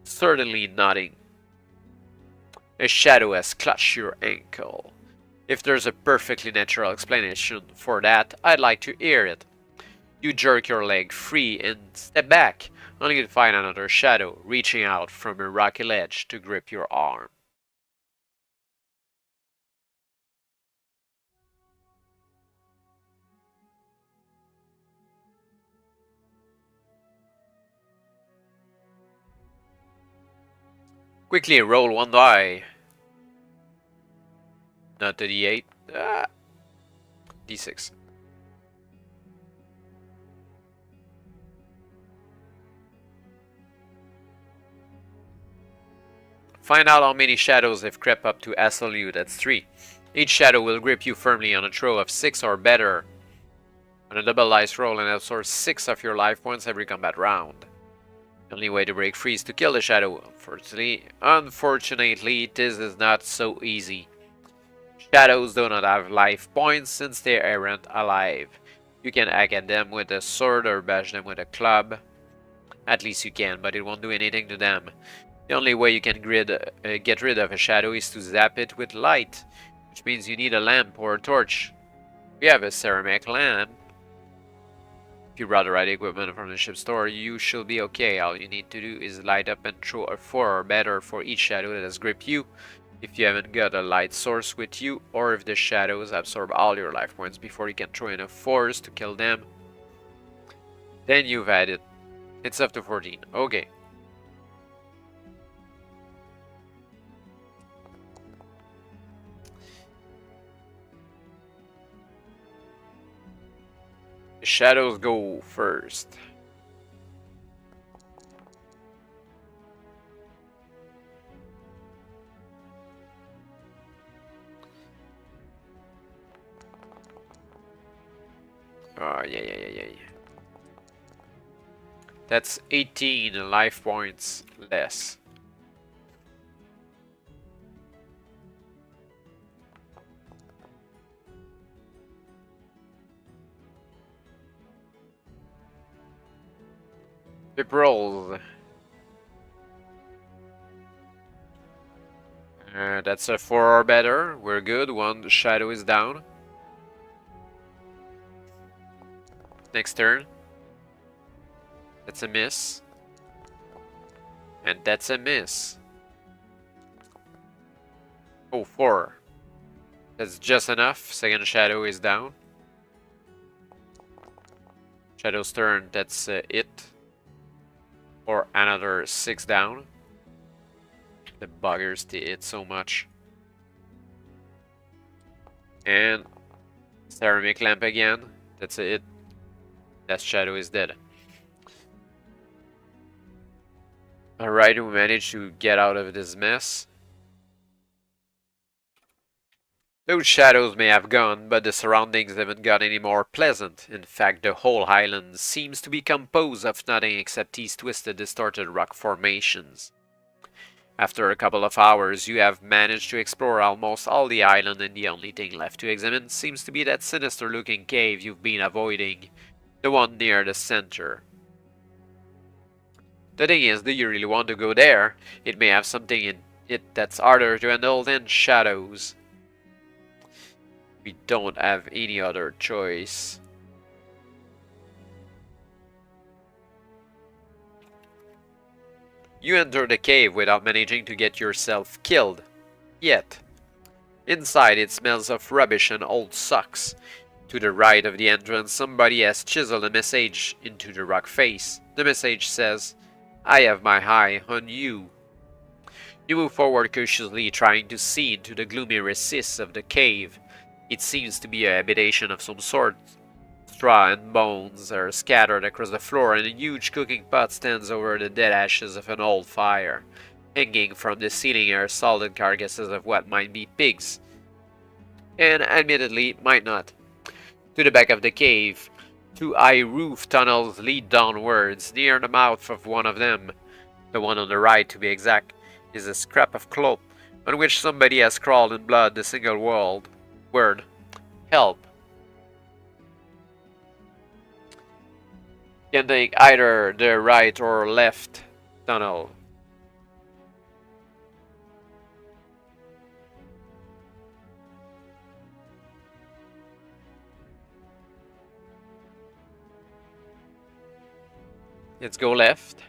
Certainly nothing. A shadow has clutched your ankle. If there's a perfectly natural explanation for that, I'd like to hear it. You jerk your leg free and step back, only to find another shadow reaching out from a rocky ledge to grip your arm. Quickly roll one die. Not the D8. D6. Find out how many shadows have crept up to assail you, that's 3. Each shadow will grip you firmly on a throw of 6 or better. On a double dice roll and absorb 6 of your life points every combat round. The only way to break free is to kill the shadow. Unfortunately, this is not so easy. Shadows do not have life points since they aren't alive. You can hack at them with a sword or bash them with a club. At least you can, but it won't do anything to them. The only way you can get rid of a shadow is to zap it with light, which means you need a lamp or a torch. We have a ceramic lamp. If you brought the right equipment from the ship store, you should be okay. All you need to do is light up and throw a 4 or better for each shadow that has gripped you. If you haven't got a light source with you, or if the shadows absorb all your life points before you can throw in a force to kill them, then you've had it. It's up to 14. Okay. The shadows go first. Oh, yeah. That's 18 life points less. Pip rolls. That's a 4 or better. We're good. One shadow is down. Next turn. That's a miss. And that's a miss. Oh, 4. That's just enough. Second shadow is down. Shadow's turn. That's it. Or another 6 down. The buggers did it so much. And ceramic lamp again. That's it. That shadow is dead. Alright, we managed to get out of this mess. Those shadows may have gone, but the surroundings haven't got any more pleasant. In fact, the whole island seems to be composed of nothing except these twisted, distorted rock formations. After a couple of hours, you have managed to explore almost all the island, and the only thing left to examine seems to be that sinister-looking cave you've been avoiding, the one near the center. The thing is, do you really want to go there? It may have something in it that's harder to handle than shadows. We don't have any other choice. You enter the cave without managing to get yourself killed. Yet. Inside it smells of rubbish and old socks. To the right of the entrance, somebody has chiseled a message into the rock face. The message says, "I have my eye on you." You move forward cautiously, trying to see into the gloomy recesses of the cave. It seems to be a habitation of some sort. Straw and bones are scattered across the floor, and a huge cooking pot stands over the dead ashes of an old fire. Hanging from the ceiling are solid carcasses of what might be pigs, and admittedly might not. To the back of the cave, 2 high roof tunnels lead downwards. Near the mouth of one of them, the one on the right to be exact, is a scrap of cloth on which somebody has scrawled in blood the single word, "Help." You can take either the right or left tunnel. Let's go left.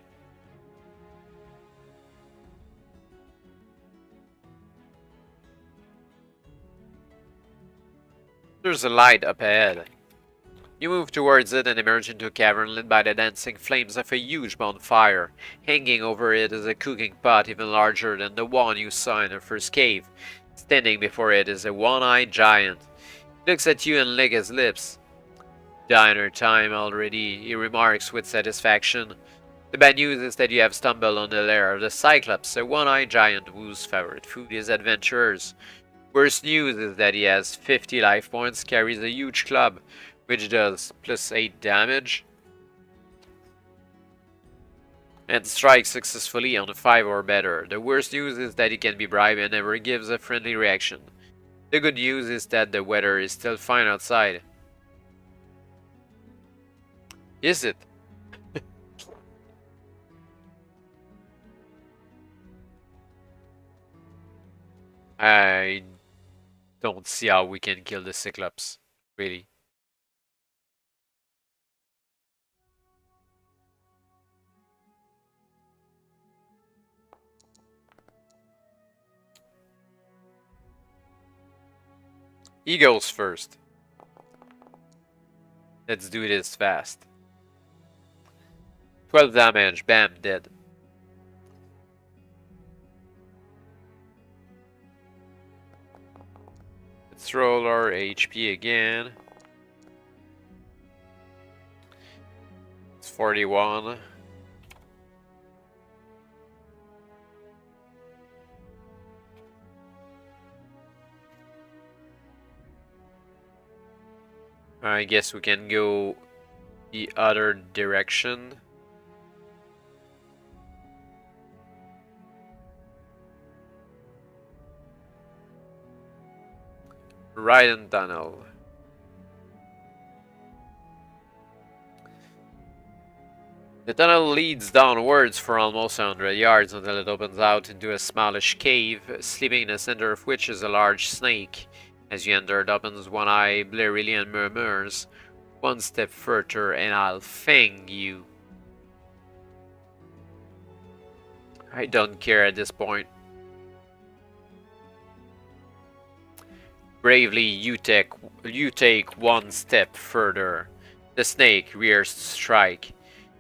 There's a light up ahead. You move towards it and emerge into a cavern lit by the dancing flames of a huge bonfire. Hanging over it is a cooking pot even larger than the one you saw in the first cave. Standing before it is a one-eyed giant. He looks at you and licks his lips. "Diner time already," he remarks with satisfaction. The bad news is that you have stumbled on the lair of the Cyclops, a one-eyed giant whose favorite food is adventurers. Worst news is that he has 50 life points, carries a huge club, which does +8 damage, and strikes successfully on a 5 or better. The worst news is that he can be bribed and never gives a friendly reaction. The good news is that the weather is still fine outside. Is it? I don't see how we can kill the Cyclops. really. He goes first. Let's do this fast. 12 damage, bam, dead. Let's roll our HP again. It's 41. I guess we can go the other direction. Right in tunnel. The tunnel leads downwards for almost 100 yards until it opens out into a smallish cave, sleeping in the center of which is a large snake. As you enter, it opens one eye blearily and murmurs, "One step further and I'll fang you." I don't care at this point. Bravely, you take one step further. The snake rears to strike.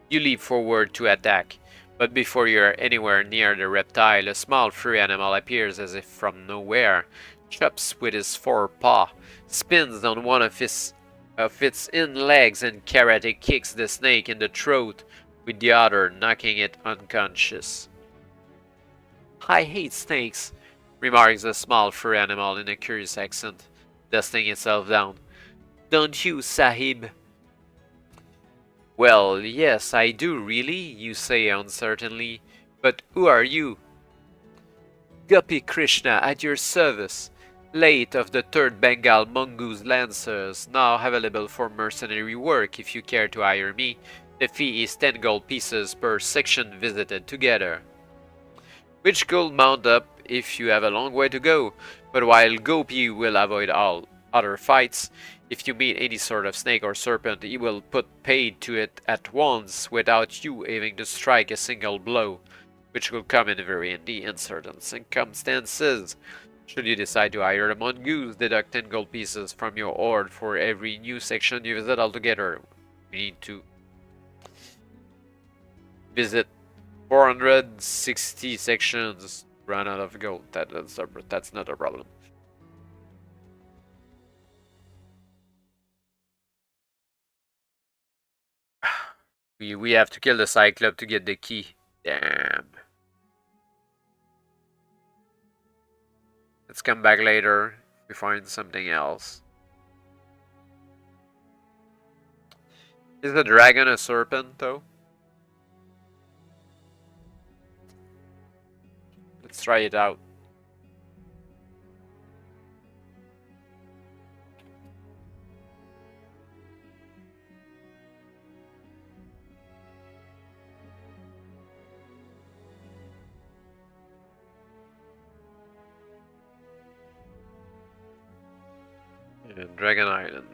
You leap forward to attack, but before you're anywhere near the reptile, a small furry animal appears as if from nowhere, chops with his forepaw, spins on one of its hind legs and karate kicks the snake in the throat with the other, knocking it unconscious. "I hate snakes," remarks the small furry animal in a curious accent, dusting itself down. "Don't you, Sahib?" "Well, yes, I do really," you say uncertainly. "But who are you?" "Guppy Krishna, at your service. Late of the 3rd Bengal Mongoose Lancers, now available for mercenary work if you care to hire me. The fee is 10 gold pieces per section visited together. Which could mount up if you have a long way to go, but while Gopi will avoid all other fights, if you meet any sort of snake or serpent, he will put paid to it at once without you having to strike a single blow, which will come in very handy in certain circumstances. Should you decide to hire a mongoose, deduct 10 gold pieces from your hoard for every new section you visit altogether. You need to visit 460 sections, run out of gold. That's not a problem. We have to kill the Cyclops to get the key. Damn. Let's come back later if we find something else. Is the dragon a serpent, though? Let's try it out. Dragon Island.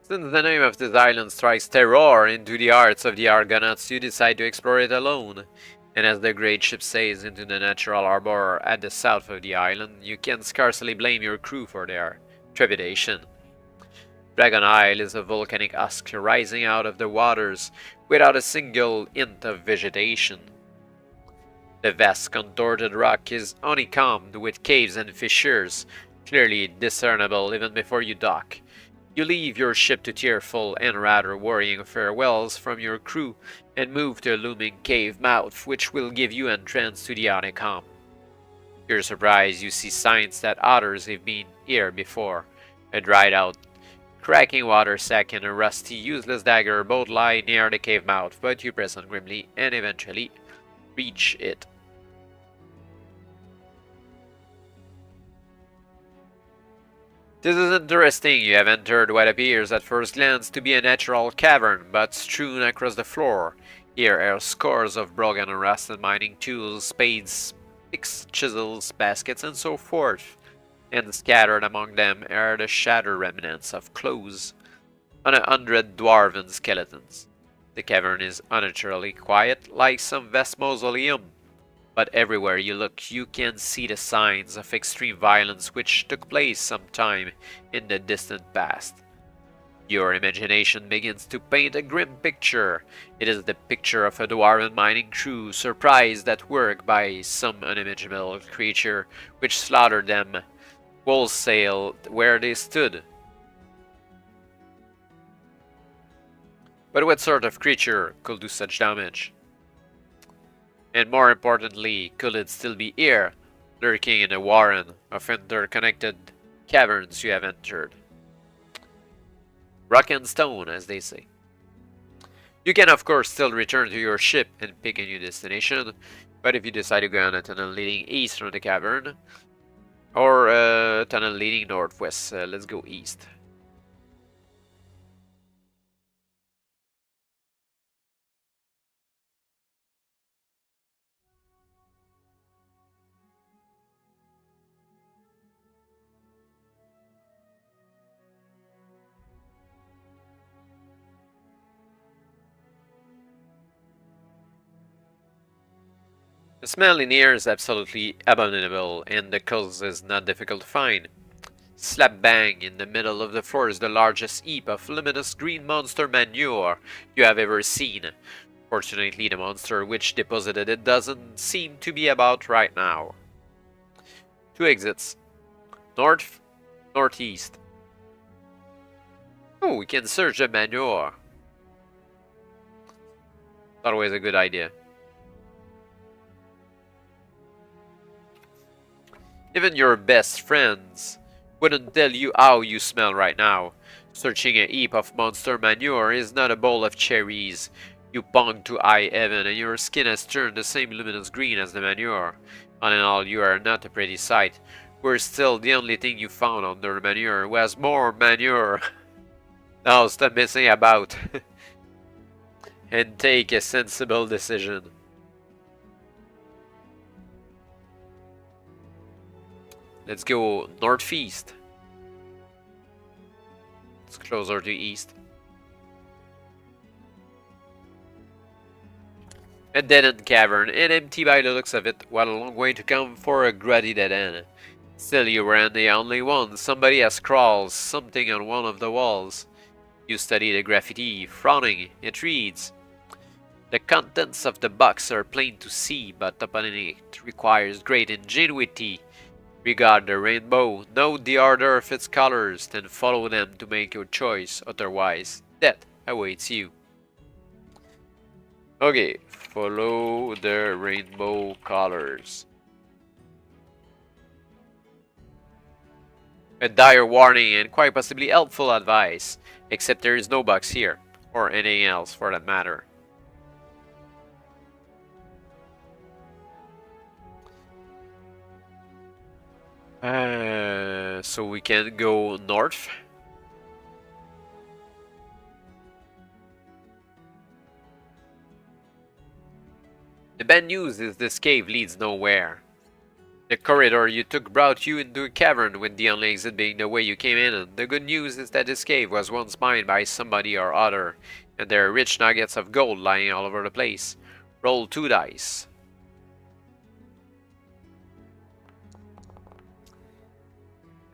Since the name of this island strikes terror into the hearts of the Argonauts, you decide to explore it alone. And as the great ship sails into the natural harbor at the south of the island, you can scarcely blame your crew for their trepidation. Dragon Isle is a volcanic husk rising out of the waters without a single hint of vegetation. The vast contorted rock is honeycombed with caves and fissures, clearly discernible even before you dock. You leave your ship to tearful and rather worrying farewells from your crew and move to a looming cave mouth which will give you entrance to the honeycomb. To your surprise, you see signs that others have been here before. A dried out, cracking water sack and a rusty, useless dagger both lie near the cave mouth, but you press on grimly and eventually reach it. This is interesting. You have entered what appears at first glance to be a natural cavern, but strewn across the floor. Here are scores of broken and rusted mining tools, spades, picks, chisels, baskets, and so forth. and scattered among them are the shattered remnants of clothes on 100 dwarven skeletons. The cavern is unnaturally quiet, like some vast mausoleum, but everywhere you look you can see the signs of extreme violence which took place sometime in the distant past. Your imagination begins to paint a grim picture. It is the picture of a dwarven mining crew surprised at work by some unimaginable creature which slaughtered them wholesale where they stood. But what sort of creature could do such damage? And more importantly, could it still be here, lurking in a warren of interconnected caverns you have entered? Rock and stone, as they say. You can of course still return to your ship and pick a new destination, but if you decide to go on a tunnel leading east from the cavern, or a tunnel leading northwest, let's go east. The smell in here is absolutely abominable, and the cause is not difficult to find. Slap bang in the middle of the floor is the largest heap of luminous green monster manure you have ever seen. Fortunately, the monster which deposited it doesn't seem to be about right now. 2 exits. North, northeast. Oh, we can search the manure. Not always a good idea. Even your best friends wouldn't tell you how you smell right now. Searching a heap of monster manure is not a bowl of cherries. You pong to high heaven and your skin has turned the same luminous green as the manure. All in all, you are not a pretty sight. We're still the only thing you found under the manure was more manure. Now stop messing about and take a sensible decision. Let's go northeast. It's closer to east. A dead-end cavern, and empty by the looks of it. What a long way to come for a grotty dead end. Still, you weren't the only one. Somebody has scrawled something on one of the walls. You study the graffiti, frowning. It reads, "The contents of the box are plain to see, but opening it requires great ingenuity. Regard the rainbow, note the order of its colors, then follow them to make your choice, otherwise death awaits you." Okay, follow the rainbow colors. A dire warning and quite possibly helpful advice, except there is no box here, or anything else for that matter. So we can go north. The bad news is this cave leads nowhere. The corridor you took brought you into a cavern, with the only exit being the way you came in. The good news is that this cave was once mined by somebody or other, and there are rich nuggets of gold lying all over the place. Roll 2 dice.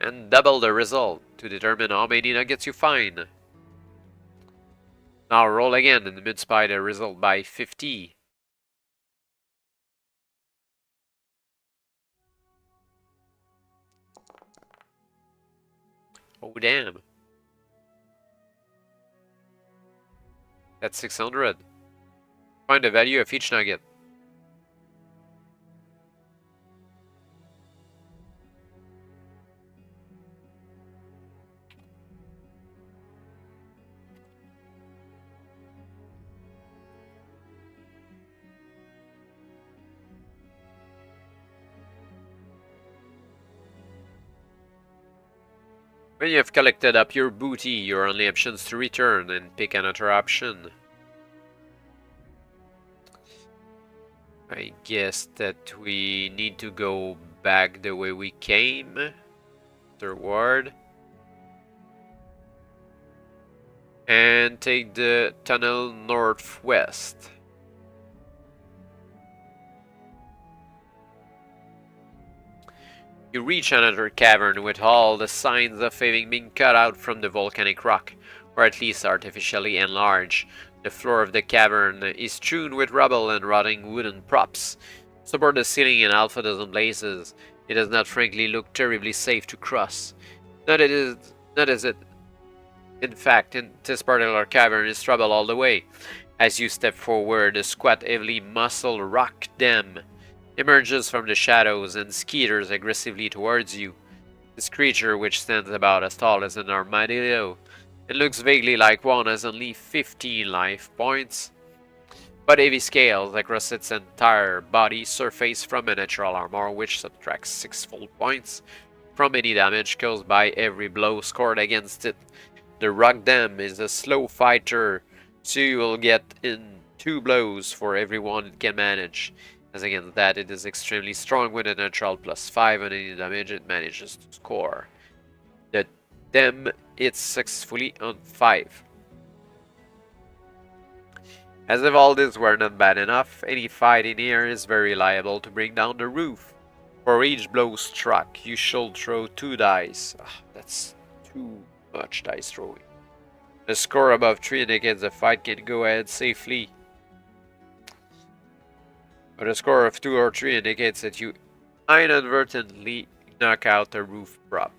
And double the result to determine how many nuggets you find. Now roll again and multiply the result by 50. Oh damn. That's 600. Find the value of each nugget. When you have collected up your booty, your only option is to return and pick another option. I guess that we need to go back the way we came. afterward. And take the tunnel northwest. You reach another cavern with all the signs of having been cut out from the volcanic rock, or at least artificially enlarged. The floor of the cavern is strewn with rubble and rotting wooden props. Support the ceiling in half a dozen places. It does not frankly look terribly safe to cross. Not as it. In fact, in this particular cavern is trouble all the way. As you step forward, a squat, heavily muscled rock dam emerges from the shadows and skitters aggressively towards you. This creature, which stands about as tall as an armadillo, and looks vaguely like one, has only 15 life points, but heavy scales across its entire body surface from a natural armor which subtracts 6 full points from any damage caused by every blow scored against it. The rock dam is a slow fighter, so you will get in 2 blows for every one it can manage. As against that, it is extremely strong with a natural +5 on any damage it manages to score. The dam hits successfully on 5. As if all this were not bad enough, any fight in here is very liable to bring down the roof. For each blow struck, you should throw 2 dice. That's too much dice throwing. A score above 3 indicates the fight can go ahead safely. But a score of 2 or 3 indicates that you inadvertently knock out a roof prop.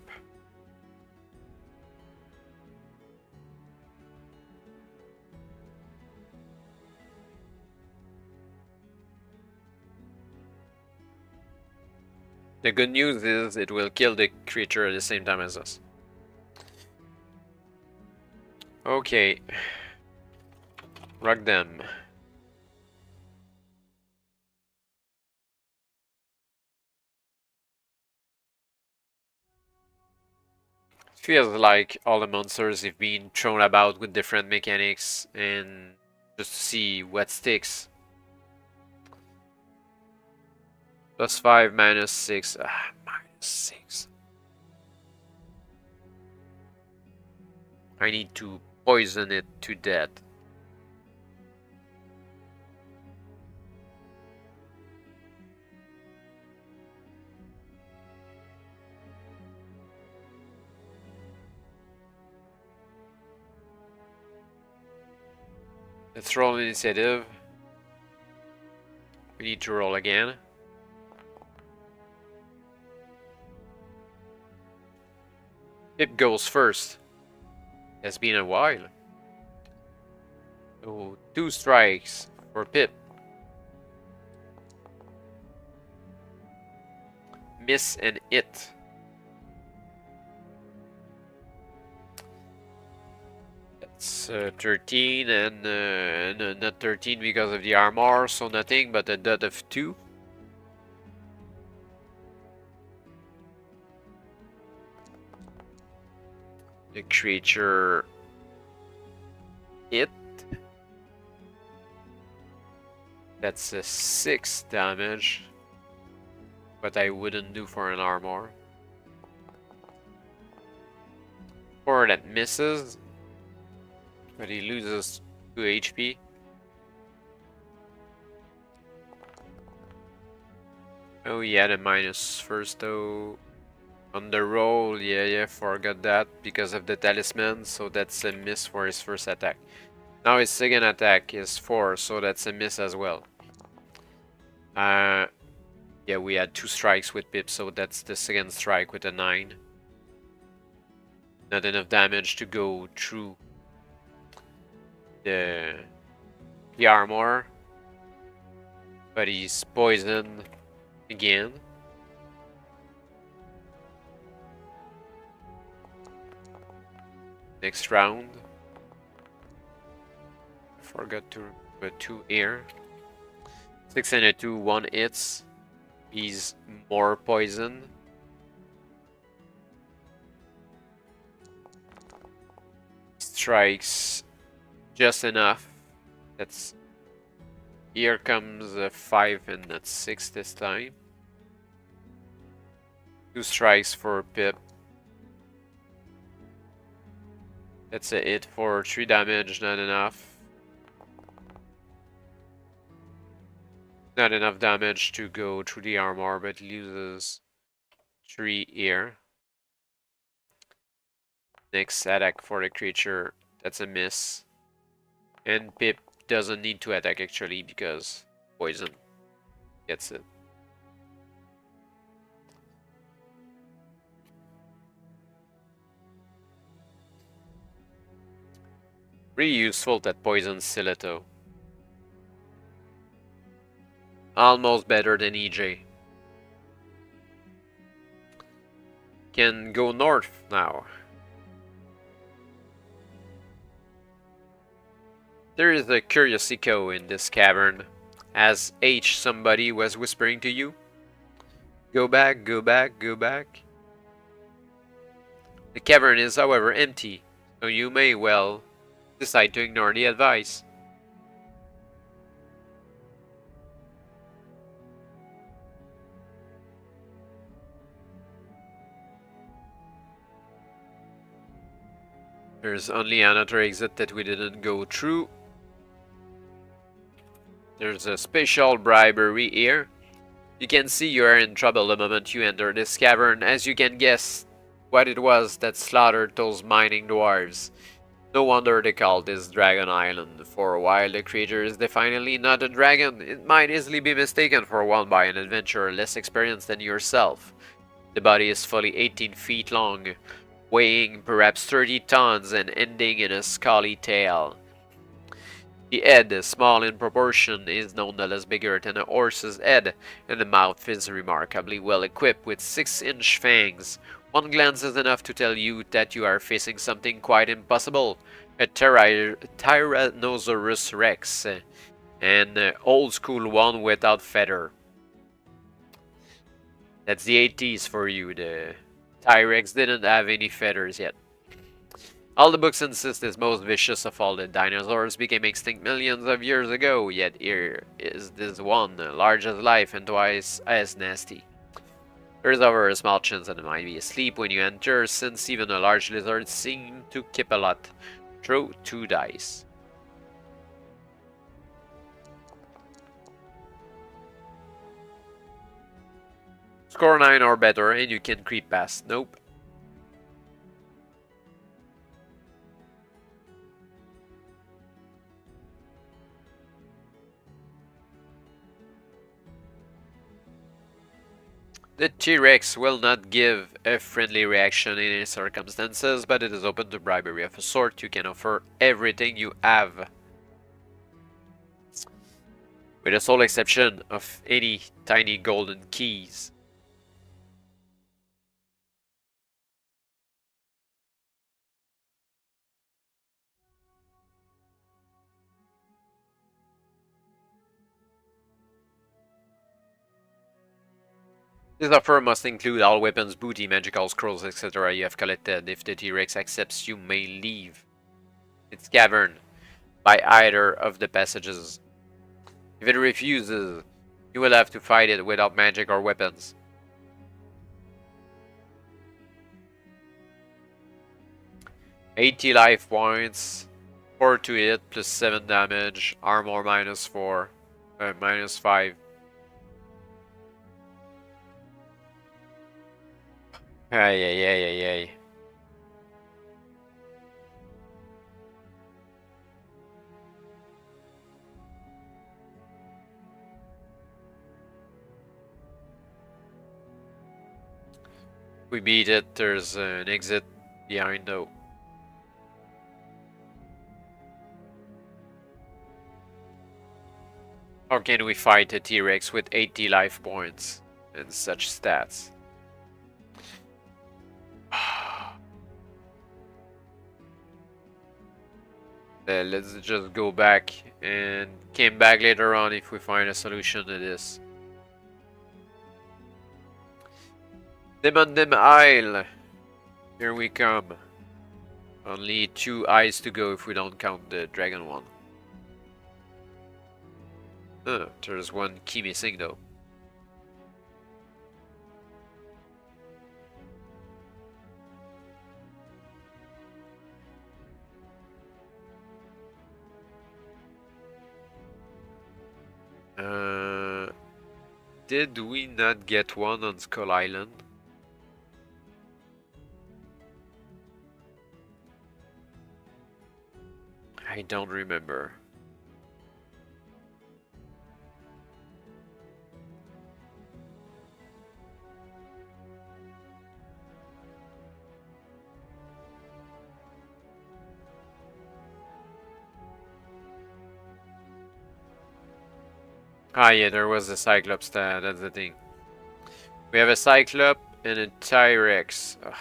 The good news is it will kill the creature at the same time as us. Okay. Rug them. Feels like all the monsters have been thrown about with different mechanics and just to see what sticks. +5, -6. -6. I need to poison it to death. Let's roll initiative. We need to roll again. Pip goes first. It's been a while. So 2 strikes for Pip. Miss and hit. That's 13 and no, not 13 because of the armor, so nothing but a dot of 2. The creature hit. That's a 6 damage, but I wouldn't do for an armor. 4 that misses, but he loses 2 HP. Oh, he had a minus first though. On the roll, yeah, forgot that because of the talisman, so that's a miss for his first attack. Now his second attack is 4, so that's a miss as well. Yeah, we had 2 strikes with Pip, so that's the second strike with a 9. Not enough damage to go through the armor, but he's poisoned again. Next round. Forgot to put 2 here. 6 and a 2, 1 hits. He's more poisoned. Strikes just enough. That's here comes a 5 and not 6 this time. 2 strikes for Pip. That's a hit for 3 damage, not enough. Not enough damage to go through the armor, but loses 3 here. Next attack for the creature, that's a miss. And Pip doesn't need to attack actually because poison gets it. Really useful that poison stiletto. Almost better than EJ. Can go north now. There is a curious echo in this cavern, as somebody was whispering to you. Go back, go back, go back. The cavern is, however, empty, so you may well decide to ignore the advice. There's only another exit that we didn't go through. There's a special bribery here. You can see you are in trouble the moment you enter this cavern, as you can guess what it was that slaughtered those mining dwarves. No wonder they called this Dragon Island. For while the creature is definitely not a dragon, it might easily be mistaken for one by an adventurer less experienced than yourself. The body is fully 18 feet long, weighing perhaps 30 tons and ending in a scaly tail. The head, small in proportion, is nonetheless bigger than a horse's head, and the mouth is remarkably well equipped with 6-inch fangs. One glance is enough to tell you that you are facing something quite impossible, a Tyrannosaurus Rex, an old-school one without feather. That's the 80s for you. The T-Rex didn't have any feathers yet. All the books insist this most vicious of all the dinosaurs became extinct millions of years ago, yet here is this one, large as life and twice as nasty. There's however a small chance that it might be asleep when you enter, since even a large lizard seems to keep a lot. Throw 2 dice. Score 9 or better and you can creep past. Nope. The T-Rex will not give a friendly reaction in any circumstances, but it is open to bribery of a sort. You can offer everything you have, with the sole exception of any tiny golden keys. This offer must include all weapons, booty, magical scrolls, etc. you have collected. If the T-Rex accepts, you may leave its cavern by either of the passages. If it refuses, you will have to fight it without magic or weapons. $80 life points, 4 to hit, plus 7 damage, armor -4, -5. Ay. We beat it, there's an exit behind though. How can we fight a T-Rex with 80 life points and such stats? Let's just go back and came back later on if we find a solution to this. Demandem Isle. Here we come. Only 2 eyes to go if we don't count the dragon one. There's 1 key missing though. Did we not get one on Skull Island? I don't remember. Ah yeah, there was a Cyclops there, that's the thing. We have a Cyclops and a T-Rex. Ugh.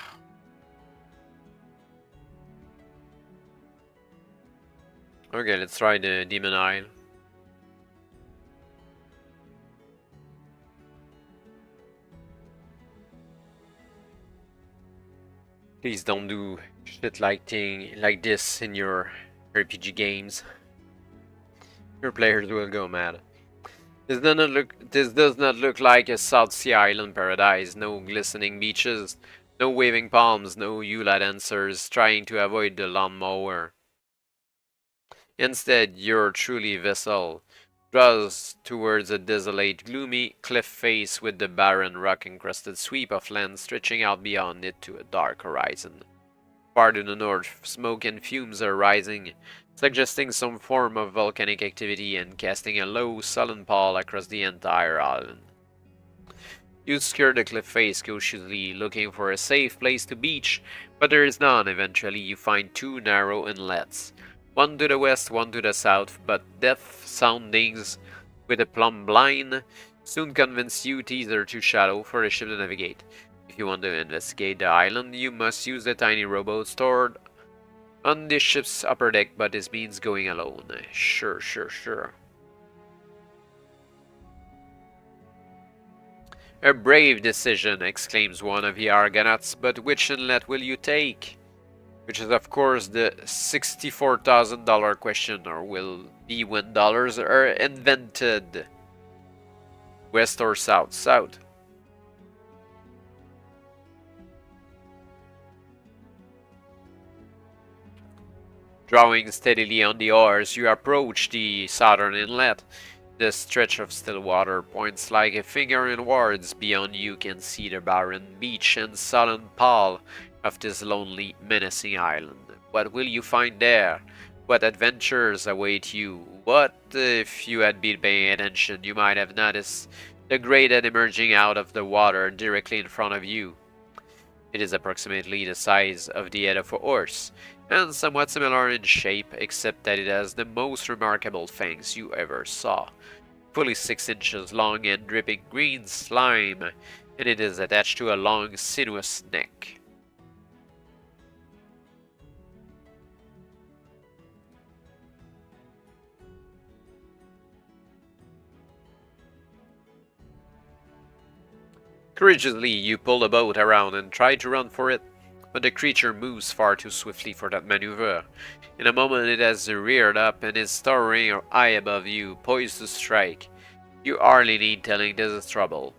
Okay, let's try the Demon Isle. Please don't do shit like this in your RPG games. Your players will go mad. This does not look like a South Sea island paradise. No glistening beaches, no waving palms, no Eula dancers trying to avoid the lawnmower. Instead, your truly vessel draws towards a desolate, gloomy cliff face with the barren, rock-encrusted sweep of land stretching out beyond it to a dark horizon. Far to the north, smoke and fumes are rising, suggesting some form of volcanic activity and casting a low, sullen pall across the entire island. You skirt the cliff face cautiously, looking for a safe place to beach, but there is none. Eventually, you find two narrow inlets. One to the west, one to the south, but deaf soundings with a plumb line soon convince you these are too shallow for a ship to navigate. If you want to investigate the island, you must use the tiny rowboat stored on the ship's upper deck, but this means going alone. Sure. A brave decision, exclaims one of the Argonauts, but which inlet will you take? Which is of course the $64,000 question, or will be when dollars are invented. West or south? South. Drawing steadily on the oars, you approach the southern inlet. The stretch of still water points like a finger inwards. Beyond you can see the barren beach and sullen pall of this lonely, menacing island. What will you find there? What adventures await you? What if you had been paying attention, you might have noticed the great head emerging out of the water directly in front of you. It is approximately the size of the head of a horse, and somewhat similar in shape, except that it has the most remarkable fangs you ever saw. Fully 6 inches long and dripping green slime, and it is attached to a long, sinuous neck. Courageously, you pull the boat around and try to run for it, but the creature moves far too swiftly for that maneuver. In a moment it has reared up and is towering high above you, poised to strike. You hardly need telling this is trouble.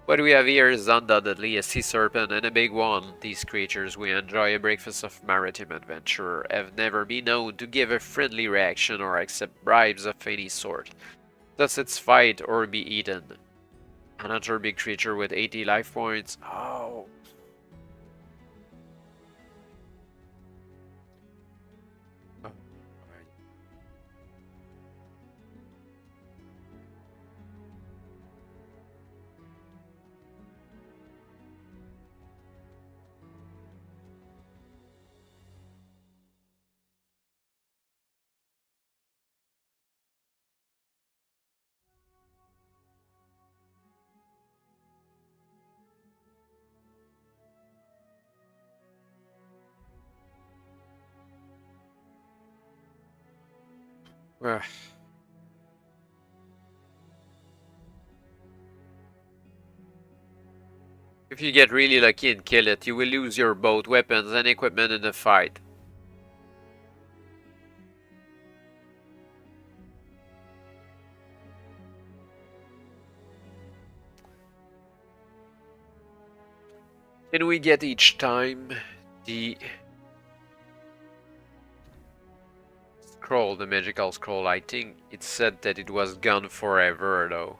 What we have here is undoubtedly a sea serpent, and a big one. These creatures we enjoy a breakfast of maritime adventure have never been known to give a friendly reaction or accept bribes of any sort. Thus it's fight or be eaten. Another big creature with 80 life points. Oh. If you get really lucky and kill it, you will lose your boat, weapons, and equipment in the fight. And we get each time the scroll, the magical scroll. I think it said that it was gone forever though.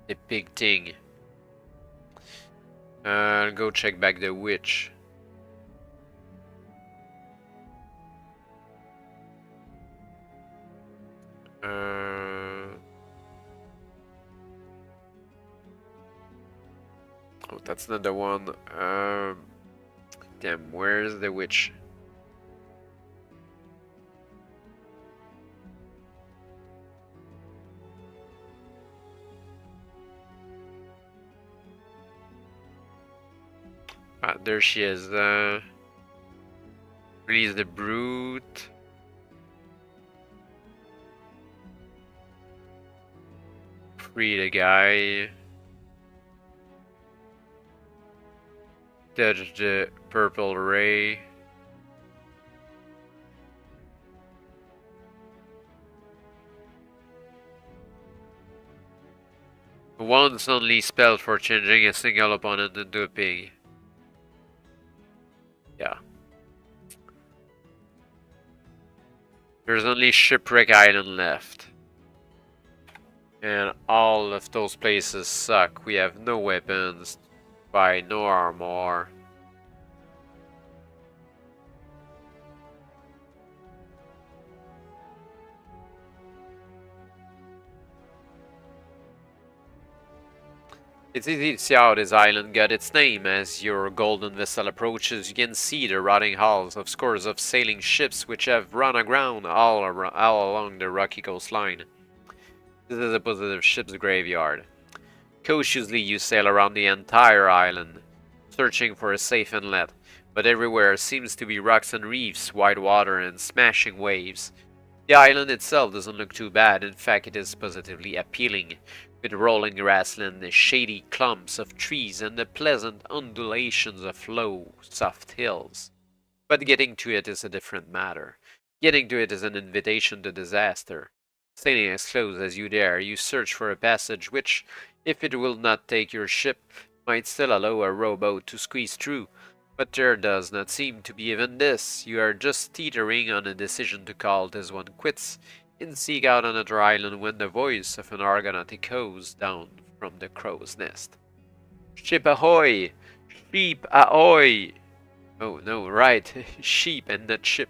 The big thing. I'll go check back the witch. Oh, that's not the one. Damn, where's the witch? Ah, there she is. Release the brute. Free the guy. Dodge the purple ray. Once only spell for changing a single opponent into a pig. Yeah. There's only Shipwreck Island left. And all of those places suck. We have no weapons, buy no armor. It's easy to see how this island got its name. As your golden vessel approaches, you can see the rotting hulls of scores of sailing ships which have run aground all along the rocky coastline. This is a positive ship's graveyard. Cautiously you sail around the entire island, searching for a safe inlet, but everywhere seems to be rocks and reefs, wide water and smashing waves. The island itself doesn't look too bad. In fact, it is positively appealing, with rolling grassland, the shady clumps of trees, and the pleasant undulations of low, soft hills. But getting to it is a different matter. Getting to it is an invitation to disaster. Sailing as close as you dare, you search for a passage which, if it will not take your ship, might still allow a rowboat to squeeze through. But there does not seem to be even this. You are just teetering on a decision to call this one quits, and seek out another island when the voice of an Argonaut echoes down from the crow's nest. Ship ahoy! Sheep ahoy! Oh no, right, sheep and not ship.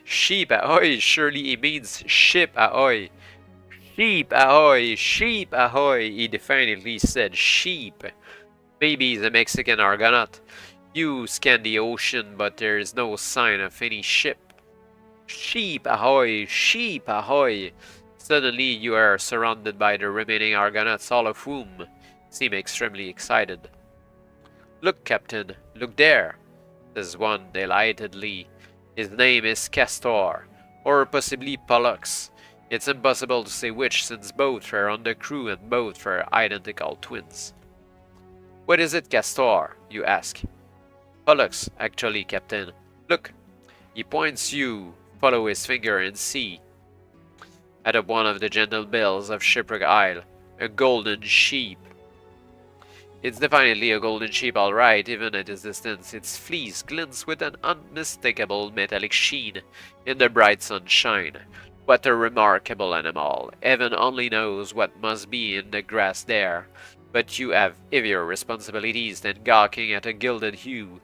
Sheep ahoy! Surely he means ship ahoy! Sheep ahoy! Sheep ahoy! He definitely said sheep. Maybe he's a Mexican Argonaut. You scan the ocean, but there is no sign of any ship. Sheep ahoy! Sheep ahoy! Suddenly you are surrounded by the remaining Argonauts, all of whom seem extremely excited. Look, Captain, look there, says one delightedly. His name is Castor, or possibly Pollux. It's impossible to say which, since both are on the crew and both are identical twins. What is it, Castor? You ask. Pollux, actually, Captain. Look. He points you. Follow his finger and see. At one of the gentle bells of Shipwreck Isle, a golden sheep. It's definitely a golden sheep, all right, even at this distance. Its fleece glints with an unmistakable metallic sheen in the bright sunshine. What a remarkable animal. Heaven only knows what must be in the grass there. But you have heavier responsibilities than gawking at a gilded hue.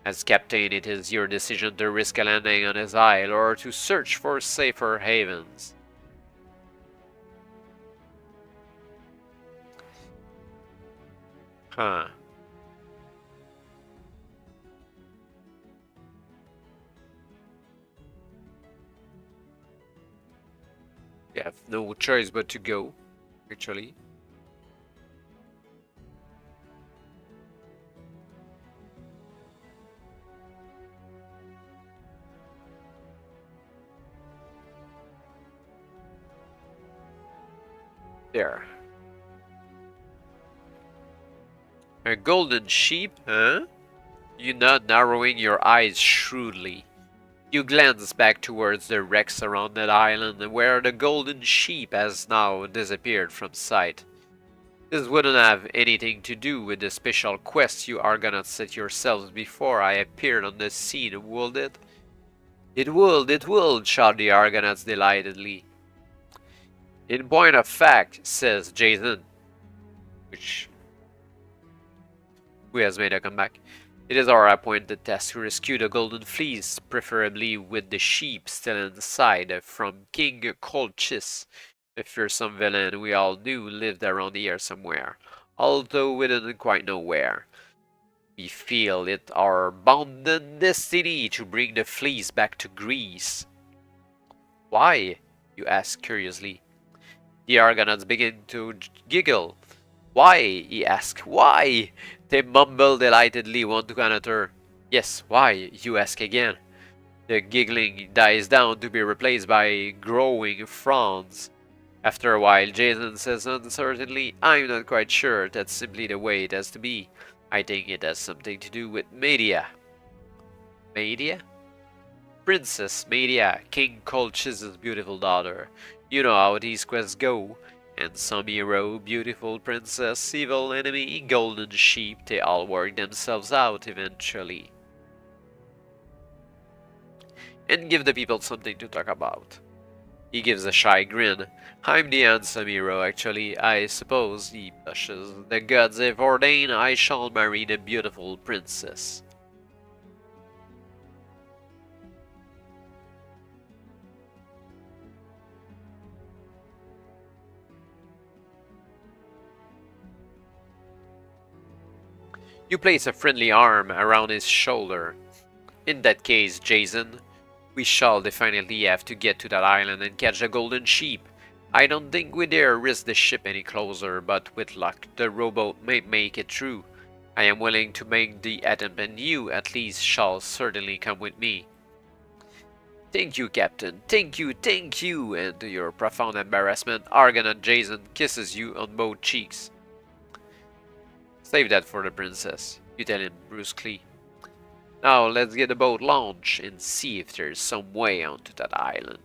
As captain, it is your decision to risk a landing on his isle or to search for safer havens. Huh. You have no choice but to go, actually. There. A golden sheep, huh? You nod, narrowing your eyes shrewdly. You glance back towards the wrecks around that island, where the golden sheep has now disappeared from sight. This wouldn't have anything to do with the special quest you Argonauts set yourselves before I appeared on the scene, would it? It would, shout the Argonauts delightedly. In point of fact, says Jason, who has made a comeback. It is our appointed task to rescue the golden fleece, preferably with the sheep still inside, from King Colchis, a fearsome villain we all knew lived around here somewhere, although we didn't quite know where. We feel it our bounden destiny to bring the fleece back to Greece. Why? You ask curiously. The Argonauts begin to giggle. Why? He asks. Why? They mumble delightedly one to another. Yes, why? You ask again. The giggling dies down to be replaced by growing frowns. After a while, Jason says uncertainly, I'm not quite sure that's simply the way it has to be. I think it has something to do with Medea. Medea? Princess Medea, King Colchis' beautiful daughter. You know how these quests go. And some hero, beautiful princess, evil enemy, golden sheep, they all work themselves out eventually. And give the people something to talk about. He gives a shy grin. I'm the handsome hero, actually, I suppose, he blushes. The gods have ordained I shall marry the beautiful princess. You place a friendly arm around his shoulder. In that case, Jason, we shall definitely have to get to that island and catch the golden sheep. I don't think we dare risk the ship any closer, but with luck, the rowboat may make it through. I am willing to make the attempt, and you, at least, shall certainly come with me. Thank you, Captain. Thank you, and to your profound embarrassment, Argonaut Jason kisses you on both cheeks. Save that for the princess, you tell him brusquely. Now let's get the boat launched and see if there's some way onto that island.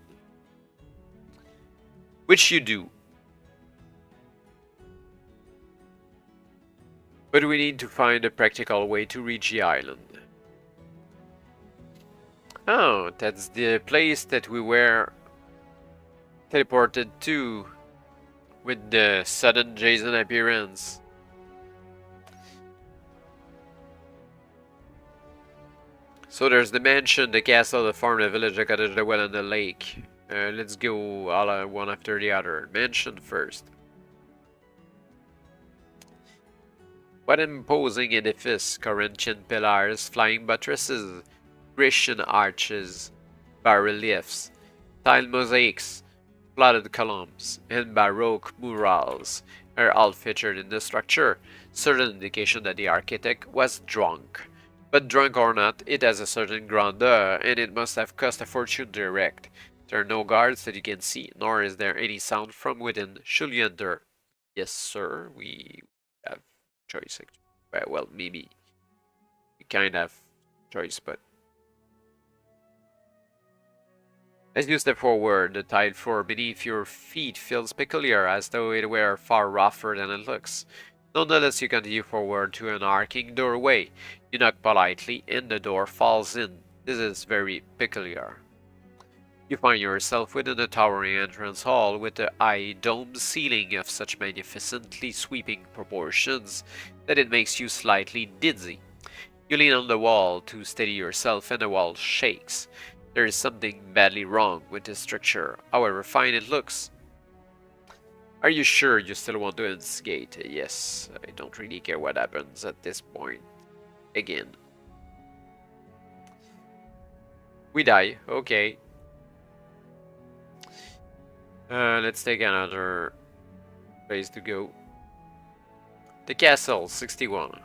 Which you do. But we need to find a practical way to reach the island. Oh, that's the place that we were teleported to with the sudden Jason appearance. So there's the mansion, the castle, the farm, the village, the cottage, the well, and the lake. Let's go all one after the other. Mansion first. What an imposing edifice. Corinthian pillars, flying buttresses, Grecian arches, bas-reliefs, tile mosaics, plotted columns, and Baroque murals are all featured in the structure, certain indication that the architect was drunk. But drunk or not, it has a certain grandeur, and it must have cost a fortune to erect. There are no guards that you can see, nor is there any sound from within. Should you enter? Yes, sir, we have choice. Well, maybe. We kind of have choice, but... As you step forward, the tiled floor beneath your feet feels peculiar, as though it were far rougher than it looks. Nonetheless, you continue forward to an arcing doorway. You knock politely, and the door falls in. This is very peculiar. You find yourself within a towering entrance hall with a high domed ceiling of such magnificently sweeping proportions that it makes you slightly dizzy. You lean on the wall to steady yourself, and the wall shakes. There is something badly wrong with this structure, however fine it looks. Are you sure you still want to investigate? Yes, I don't really care what happens at this point. Again. We die, okay. Let's take another place to go. The castle, 61.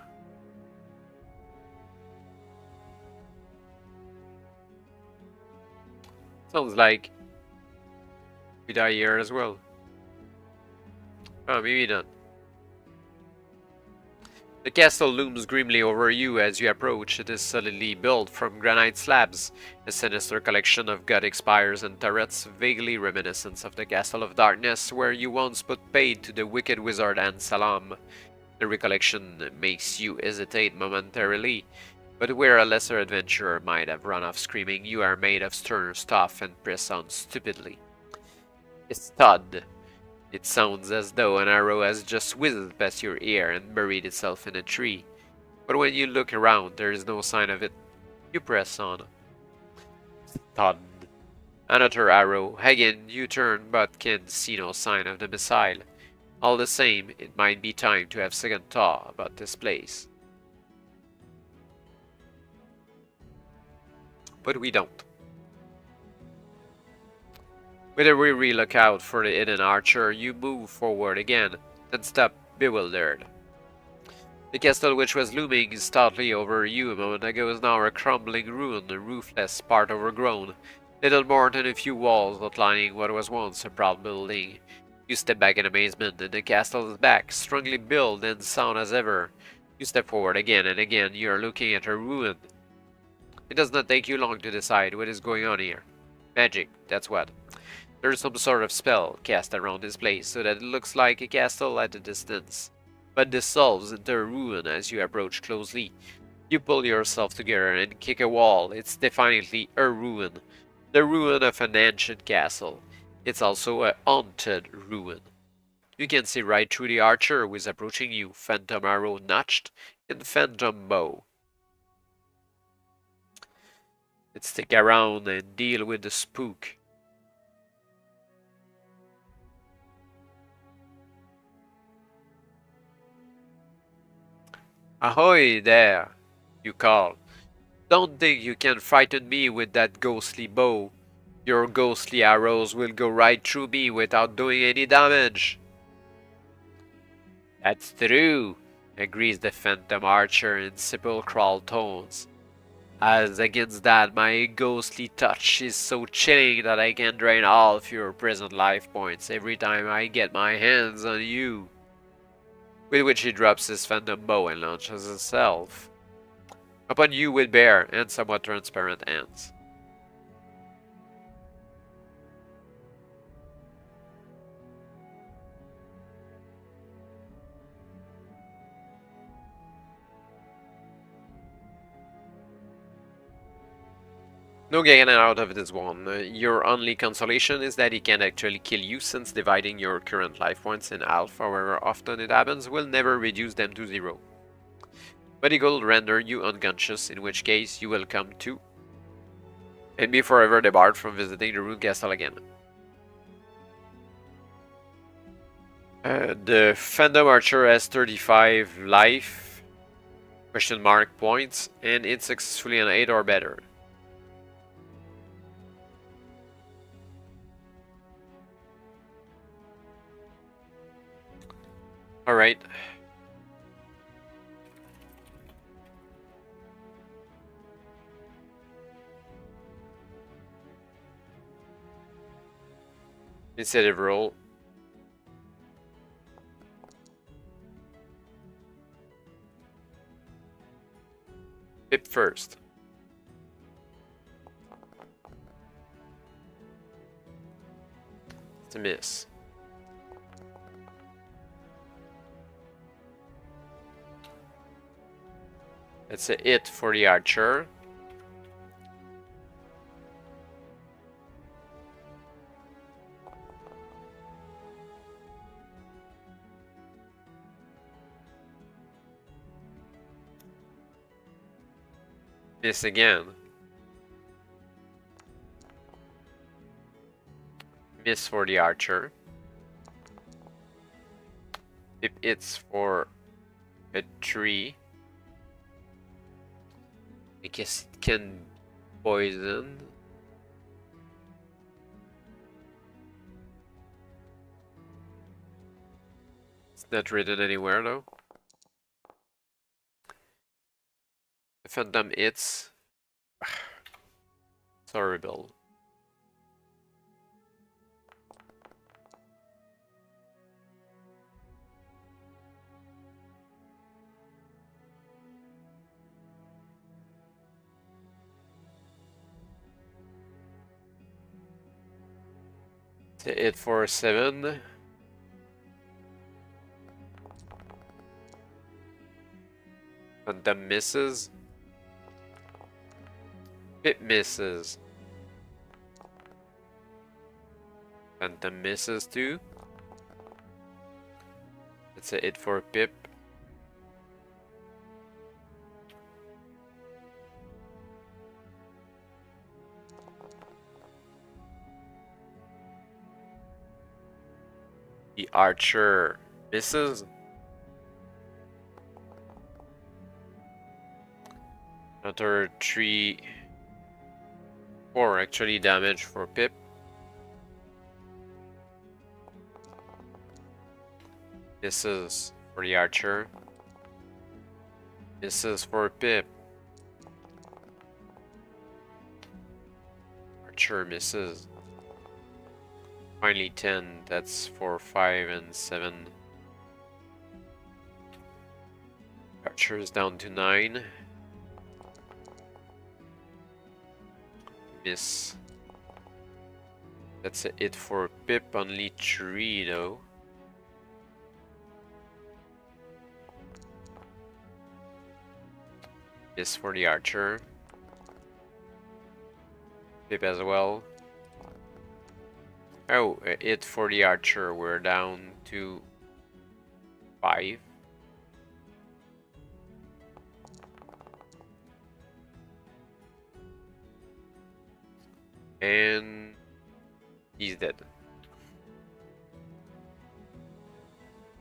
Sounds like we die here as well. Oh, maybe not. The castle looms grimly over you as you approach. It is solidly built from granite slabs, a sinister collection of Gothic spires and turrets, vaguely reminiscent of the Castle of Darkness, where you once put paid to the wicked wizard Ansalam. The recollection makes you hesitate momentarily, but where a lesser adventurer might have run off screaming, you are made of sterner stuff and press on stupidly. A stud. It sounds as though an arrow has just whizzed past your ear and buried itself in a tree. But when you look around, there is no sign of it. You press on. Thud. Another arrow. Again, you turn but can see no sign of the missile. All the same, it might be time to have second thought about this place. But we don't. With a weary lookout for the hidden archer, you move forward again, then stop bewildered. The castle which was looming stoutly over you a moment ago is now a crumbling ruin, a roofless, part overgrown, little more than a few walls outlining what was once a proud building. You step back in amazement, and the castle is back, strongly built and sound as ever. You step forward again, and again you are looking at a ruin. It does not take you long to decide what is going on here. Magic, that's what. There is some sort of spell cast around this place so that it looks like a castle at a distance, but dissolves into a ruin as you approach closely. You pull yourself together and kick a wall. It's definitely a ruin. The ruin of an ancient castle. It's also a haunted ruin. You can see right through the archer who is approaching you, phantom arrow notched in phantom bow. Let's stick around and deal with the spook. Ahoy there, you call. Don't think you can frighten me with that ghostly bow. Your ghostly arrows will go right through me without doing any damage. That's true, agrees the phantom archer in sepulchral tones. As against that, my ghostly touch is so chilling that I can drain all of your present life points every time I get my hands on you. With which he drops his phantom bow and launches himself upon you with bare and somewhat transparent hands. No getting out of this one. Your only consolation is that he can actually kill you, since dividing your current life points in half, however often it happens, will never reduce them to 0. But he will render you unconscious, in which case you will come to and be forever debarred from visiting the ruined castle again. The Phantom Archer has 35 life question mark points, and it's successfully an 8 or better. Alright. Initiative roll. Pip first. It's a miss. It's a hit for the archer. Miss again. Miss for the archer. It hits for a 3. I guess it can poison. It's not written anywhere though. The phantom hits. It's horrible. Hit for 7. Phantom misses. It misses. Phantom misses too. That's it for Pip. The archer misses. Another 4 actually damage for Pip. Misses for the archer. Misses for Pip. Archer misses. Finally 10, that's for 5 and 7. Archer is down to 9. Miss. That's it for Pip, only 3 though. Miss for the archer. Pip as well. Oh, it for the archer, we're down to 5. And he's dead.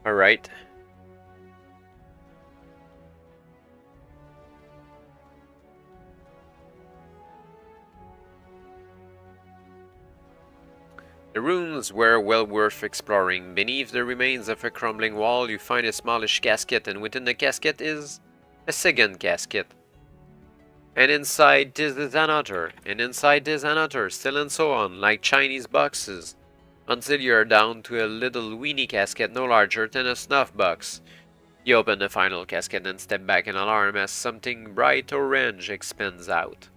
Alright. The ruins were well worth exploring. Beneath the remains of a crumbling wall, you find a smallish casket, and within the casket is a second casket. And inside this is another, and inside this another, still and so on, like Chinese boxes, until you are down to a little weeny casket no larger than a snuff box. You open the final casket and step back in alarm as something bright orange expands out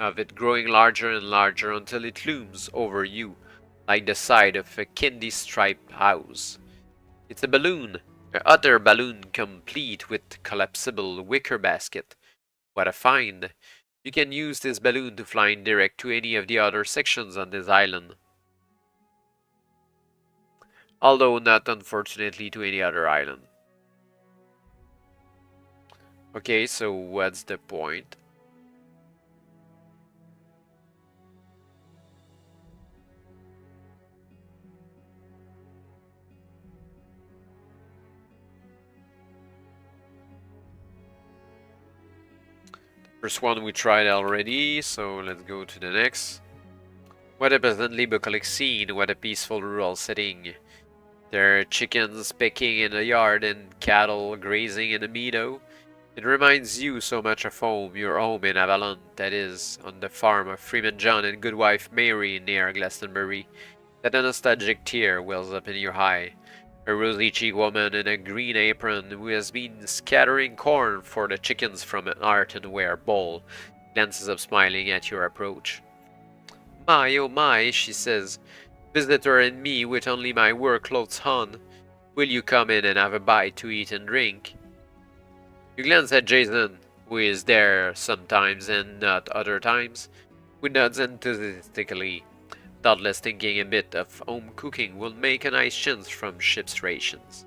of it, growing larger and larger until it looms over you, like the side of a candy-striped house. It's a balloon, an other balloon complete with collapsible wicker basket. What a find! You can use this balloon to fly in direct to any of the other sections on this island. Although not unfortunately to any other island. Okay, so what's the point? First one we tried already, so let's go to the next. What a pleasantly bucolic scene, what a peaceful rural setting. There are chickens pecking in the yard and cattle grazing in the meadow. It reminds you so much of home, your home in Avalon, that is, on the farm of Freeman John and Goodwife Mary near Glastonbury, that a nostalgic tear wells up in your eye. A rosy-cheeked woman in a green apron who has been scattering corn for the chickens from an earthenware bowl glances up smiling at your approach. "My, oh my," she says, "visitor and me with only my work clothes on. Will you come in and have a bite to eat and drink?" You glance at Jason, who is there sometimes and not other times, who nods enthusiastically, doubtless thinking a bit of home cooking will make a nice change from ship's rations.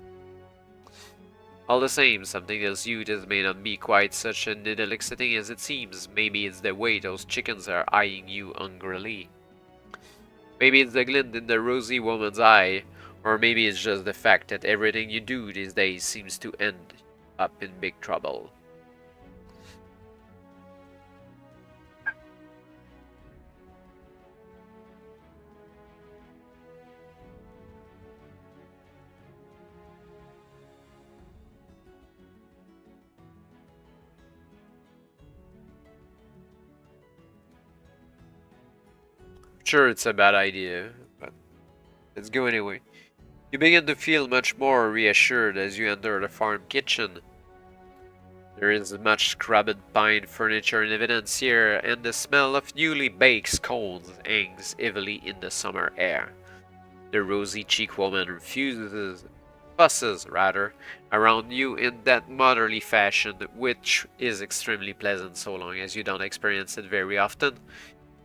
All the same, something tells you this may not be quite such an idyllic setting as it seems. Maybe it's the way those chickens are eyeing you hungrily. Maybe it's the glint in the rosy woman's eye, or maybe it's just the fact that everything you do these days seems to end up in big trouble. Sure, it's a bad idea, but let's go anyway. You begin to feel much more reassured as you enter the farm kitchen. There is much scrubbed pine furniture in evidence here, and the smell of newly baked scones hangs heavily in the summer air. The rosy-cheeked woman fusses around you in that motherly fashion, which is extremely pleasant so long as you don't experience it very often,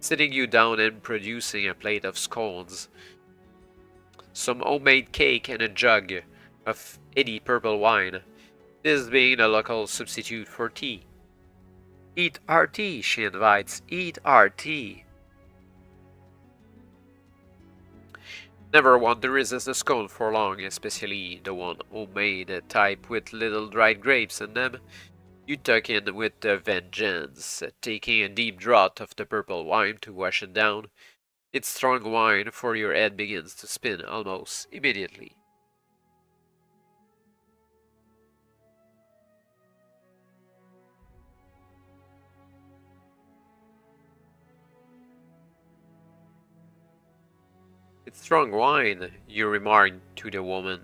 sitting you down and producing a plate of scones, some homemade cake and a jug of 80 purple wine, this being a local substitute for tea. Eat our tea, she invites. Eat our tea. Never want to resist a scone for long, especially the one homemade type with little dried grapes in them. You tuck in with a vengeance, taking a deep draught of the purple wine to wash it down. It's strong wine, for your head begins to spin almost immediately. It's strong wine, you remark to the woman,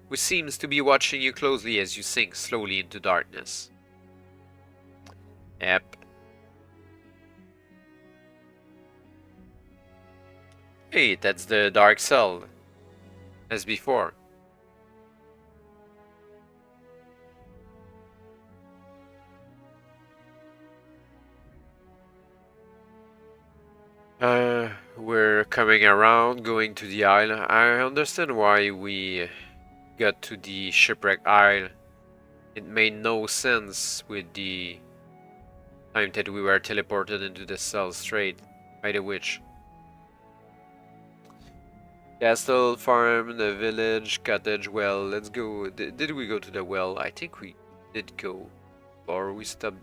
who seems to be watching you closely as you sink slowly into darkness. Yep. Hey, that's the dark cell, as before. We're coming around, going to the isle. I understand why we got to the shipwreck isle. It made no sense with the time that we were teleported into the cell straight by the witch. Castle, farm, the village, cottage, well, let's go. Did we go to the well? I think we did go. Or we stopped.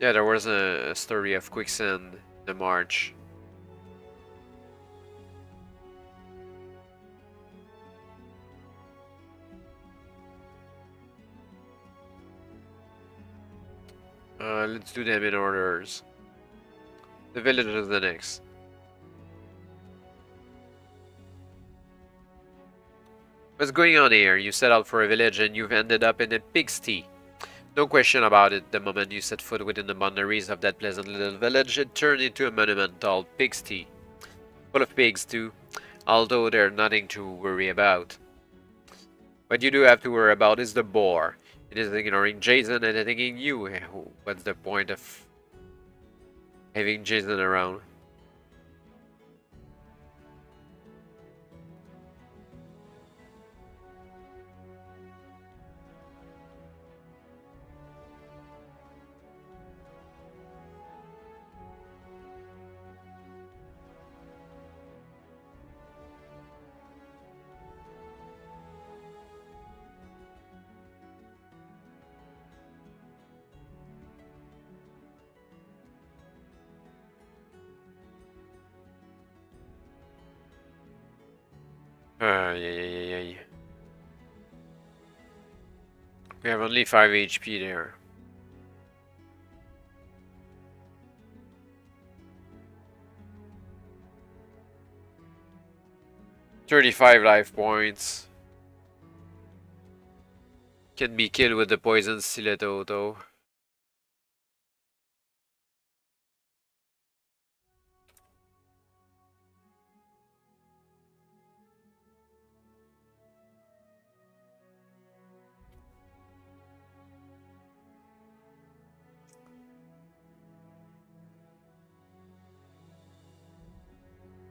Yeah, there was a story of quicksand in the march. Let's do them in orders. The village is the next. What's going on here? You set out for a village and you've ended up in a pigsty. No question about it, the moment you set foot within the boundaries of that pleasant little village, it turned into a monumental pigsty. Full of pigs too, although they're nothing to worry about. What you do have to worry about is the boar. It is ignoring Jason and attacking you. What's the point of having Jason around? Yeah. We have only 5 HP there. $35 life points. Can be killed with the poison stiletto though.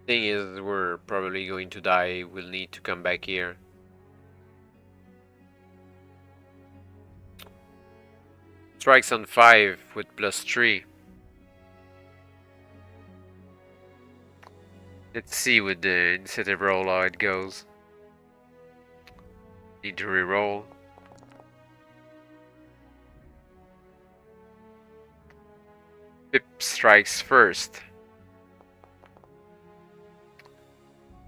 Thing is, we're probably going to die. We'll need to come back here. Strikes on 5 with +3. Let's see with the initiative roll how it goes. Need to reroll. Pip strikes first.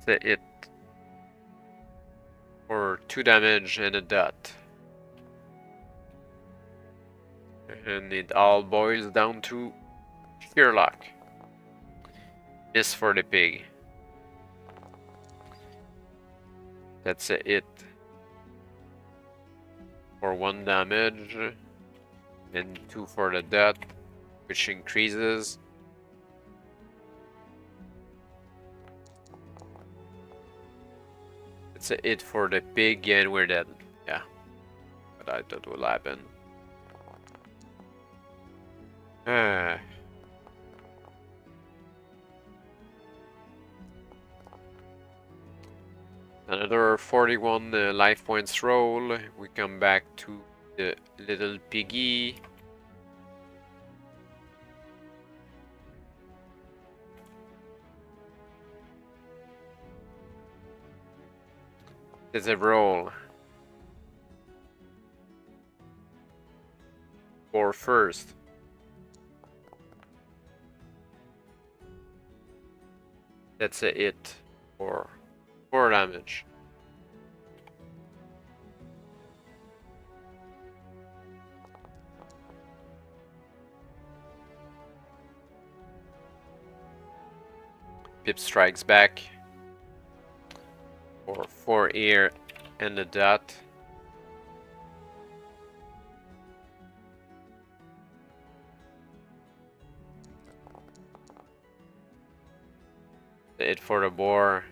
That's it. For 2 damage and a dot. And it all boils down to sheer luck. Miss for the pig. That's it. For 1 damage. And 2 for the dot, which increases. That's it for the pig, and we're dead. Yeah. But I thought will happen. Another 41 life points roll. We come back to the little piggy. It's a roll. For first. That's a hit for 4 damage. Pip strikes back for 4 here and a dot. The hit for the boar.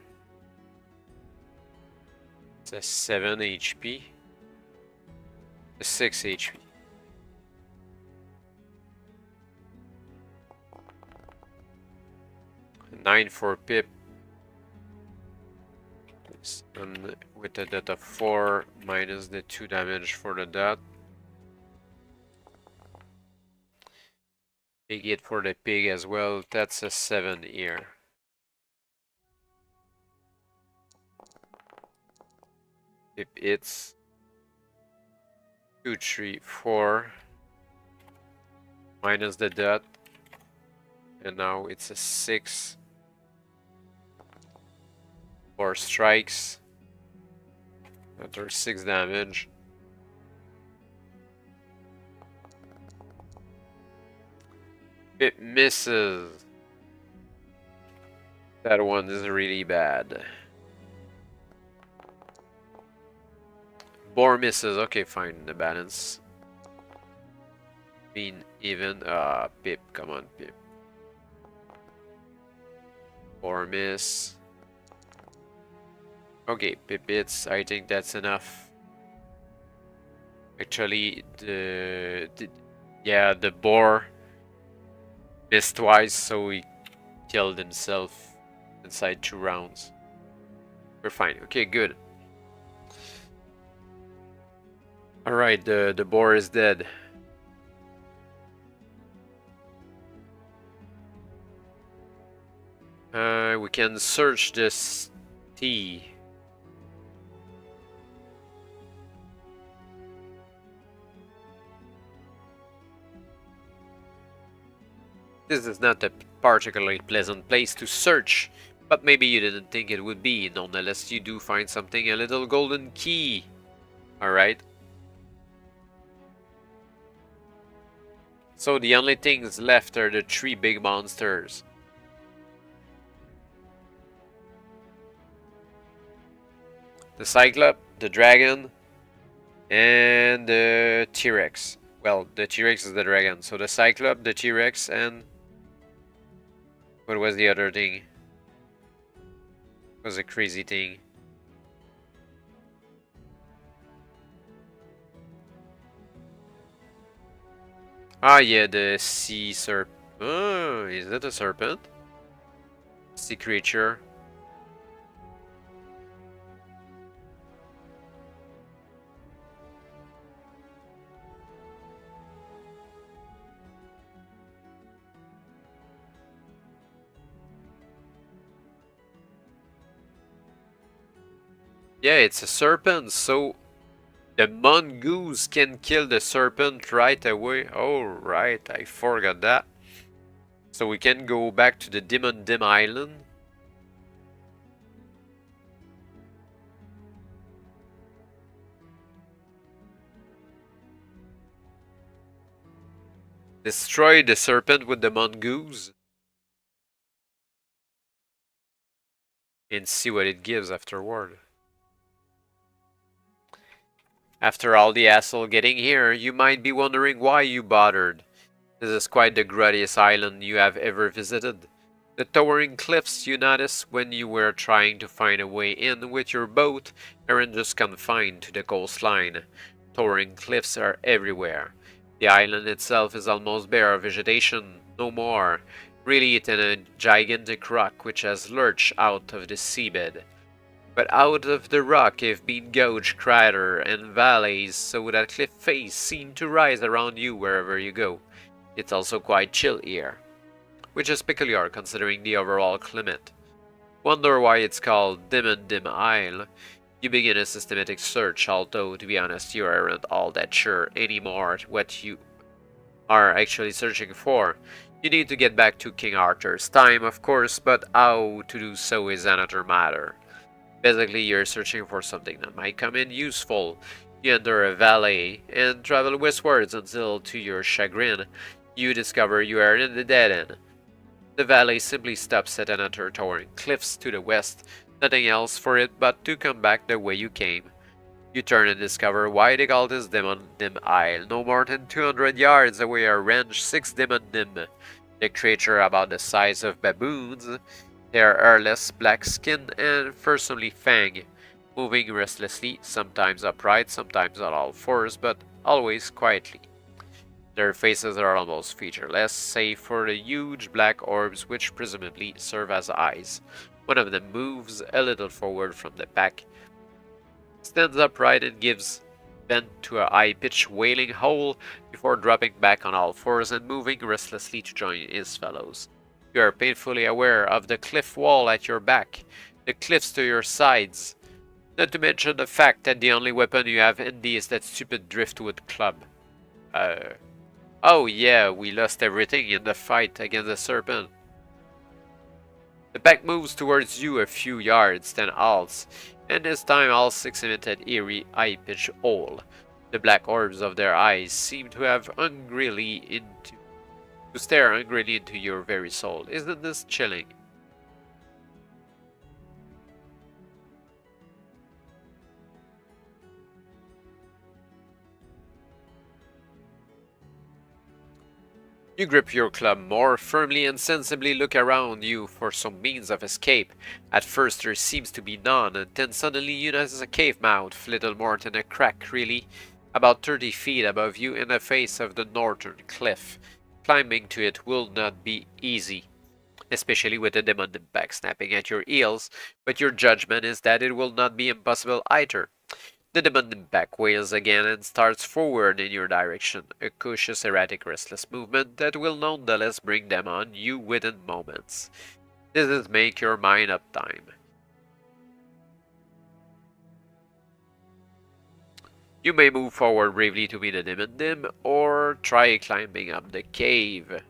It's a 7 HP. A 6 HP. A 9 for Pip. And with a dot of 4 minus the 2 damage for the dot. Big hit for the pig as well. That's a 7 here. Pip hits 2, 3, 4 minus the dot, and now it's a 6. 4 strikes. Another 6 damage. Pip misses. That one is really bad. Boar misses. Okay, fine. The balance being even. Pip. Come on, Pip. Boar miss. Okay, Pip hits. I think that's enough. Actually, the boar missed twice, so he killed himself inside 2 rounds. We're fine. Okay, good. Alright, the boar is dead. We can search this tea. This is not a particularly pleasant place to search, but maybe you didn't think it would be. Nonetheless, you do find something, a little golden key. Alright. So the only things left are the 3 big monsters. The Cyclops, the Dragon, and the T-Rex. Well, the T-Rex is the dragon. So the Cyclops, the T-Rex, and... what was the other thing? It was a crazy thing. Ah, yeah, the sea serpent. Oh, is that a serpent? Sea creature. Yeah, it's a serpent, so the mongoose can kill the serpent right away. Oh, right, I forgot that. So we can go back to the Demon Dim Island. Destroy the serpent with the mongoose. And see what it gives afterward. After all the hassle getting here, you might be wondering why you bothered. This is quite the grottiest island you have ever visited. The towering cliffs you noticed when you were trying to find a way in with your boat aren't just confined to the coastline. Towering cliffs are everywhere. The island itself is almost bare of vegetation, no more. Really, it's in a gigantic rock which has lurched out of the seabed. But out of the rock have been gouged crater and valleys so that cliff face seem to rise around you wherever you go. It's also quite chill here, which is peculiar considering the overall climate. Wonder why it's called Dim Isle. You begin a systematic search, although to be honest you aren't all that sure anymore what you are actually searching for. You need to get back to King Arthur's time, of course, but how to do so is another matter. Basically, you're searching for something that might come in useful. You enter a valley and travel westwards until, to your chagrin, you discover you are in the dead end. The valley simply stops at another towering cliffs to the west, nothing else for it but to come back the way you came. You turn and discover why they call this Dim Isle. No more than 200 yards away are ranged 6 Dim, the creature about the size of baboons. They are hairless, black-skinned, and fearsomely fanged, moving restlessly, sometimes upright, sometimes on all fours, but always quietly. Their faces are almost featureless, save for the huge black orbs which presumably serve as eyes. One of them moves a little forward from the pack, stands upright and gives vent to a high-pitched wailing howl before dropping back on all fours and moving restlessly to join his fellows. You are painfully aware of the cliff wall at your back, the cliffs to your sides, not to mention the fact that the only weapon you have handy is that stupid driftwood club. Oh yeah, we lost everything in the fight against the serpent. The pack moves towards you a few yards, then halts, and this time all 6 emit an eerie, high-pitched howl. The black orbs of their eyes seem to stare hungrily into your very soul. Isn't this chilling? You grip your club more firmly and sensibly look around you for some means of escape. At first there seems to be none, and then suddenly you notice a cave mouth, little more than a crack really, about 30 feet above you in the face of the northern cliff. Climbing to it will not be easy, especially with the demon back snapping at your heels, but your judgment is that it will not be impossible either. The demon back wails again and starts forward in your direction, a cautious, erratic, restless movement that will nonetheless bring them on you within moments. This is make your mind up time. You may move forward bravely to meet the demon or try climbing up the cave.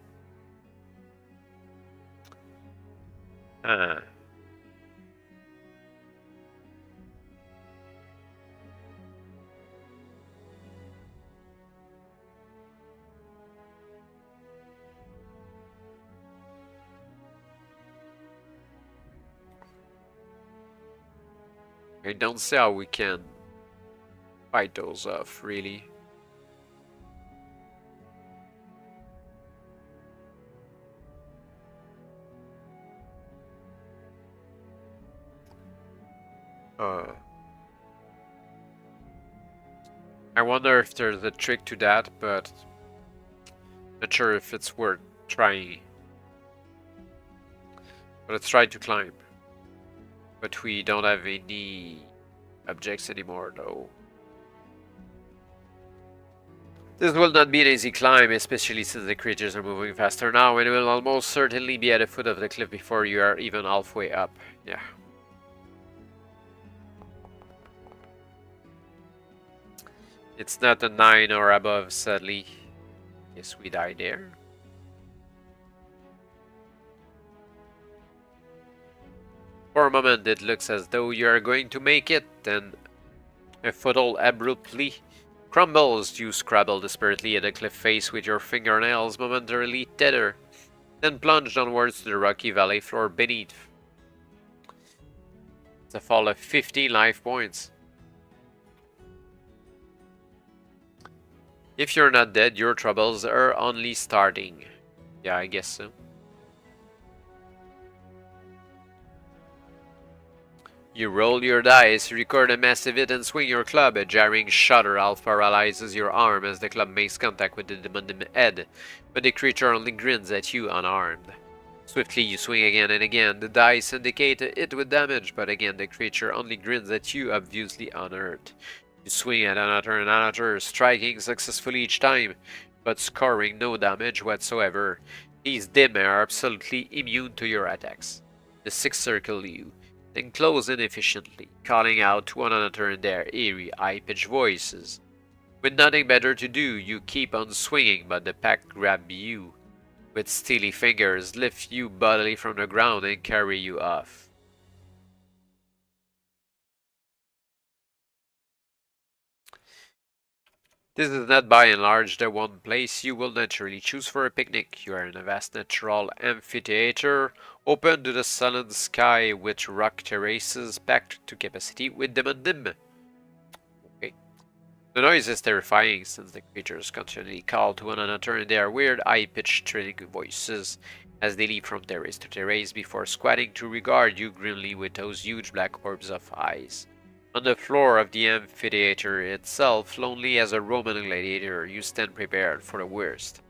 I don't see how we can fight those off, really. I wonder if there's a trick to that, but not sure if it's worth trying. But let's try to climb. But we don't have any objects anymore, though. This will not be an easy climb, especially since the creatures are moving faster now, and will almost certainly be at the foot of the cliff before you are even halfway up. Yeah. It's not a 9 or above, sadly. Guess we die there. For a moment it looks as though you are going to make it, then a foothold abruptly crumbles. You scrabble desperately at the cliff face with your fingernails, momentarily tether, then plunge downwards to the rocky valley floor beneath. It's a fall of 50 life points. If you're not dead, your troubles are only starting. Yeah, I guess so. You roll your dice, record a massive hit, and swing your club. A jarring shudder half paralyzes your arm as the club makes contact with the demon head, but the creature only grins at you unarmed. Swiftly you swing again and again. The dice indicate a hit with damage, but again the creature only grins at you, obviously unhurt. You swing at another and another, striking successfully each time, but scoring no damage whatsoever. These dim are absolutely immune to your attacks. The six circle you, then close in efficiently, calling out to one another in their eerie, high-pitched voices. With nothing better to do, you keep on swinging, but the pack grab you. With steely fingers, lift you bodily from the ground and carry you off. This is not by and large the one place you will naturally choose for a picnic. You are in a vast natural amphitheater, open to the sullen sky with rock terraces packed to capacity with dim. Okay. The noise is terrifying since the creatures continually call to one another in their weird high-pitched thrilling voices as they leap from terrace to terrace before squatting to regard you grimly with those huge black orbs of eyes. On the floor of the amphitheater itself, lonely as a Roman gladiator, you stand prepared for the worst,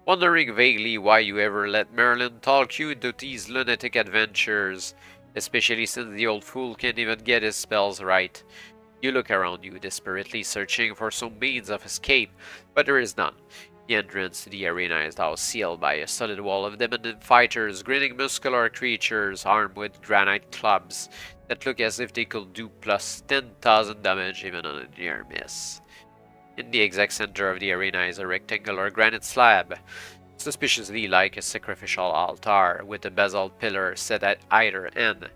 wondering vaguely why you ever let Merlin talk you into these lunatic adventures, especially since the old fool can't even get his spells right. You look around you, desperately searching for some means of escape, but there is none. The entrance to the arena is now sealed by a solid wall of demon fighters, grinning muscular creatures armed with granite clubs that look as if they could do plus 10,000 damage even on a near miss. In the exact center of the arena is a rectangular granite slab, suspiciously like a sacrificial altar, with a basalt pillar set at either end.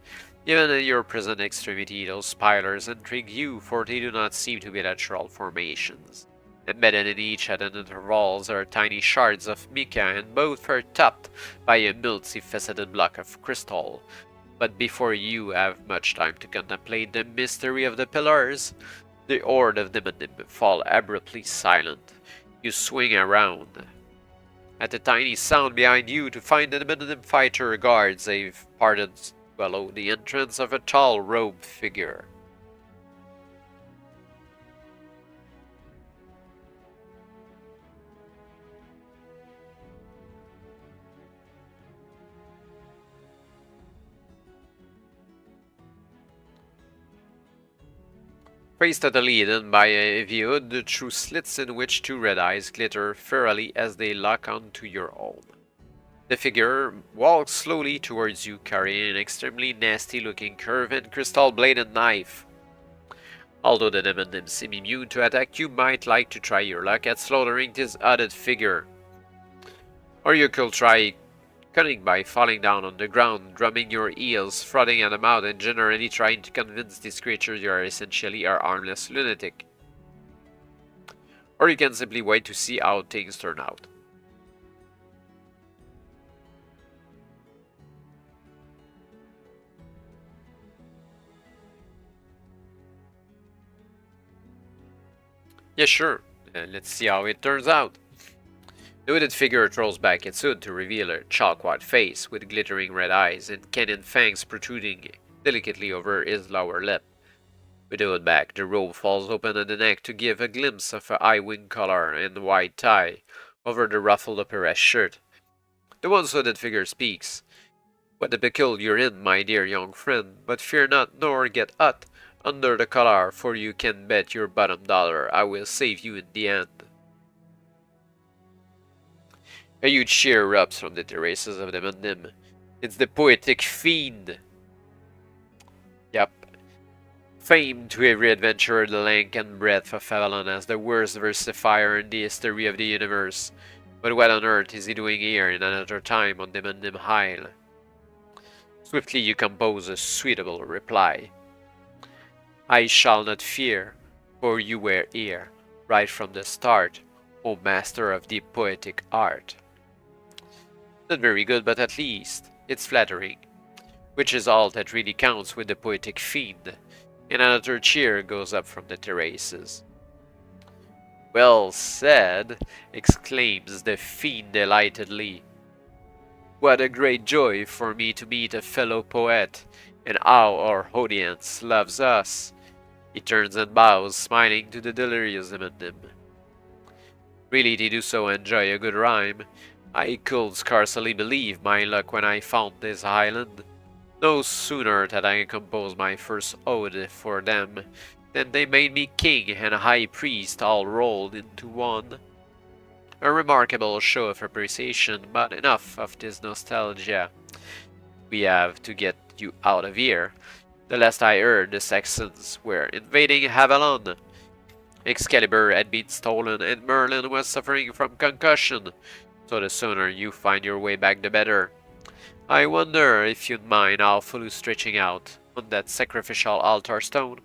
Even at your present extremity, those pillars intrigue you, for they do not seem to be natural formations. Embedded in each at intervals are tiny shards of mica, and both are topped by a multifaceted block of crystal. But before you have much time to contemplate the mystery of the pillars, the horde of demons fall abruptly silent. You swing around at a tiny sound behind you to find the demon fighter guards they've parted below the entrance of a tall robed figure. Faced at the lead and by a hood through slits in which two red eyes glitter furrily as they lock onto your own. The figure walks slowly towards you, carrying an extremely nasty-looking curved and crystal-bladed knife. Although the demons seem immune to attack, you might like to try your luck at slaughtering this hooded figure. Or you could try cunning by falling down on the ground, drumming your heels, frothing at the mouth, and generally trying to convince this creature you are essentially a harmless lunatic. Or you can simply wait to see how things turn out. Yeah, sure. Let's see how it turns out. The hooded figure throws back its hood to reveal a chalk-white face with glittering red eyes and canine fangs protruding delicately over his lower lip. With the hood back, the robe falls open at the neck to give a glimpse of a high wing collar and white tie over the ruffled upper-vest shirt. The once-hooded figure speaks. "What a pickle you're in, my dear young friend, but fear not nor get hot under the collar, for you can bet your bottom dollar I will save you in the end." A huge cheer erupts from the terraces of the Mandim. It's the poetic fiend. Yep. Famed to every adventurer the length and breadth of Avalon as the worst versifier in the history of the universe. But what on earth is he doing here in another time on the Mandim Isle? Swiftly you compose a suitable reply. "I shall not fear, for you were here, right from the start, O master of the poetic art." Not very good, but at least it's flattering, which is all that really counts with the poetic fiend, and another cheer goes up from the terraces. "Well said," exclaims the fiend delightedly. "What a great joy for me to meet a fellow poet, and how our audience loves us." He turns and bows, smiling to the delirious Emendim. "Really they do so enjoy a good rhyme. I could scarcely believe my luck when I found this island. No sooner had I composed my first ode for them than they made me king and high priest all rolled into one. A remarkable show of appreciation, but enough of this nostalgia. We have to get you out of here. The last I heard, the Saxons were invading Avalon. Excalibur had been stolen and Merlin was suffering from concussion, so the sooner you find your way back the better. I wonder if you'd mind Alphulu stretching out on that sacrificial altar stone.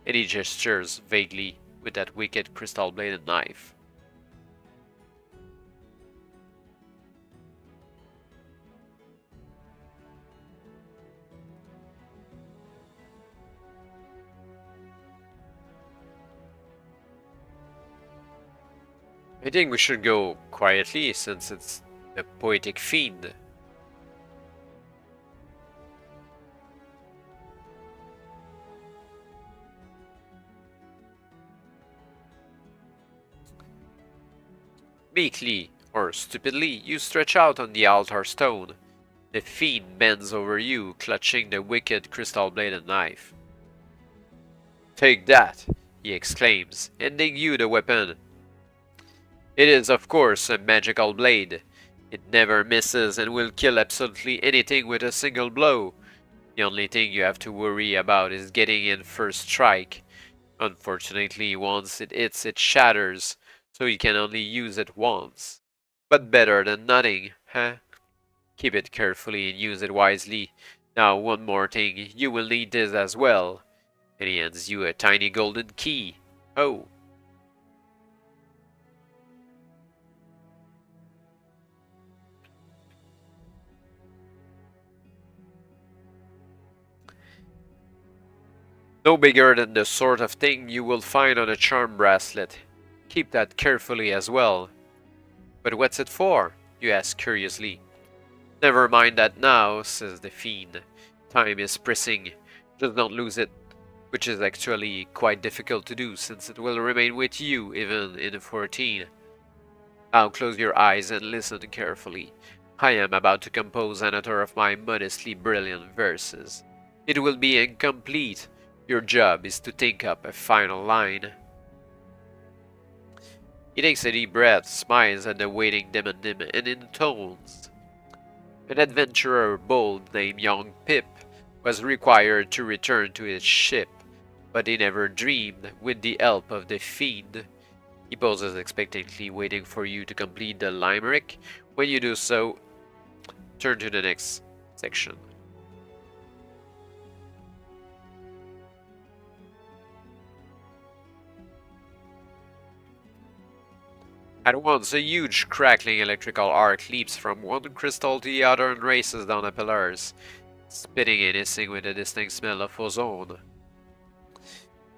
And he gestures vaguely with that wicked crystal-bladed knife. I think we should go quietly since it's the poetic fiend. Meekly, or stupidly, you stretch out on the altar stone. The fiend bends over you, clutching the wicked crystal-bladed knife. "Take that!" he exclaims, handing you the weapon. It is, of course, a magical blade. It never misses and will kill absolutely anything with a single blow. The only thing you have to worry about is getting in first strike. Unfortunately, once it hits, it shatters, so you can only use it once. But better than nothing, huh? Keep it carefully and use it wisely. Now, one more thing, you will need this as well. And he hands you a tiny golden key. Oh. No bigger than the sort of thing you will find on a charm bracelet. Keep that carefully as well. But what's it for? You ask curiously. Never mind that now, says the fiend. Time is pressing. Just don't lose it. Which is actually quite difficult to do since it will remain with you even in 14. Now close your eyes and listen carefully. I am about to compose another of my modestly brilliant verses. It will be incomplete. Your job is to think up a final line. He takes a deep breath, smiles at the waiting Demon and intones. An adventurer bold named young Pip was required to return to his ship, but he never dreamed, with the help of the fiend. He pauses expectantly, waiting for you to complete the limerick. When you do so, turn to the next section. At once, a huge, crackling electrical arc leaps from one crystal to the other and races down the pillars, spitting and hissing with a distinct smell of ozone.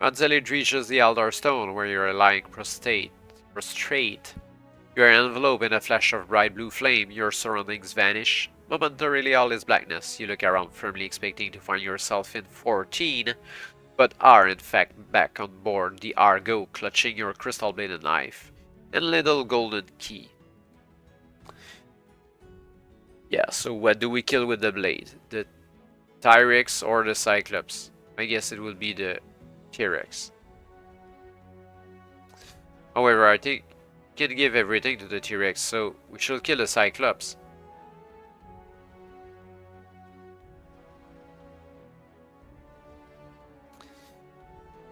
Until it reaches the altar stone where you are lying prostrate. You are enveloped in a flash of bright blue flame, your surroundings vanish. Momentarily all is blackness. You look around firmly expecting to find yourself in 14, but are in fact back on board the Argo, clutching your crystal-bladed knife and little golden key. Yeah, so what do we kill with the blade? The T-Rex or the Cyclops? I guess it would be the T-Rex. However, I think we can give everything to the T-Rex, so we should kill the Cyclops.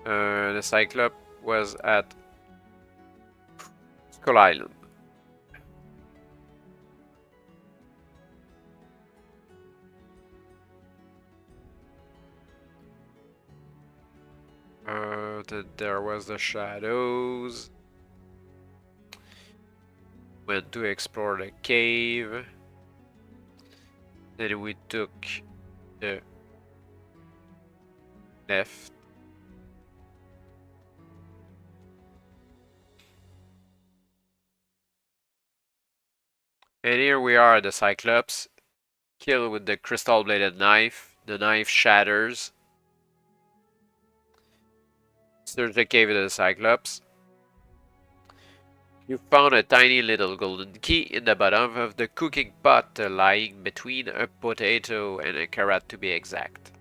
The Cyclops was at Skull Island. Then there was the shadows. Went to explore the cave. Then we took the left. And here we are at the Cyclops. Kill with the crystal-bladed knife. The knife shatters. Search the cave of the Cyclops. You found a tiny little golden key in the bottom of the cooking pot, lying between a potato and a carrot to be exact.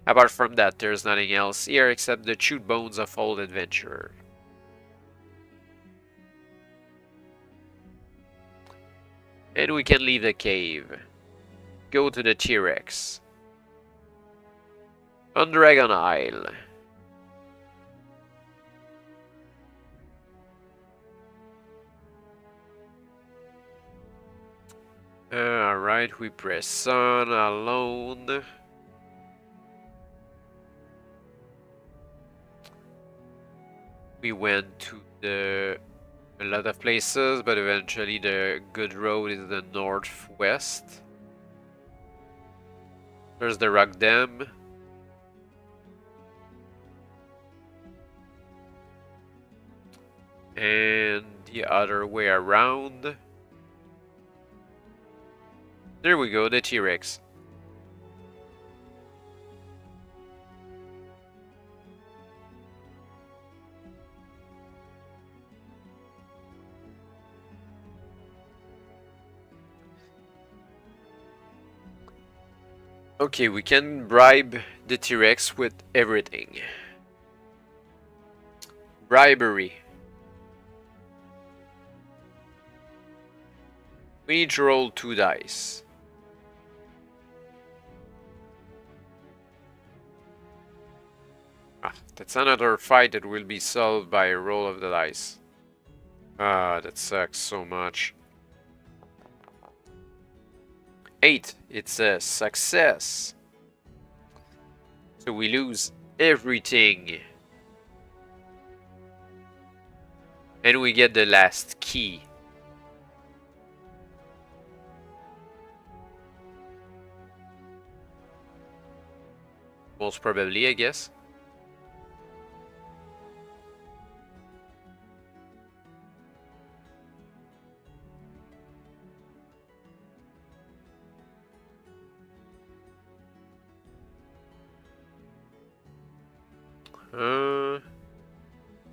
Apart from that, there's nothing else here except the chewed bones of old adventurer. And we can leave the cave. Go to the T-Rex. On Dragon Isle. Alright, we press on alone. We went to a lot of places, but eventually the good road is the northwest. There's the rock dam. And the other way around. There we go, the T-Rex. Okay, we can bribe the T-Rex with everything. Bribery. We need to roll 2 dice. Ah, that's another fight that will be solved by a roll of the dice. Ah, that sucks so much. 8. It's a success. So we lose everything. And we get the last key. Most probably, I guess.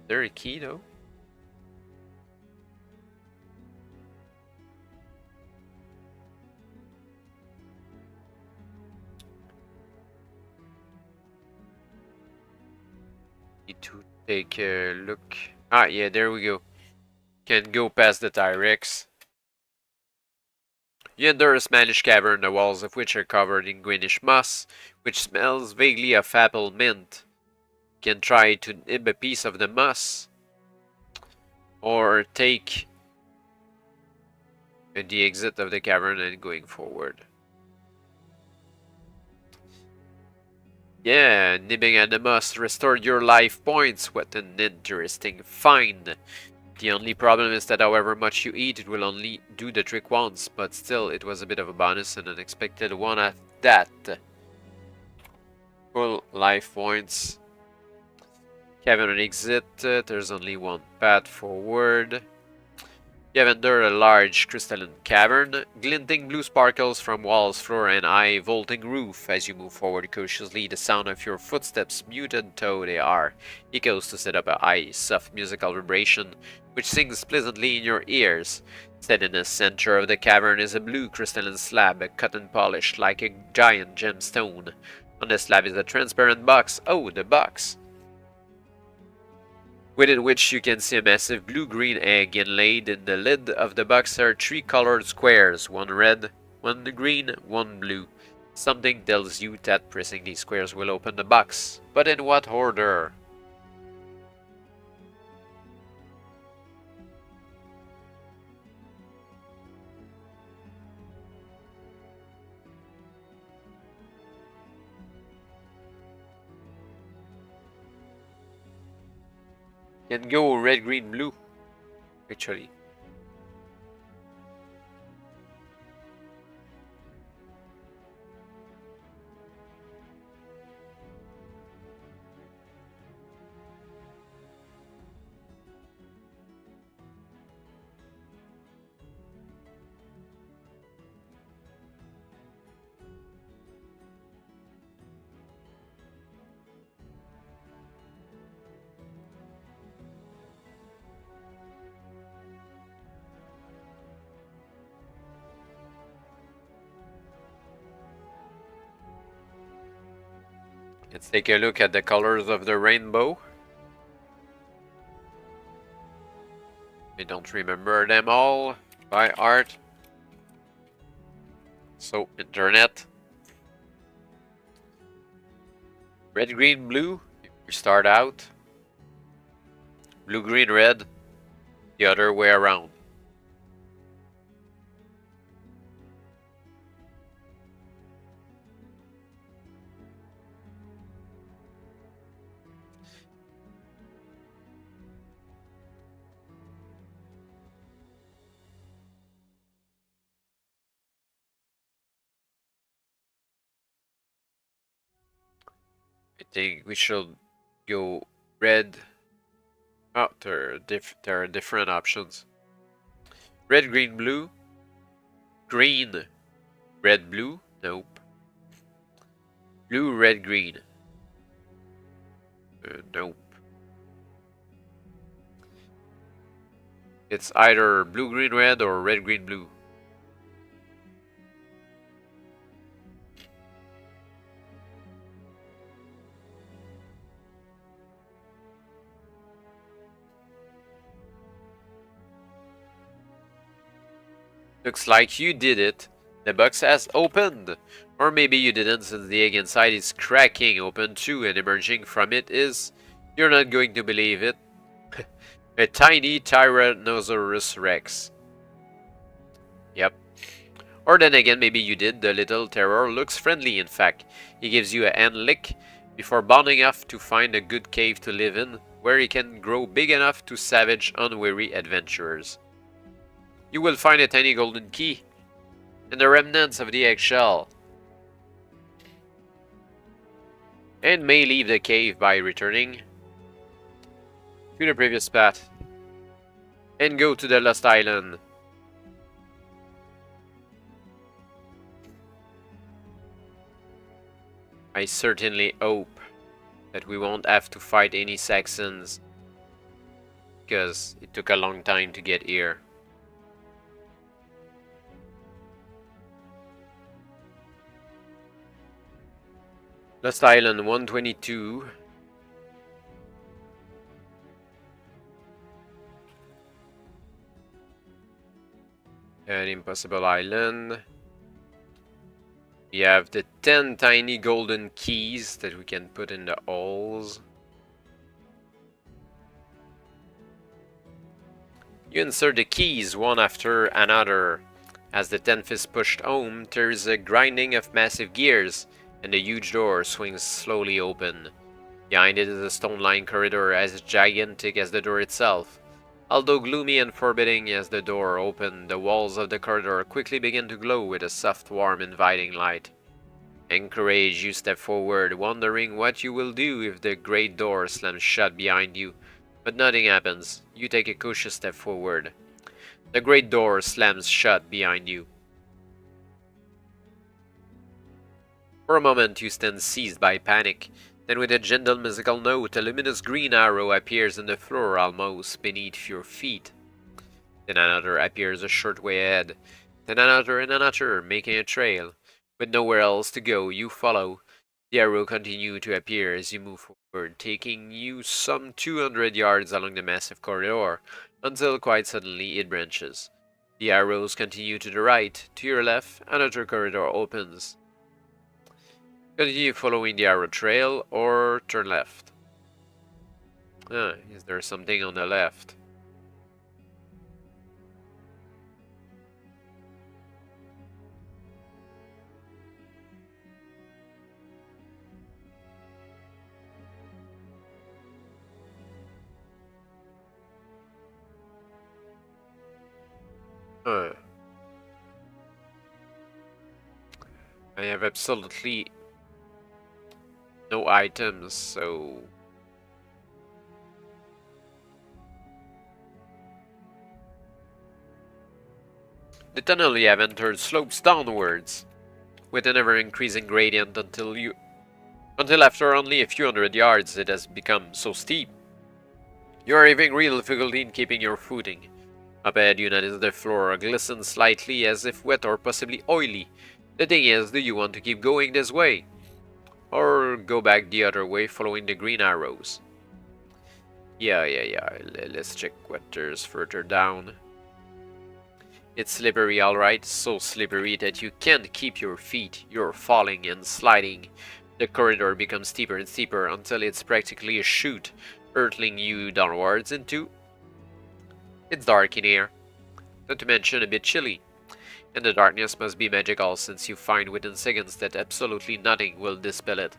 There a key though? Need to take a look. Ah, yeah, there we go. Can go past the T-Rex. You enter a Spanish cavern, the walls of which are covered in greenish moss, which smells vaguely of apple mint. You can try to nib a piece of the moss, or take the exit of the cavern and going forward. Yeah, nibbing at the moss restored your life points. What an interesting find. The only problem is that however much you eat, it will only do the trick once, but still, it was a bit of a bonus and an unexpected one at that. Full life points. Cavern exit, there's only one path forward. You have entered a large crystalline cavern, glinting blue sparkles from walls, floor, and high vaulting roof. As you move forward cautiously, the sound of your footsteps, muted though they are, echoes to set up a high, soft musical vibration, which sings pleasantly in your ears. Set in the center of the cavern is a blue crystalline slab, cut and polished like a giant gemstone. On the slab is a transparent box. Oh, the box! Within which you can see a massive blue-green egg inlaid. In the lid of the box are 3 colored squares, one red, one green, one blue. Something tells you that pressing these squares will open the box. But in what order? Can go red, green, blue, actually. Let's take a look at the colors of the rainbow. I don't remember them all by heart. So, internet. Red, green, blue. If you start out. Blue, green, red. The other way around. I think we should go red. Oh, there are different options. Red, green, blue. Green, red, blue. Nope. Blue, red, green. Nope. It's either blue, green, red or red, green, blue. Looks like you did it. The box has opened. Or maybe you didn't, since the egg inside is cracking open too, and emerging from it is... You're not going to believe it. A tiny Tyrannosaurus Rex. Yep. Or then again, maybe you did. The little terror looks friendly, in fact. He gives you a hand lick before bounding off to find a good cave to live in, where he can grow big enough to savage unwary adventurers. You will find a tiny golden key and the remnants of the eggshell, and may leave the cave by returning to the previous path and go to the Lost Island. I certainly hope that we won't have to fight any Saxons, because it took a long time to get here. Lost Island 122. An impossible island. We have the 10 tiny golden keys that we can put in the holes. You insert the keys one after another. As the 10th is pushed home, there is a grinding of massive gears, and the huge door swings slowly open. Behind it is a stone-lined corridor as gigantic as the door itself. Although gloomy and forbidding as the door opened, the walls of the corridor quickly begin to glow with a soft, warm, inviting light. Encouraged, you step forward, wondering what you will do if the great door slams shut behind you. But nothing happens. You take a cautious step forward. The great door slams shut behind you. For a moment you stand seized by panic. Then with a gentle musical note, a luminous green arrow appears in the floor almost beneath your feet. Then another appears a short way ahead. Then another and another, making a trail. With nowhere else to go, you follow. The arrow continues to appear as you move forward, taking you some 200 yards along the massive corridor, until quite suddenly it branches. The arrows continue to the right. To your left, another corridor opens. Continue following the arrow trail, or turn left. Is there something on the left? I have absolutely no items, so... The tunnel you have entered slopes downwards, with an ever-increasing gradient until after only a few hundred yards it has become so steep. You are having real difficulty in keeping your footing. Up ahead you notice the floor glistens slightly as if wet or possibly oily. The thing is, do you want to keep going this way? or go back the other way following the green arrows. Yeah. Let's check what there's further down. It's slippery, alright, so slippery that you can't keep your feet. You're falling and sliding. The corridor becomes steeper and steeper until it's practically a chute, hurtling you downwards into... It's dark in here, not to mention a bit chilly. And the darkness must be magical, since you find within seconds that absolutely nothing will dispel it.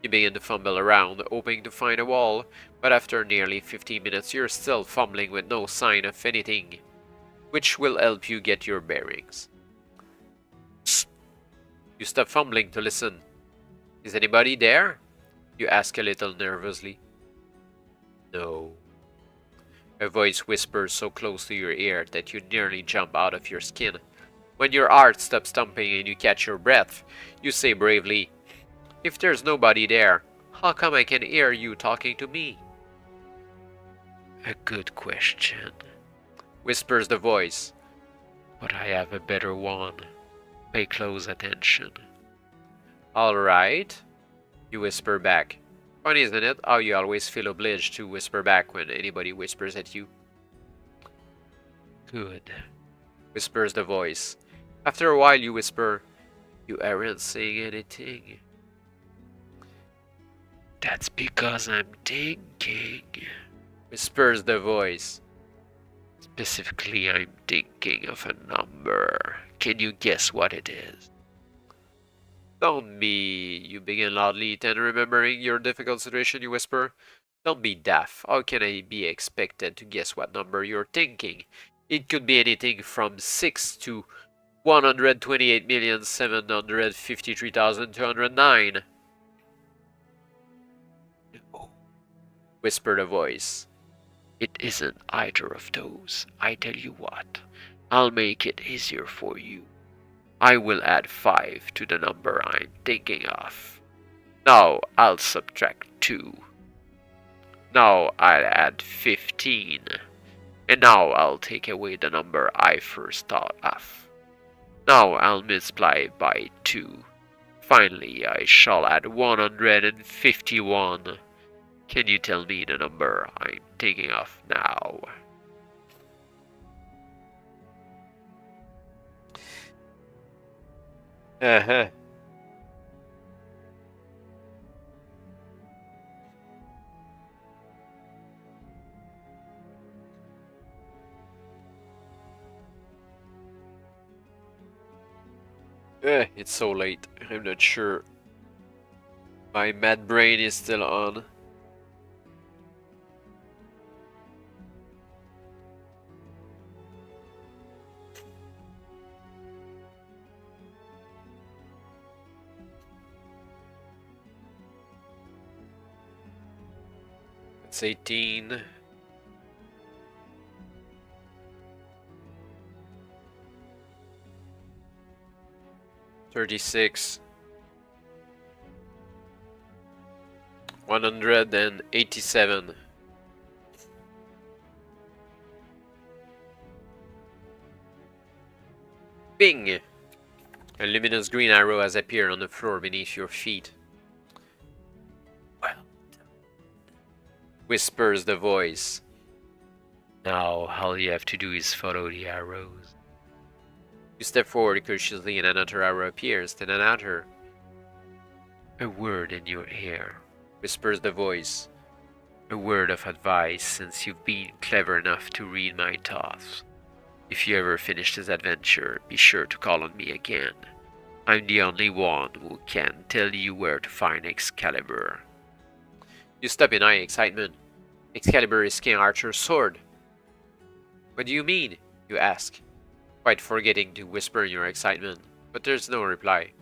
You begin to fumble around, hoping to find a wall, but after nearly 15 minutes you're still fumbling with no sign of anything, which will help you get your bearings. Psst. You stop fumbling to listen. Is anybody there? You ask a little nervously. No. A voice whispers so close to your ear that you nearly jump out of your skin. When your heart stops thumping and you catch your breath, you say bravely, "If there's nobody there, how come I can hear you talking to me?" "A good question," whispers the voice. "But I have a better one. Pay close attention." "Alright," you whisper back. Funny, isn't it, how you always feel obliged to whisper back when anybody whispers at you? "Good," whispers the voice. After a while you whisper, "You aren't saying anything." "That's because I'm thinking," whispers the voice. "Specifically, I'm thinking of a number. Can you guess what it is?" "Don't be..." You begin loudly, then remembering your difficult situation, you whisper, "Don't be daft. How can I be expected to guess what number you're thinking? It could be anything from 6 to 128,753,209. "No," whispered a voice. "It isn't either of those. I tell you what, I'll make it easier for you. I will add 5 to the number I'm thinking of. Now I'll subtract 2. Now I'll add 15. And now I'll take away the number I first thought of. Now I'll multiply by 2. Finally, I shall add 151. Can you tell me the number I'm thinking of now?" Uh-huh. It's so late. I'm not sure. My mad brain is still on. It's 18. $36. 187. Bing! A luminous green arrow has appeared on the floor beneath your feet. Well, Whispers the voice. Now all you have to do is follow the arrows. You step forward cautiously and another arrow appears, then another. A word in your ear. Whispers the voice. A word of advice, since you've been clever enough to read my thoughts. If you ever finish this adventure, be sure to call on me again. I'm the only one who can tell you where to find Excalibur. You stop in high excitement. Excalibur is King Arthur's sword. What do you mean? You ask, quite forgetting to whisper in your excitement, but there's no reply.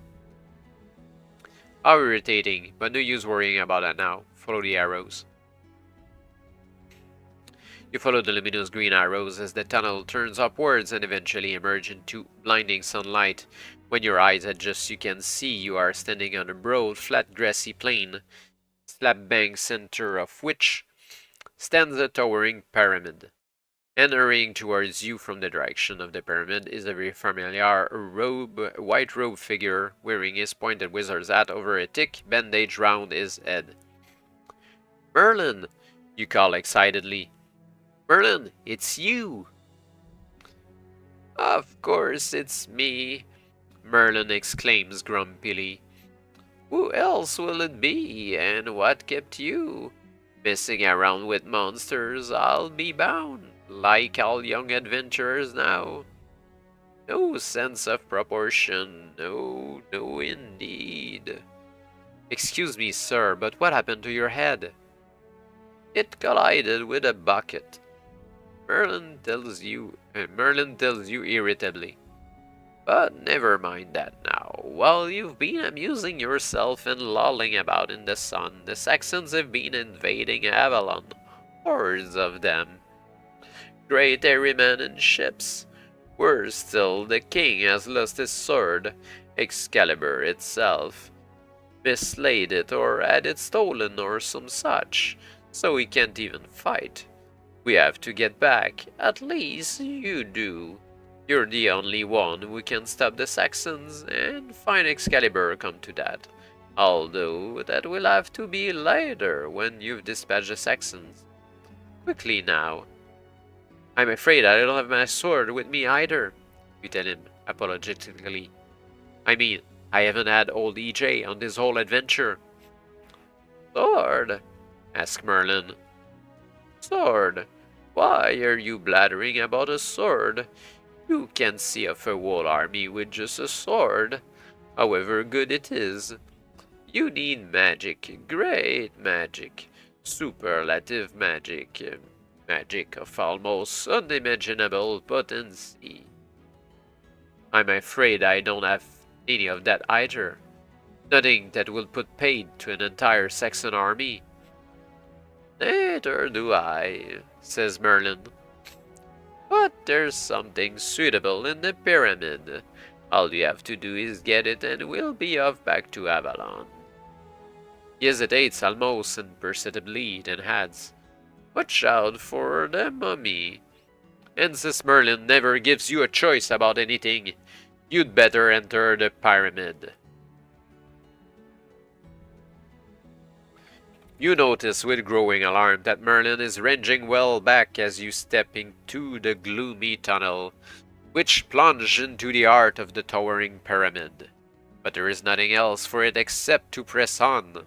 How irritating, but no use worrying about that now. Follow the arrows. You follow the luminous green arrows as the tunnel turns upwards and eventually emerge into blinding sunlight. When your eyes adjust, you can see you are standing on a broad, flat, grassy plain, slab bank center of which stands a towering pyramid. and hurrying towards you from the direction of the pyramid is a very familiar white robe figure wearing his pointed wizard's hat over a thick bandage round his head. Merlin, you call excitedly. Merlin, it's you! Of course it's me, Merlin exclaims grumpily. Who else will it be, and what kept you? Messing around with monsters, I'll be bound, like all young adventurers now. No sense of proportion, no indeed. Excuse me, sir, but what happened to your head? It collided with a bucket. Merlin tells you irritably. But never mind that now. While you've been amusing yourself and lolling about in the sun, the Saxons have been invading Avalon. Hordes of them. Great airymen in ships. Worse still, the king has lost his sword, Excalibur itself. Mislaid it or had it stolen or some such, so he can't even fight. We have to get back, at least you do. You're the only one who can stop the Saxons and find Excalibur, come to that. Although that will have to be later when you've dispatched the Saxons. Quickly now. I'm afraid I don't have my sword with me either, you tell him apologetically. I mean, I haven't had old EJ on this whole adventure. Sword? Asked Merlin. Sword? Why are you blathering about a sword? You can see off a whole army with just a sword, however good it is. You need magic, great magic, superlative magic, magic of almost unimaginable potency. I'm afraid I don't have any of that either. Nothing that will put paid to an entire Saxon army. Neither do I, says Merlin. But there's something suitable in the pyramid. All you have to do is get it and we'll be off back to Avalon. He hesitates almost imperceptibly, then adds, Watch out for the mummy. And since Merlin never gives you a choice about anything, you'd better enter the pyramid. You notice with growing alarm that Merlin is ranging well back as you step into the gloomy tunnel, which plunges into the heart of the towering pyramid. But there is nothing else for it except to press on.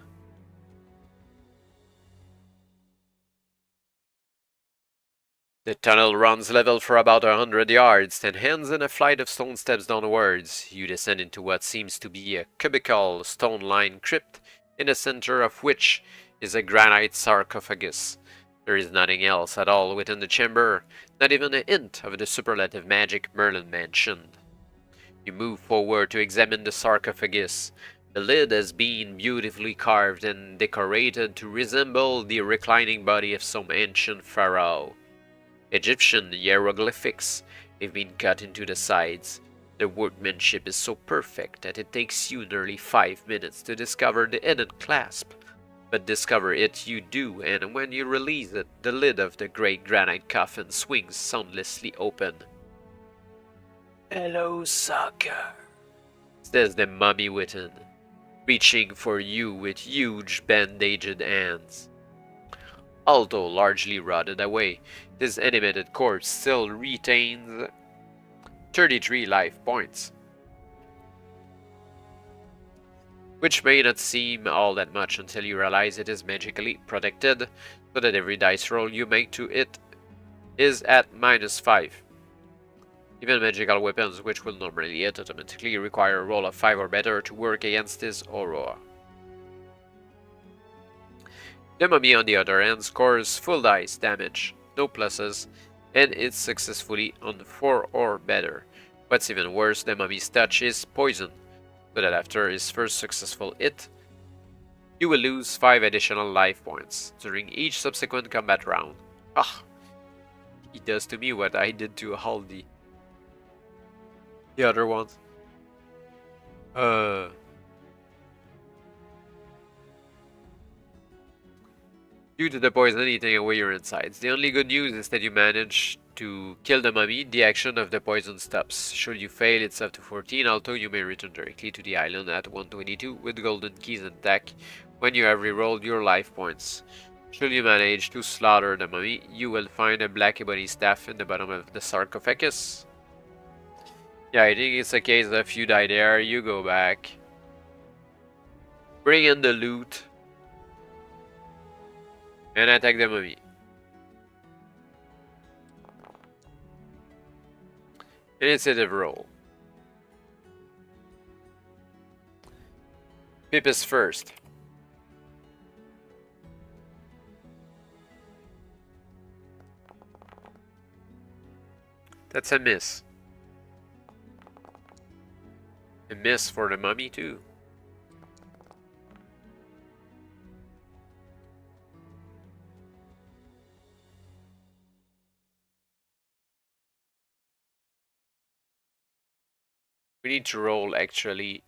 The tunnel runs level for about 100 yards, then ends in a flight of stone steps downwards. You descend into what seems to be a cubical stone-lined crypt, in the center of which is a granite sarcophagus. There is nothing else at all within the chamber, not even a hint of the superlative magic Merlin mentioned. You move forward to examine the sarcophagus. The lid has been beautifully carved and decorated to resemble the reclining body of some ancient pharaoh. Egyptian hieroglyphics have been cut into the sides. The workmanship is so perfect that it takes you nearly 5 minutes to discover the hidden clasp. But discover it you do, and when you release it, the lid of the great granite coffin swings soundlessly open. Hello, sucker, says the mummy within, reaching for you with huge bandaged hands. Although largely rotted away, this animated corpse still retains 33 life points, which may not seem all that much until you realize it is magically protected, so that every dice roll you make to it is at -5. Even magical weapons, which will normally hit, automatically require a roll of 5 or better to work against this aura. The mummy, on the other hand, scores full dice damage, no pluses, and it's successfully on 4 or better. What's even worse, the mummy's touch is poison, so that after his first successful hit, you will lose 5 additional life points during each subsequent combat round. Ah, he does to me what I did to Haldi. The other ones. Due to the poison eating away your insides. The only good news is that you managed to kill the mummy. The action of the poison stops. Should you fail, it's up to 14, although you may return directly to the island at 122 with golden keys intact when you have rerolled your life points. Should you manage to slaughter the mummy, you will find a black ebony staff in the bottom of the sarcophagus. Yeah, I think it's a case of if you die there, you go back. Bring in the loot. And attack the mummy. Initiative roll. Pip is first. That's a miss. A miss for the mummy too. We need to roll actually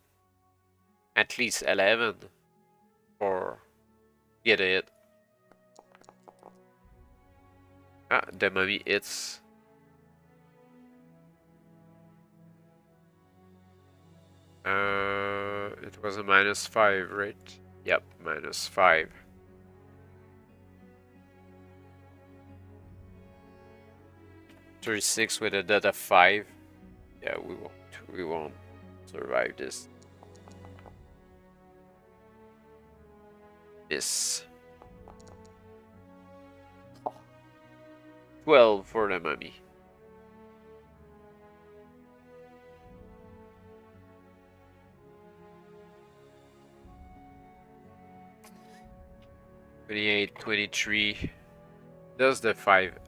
at least 11 for get it. Ah, the mummy hits. It was a -5, right? Yep, -5. $36 with a dot of 5. Yeah, we won't survive this. Miss. 12 for the mummy. $28, $23. Does the 5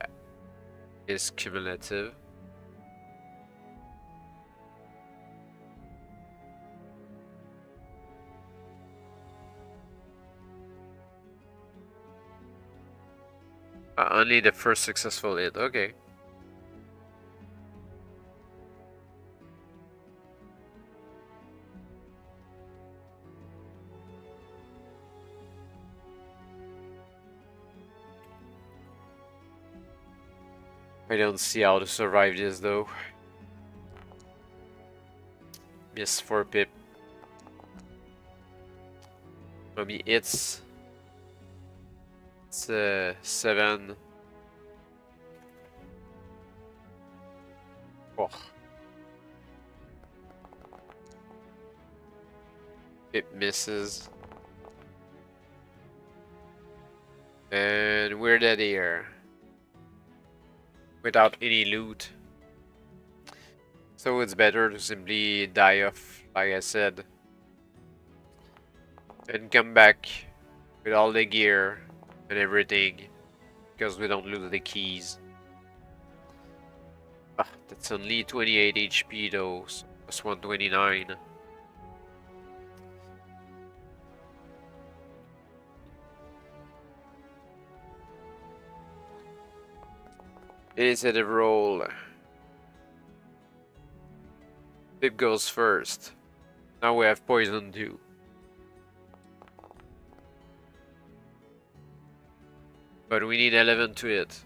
is cumulative? Only the first successful hit. Okay. I don't see how to survive this though. Miss for Pip. Mummy hits. It's 7. Oh. Pip misses. And we're dead here. Without any loot. So it's better to simply die off, like I said. And come back with all the gear and everything. Because we don't lose the keys. Ah, that's only 28 HP though, so plus 129. Initiative roll. Pip goes first. Now we have poison too. But we need 11 to hit.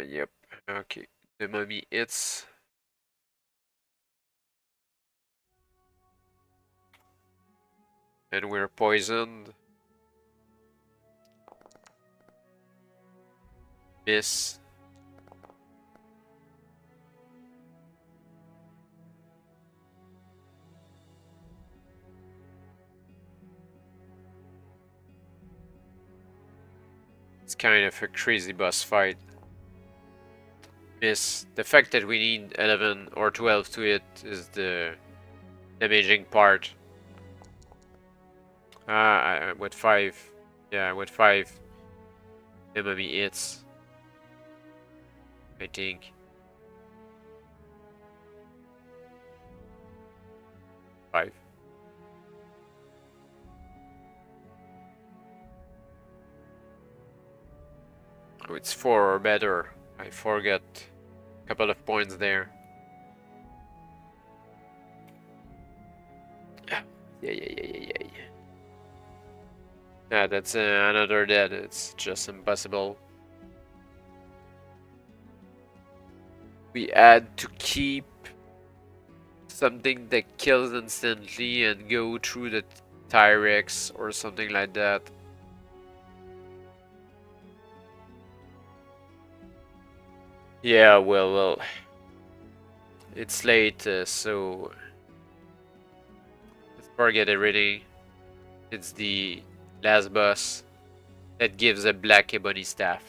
Yep. Okay. The mummy hits. And we're poisoned. Miss. It's kind of a crazy boss fight. Miss. The fact that we need 11 or 12 to hit is the damaging part. With 5. Yeah, with 5. The mummy hits. I think. 5. Oh, it's 4 or better. I forgot a couple of points there. Yeah. Yeah, that's another dead. It's just impossible. We had to keep something that kills instantly and go through the Tyrex or something like that. Yeah, well, it's late, so let's forget everything. It's the last boss that gives a black ebony staff.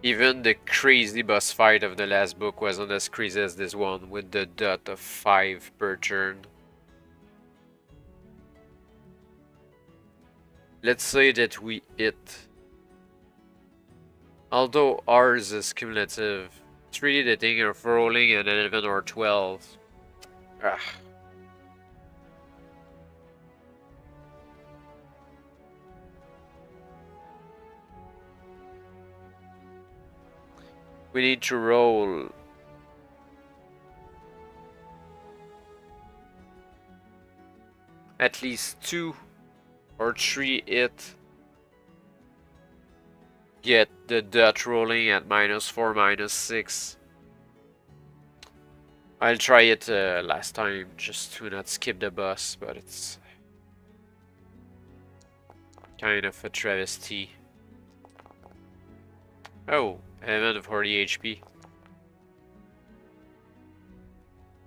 Even the crazy boss fight of the last book wasn't as crazy as this one, with the dot of 5 per turn. Let's say that we hit. Although ours is cumulative, it's really the thing of rolling an 11 or 12. Ah. We need to roll at least 2 or 3 hit. Get the dot rolling at -4, -6. I'll try it last time just to not skip the boss, but it's kind of a travesty. Oh, 40 HP.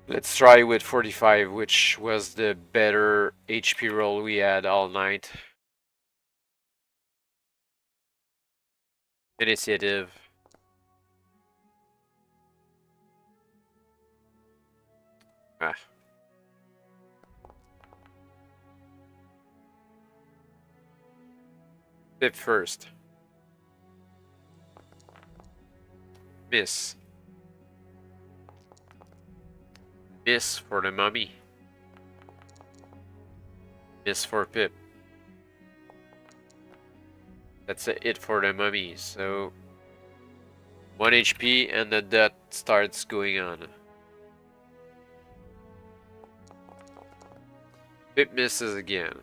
Let's try with 45, which was the better HP roll we had all night. Initiative. Ah. Pip first. Miss. Miss for the mummy. Miss for Pip. That's it for the mummy, so 1 HP and the dot starts going on. Pip misses again.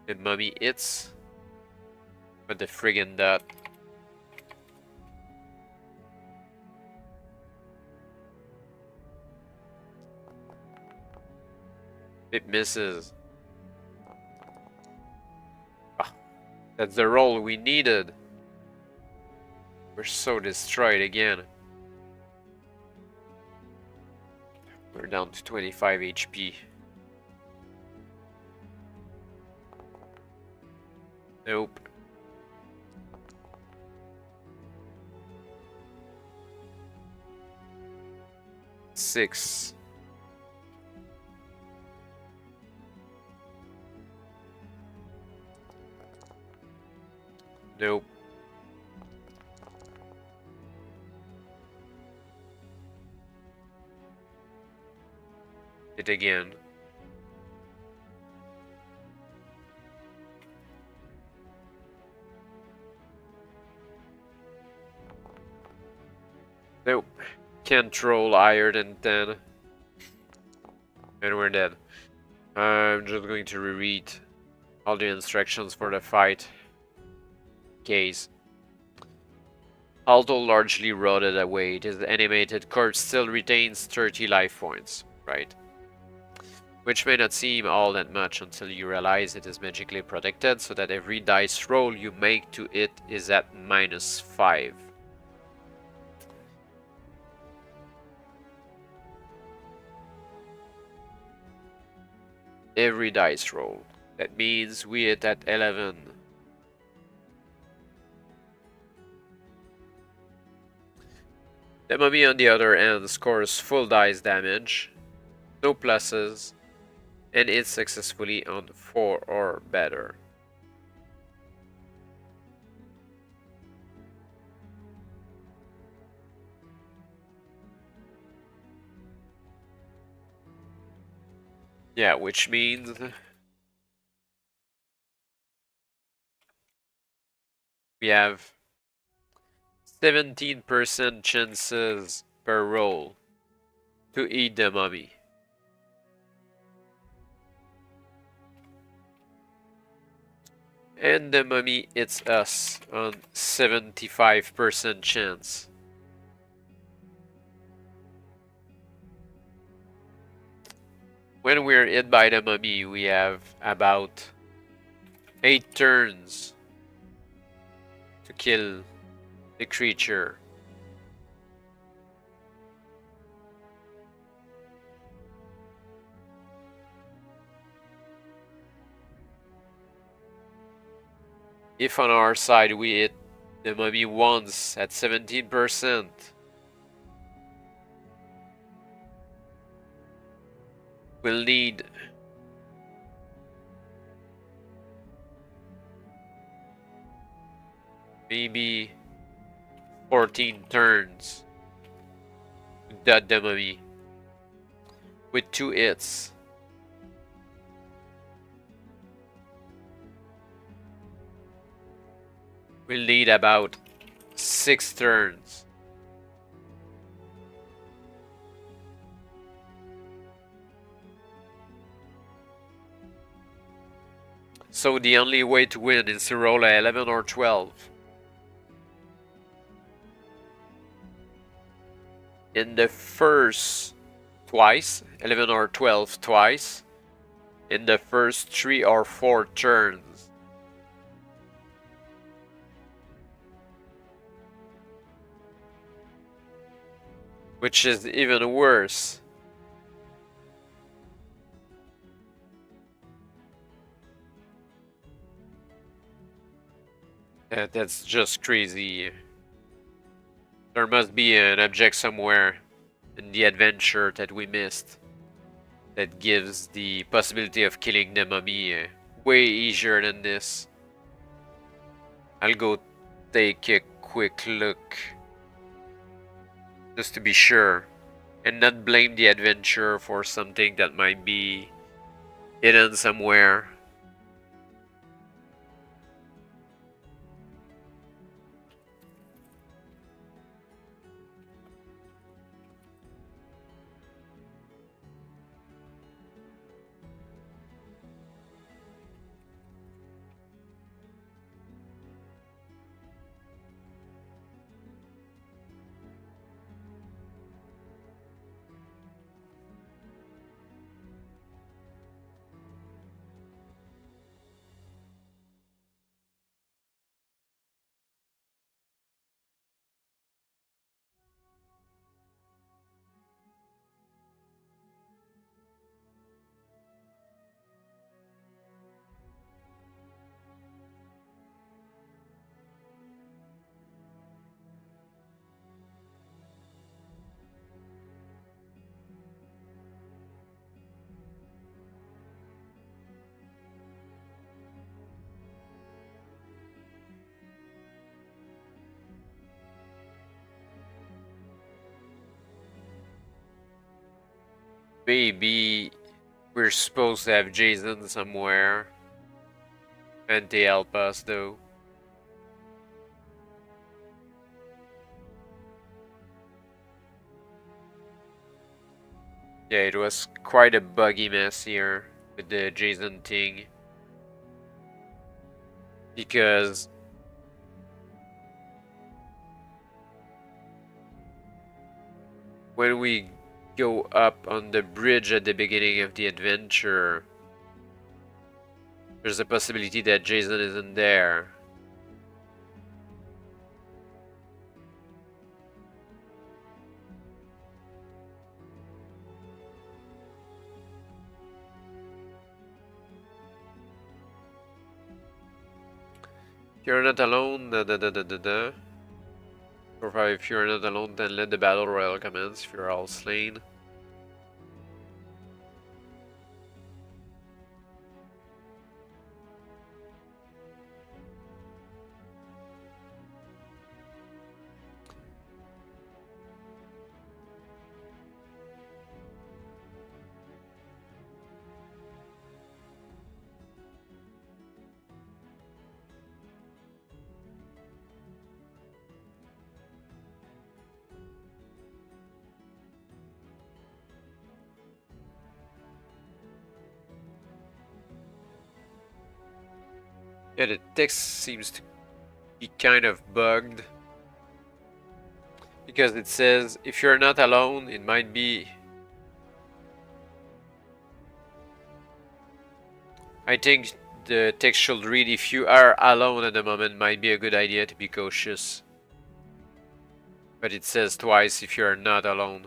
The mummy hits with the friggin' dot. It misses. Ah, that's the roll we needed. We're so destroyed again. We're down to 25 HP. Nope. Six. Nope. It again. Nope. Can't roll higher than 10. And we're dead. I'm just going to reread all the instructions for the fight. Case. Although largely rotted away, his animated corpse still retains 30 life points, right? Which may not seem all that much until you realize it is magically protected, so that every dice roll you make to it is at -5. Every dice roll. That means we hit at 11. The mummy on the other end scores full dice damage, no pluses, and is successfully on 4 or better. Yeah, which means we have 17% chances per roll to eat the mummy. And the mummy hits us on 75% chance. When we're hit by the mummy, we have about 8 turns to kill the creature. If on our side we hit the mummy once at 17%, we'll need maybe 14 turns to dot the mummy with 2 hits. We'll need about 6 turns. So the only way to win is to roll a 11 or 12. In the first twice, 11 or 12 twice, in the first 3 or 4 turns. Which is even worse. That's just crazy. There must be an object somewhere in the adventure that we missed that gives the possibility of killing the mummy way easier than this. I'll go take a quick look just to be sure and not blame the adventure for something that might be hidden somewhere. Maybe we're supposed to have Jason somewhere. And they help us though. Yeah, it was quite a buggy mess here with the Jason thing. Because when we go up on the bridge at the beginning of the adventure, there's a possibility that Jason isn't there. You're not alone, If you're not alone, then let the battle royal commence. If you're all slain. Yeah, the text seems to be kind of bugged. Because it says, if you're not alone, it might be... I think the text should read, if you are alone at the moment, might be a good idea to be cautious. But it says twice, if you are not alone.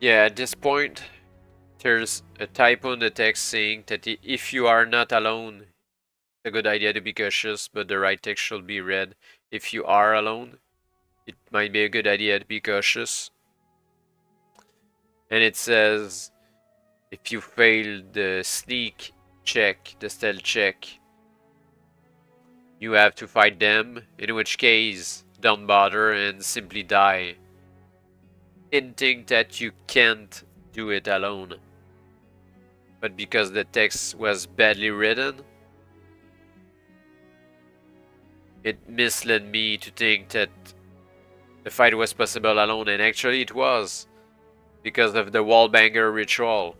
Yeah, at this point, there's a typo in the text saying that if you are not alone, it's a good idea to be cautious, but the right text should be read. If you are alone, it might be a good idea to be cautious. And it says, if you fail the sneak check, the stealth check, you have to fight them, in which case, don't bother and simply die. Hinting that you can't do it alone. But because the text was badly written, it misled me to think that the fight was possible alone, and actually it was, because of the wallbanger ritual.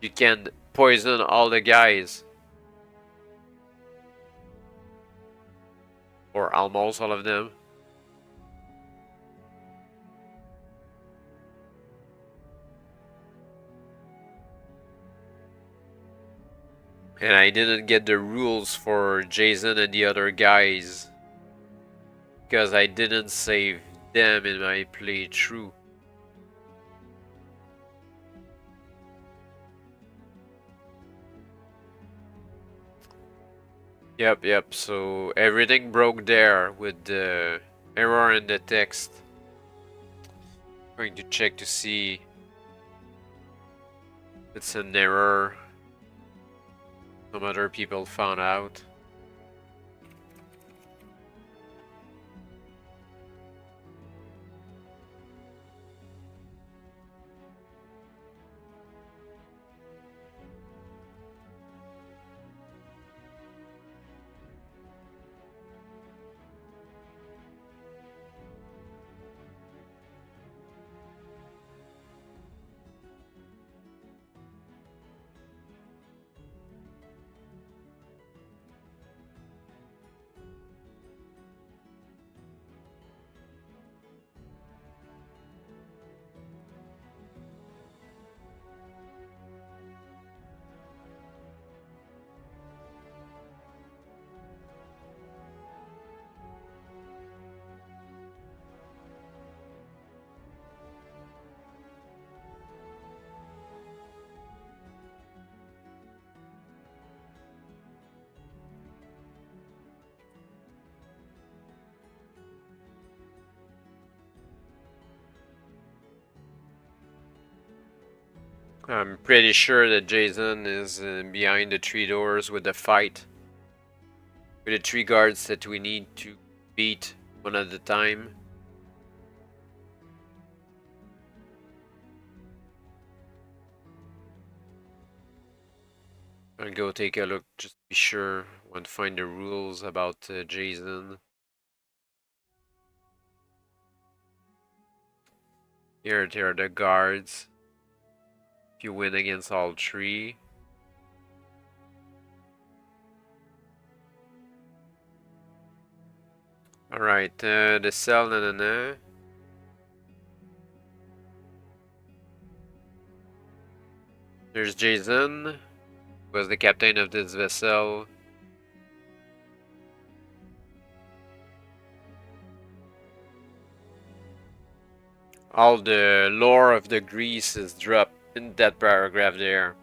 You can poison all the guys. Or almost all of them. And I didn't get the rules for Jason and the other guys, because I didn't save them in my playthrough. Yep, so everything broke there with the error in the text. I'm going to check to see if it's an error some other people found out. I'm pretty sure that Jason is behind the 3 doors with the fight. With the 3 guards that we need to beat one at a time. I'll go take a look just to be sure. I want to find the rules about Jason. Here are the guards. If you win against all 3. Alright, the cell, There's Jason, who was the captain of this vessel. All the lore of the Greece is dropped in that paragraph there.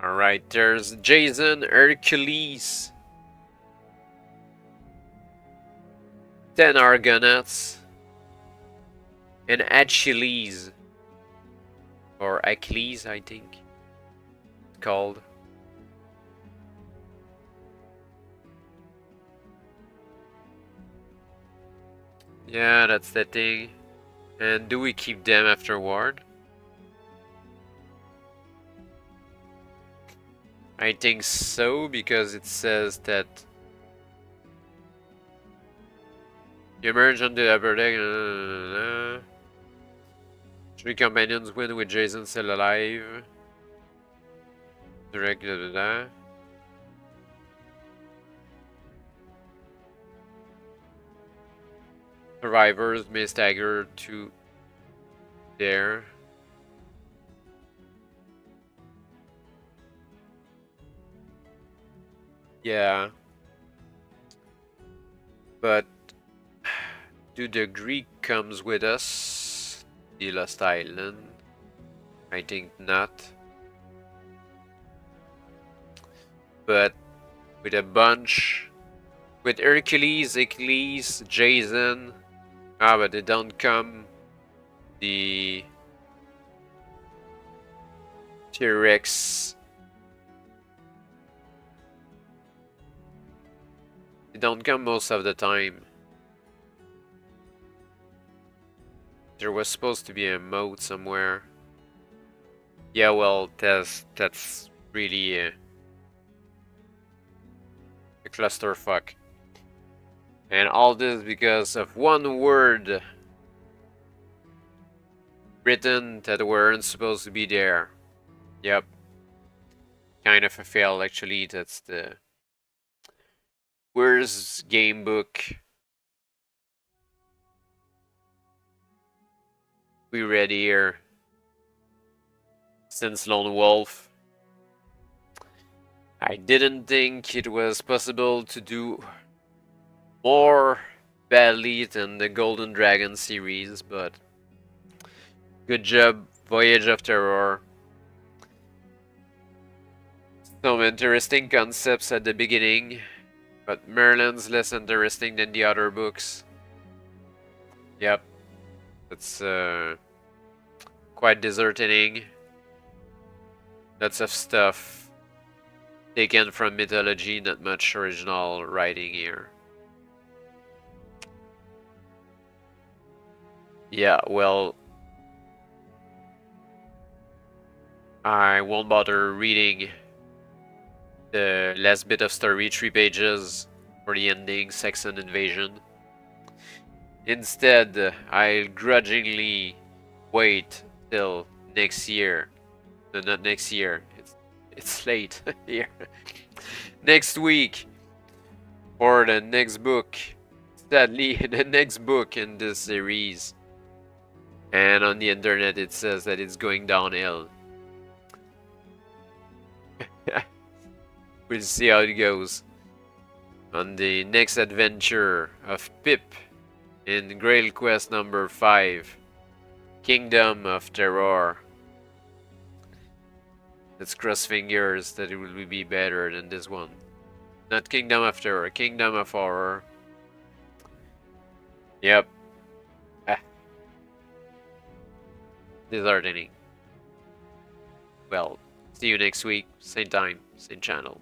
Alright, there's Jason, Hercules, 10 Argonauts, and Achilles, or Achilles, I think it's called. Yeah, that's the thing. And do we keep them afterward? I think so, because it says that you emerge on the upper deck. 3 companions win with Jason still alive. Direct. Survivors may stagger to there. Yeah. But do the Greek comes with us? The Lost Island? I think not. But with a bunch, with Hercules, Achilles, Jason. But they don't come. The T-Rex. They don't come most of the time. There was supposed to be a mode somewhere. Yeah, well, that's really a clusterfuck. And all this because of one word written that weren't supposed to be there. Yep. Kind of a fail, actually. That's the worst game book we read here since Lone Wolf. I didn't think it was possible to do more badly than the Golden Dragon series, but good job, Voyage of Terror. Some interesting concepts at the beginning, but Merlin's less interesting than the other books. Yep, that's quite deserting. Lots of stuff taken from mythology, not much original writing here. Yeah, well, I won't bother reading the last bit of story, 3 pages for the ending, Saxon invasion. Instead, I'll grudgingly wait till next year. No, not next year. It's late here. Next week for the next book. Sadly, the next book in this series. And on the internet it says that it's going downhill. We'll see how it goes. On the next adventure of Pip in GrailQuest number 5, Kingdom of Terror. Let's cross fingers that it will be better than this one. Not Kingdom of Terror, Kingdom of Horror. Yep. Disheartening. Well, see you next week, same time, same channel.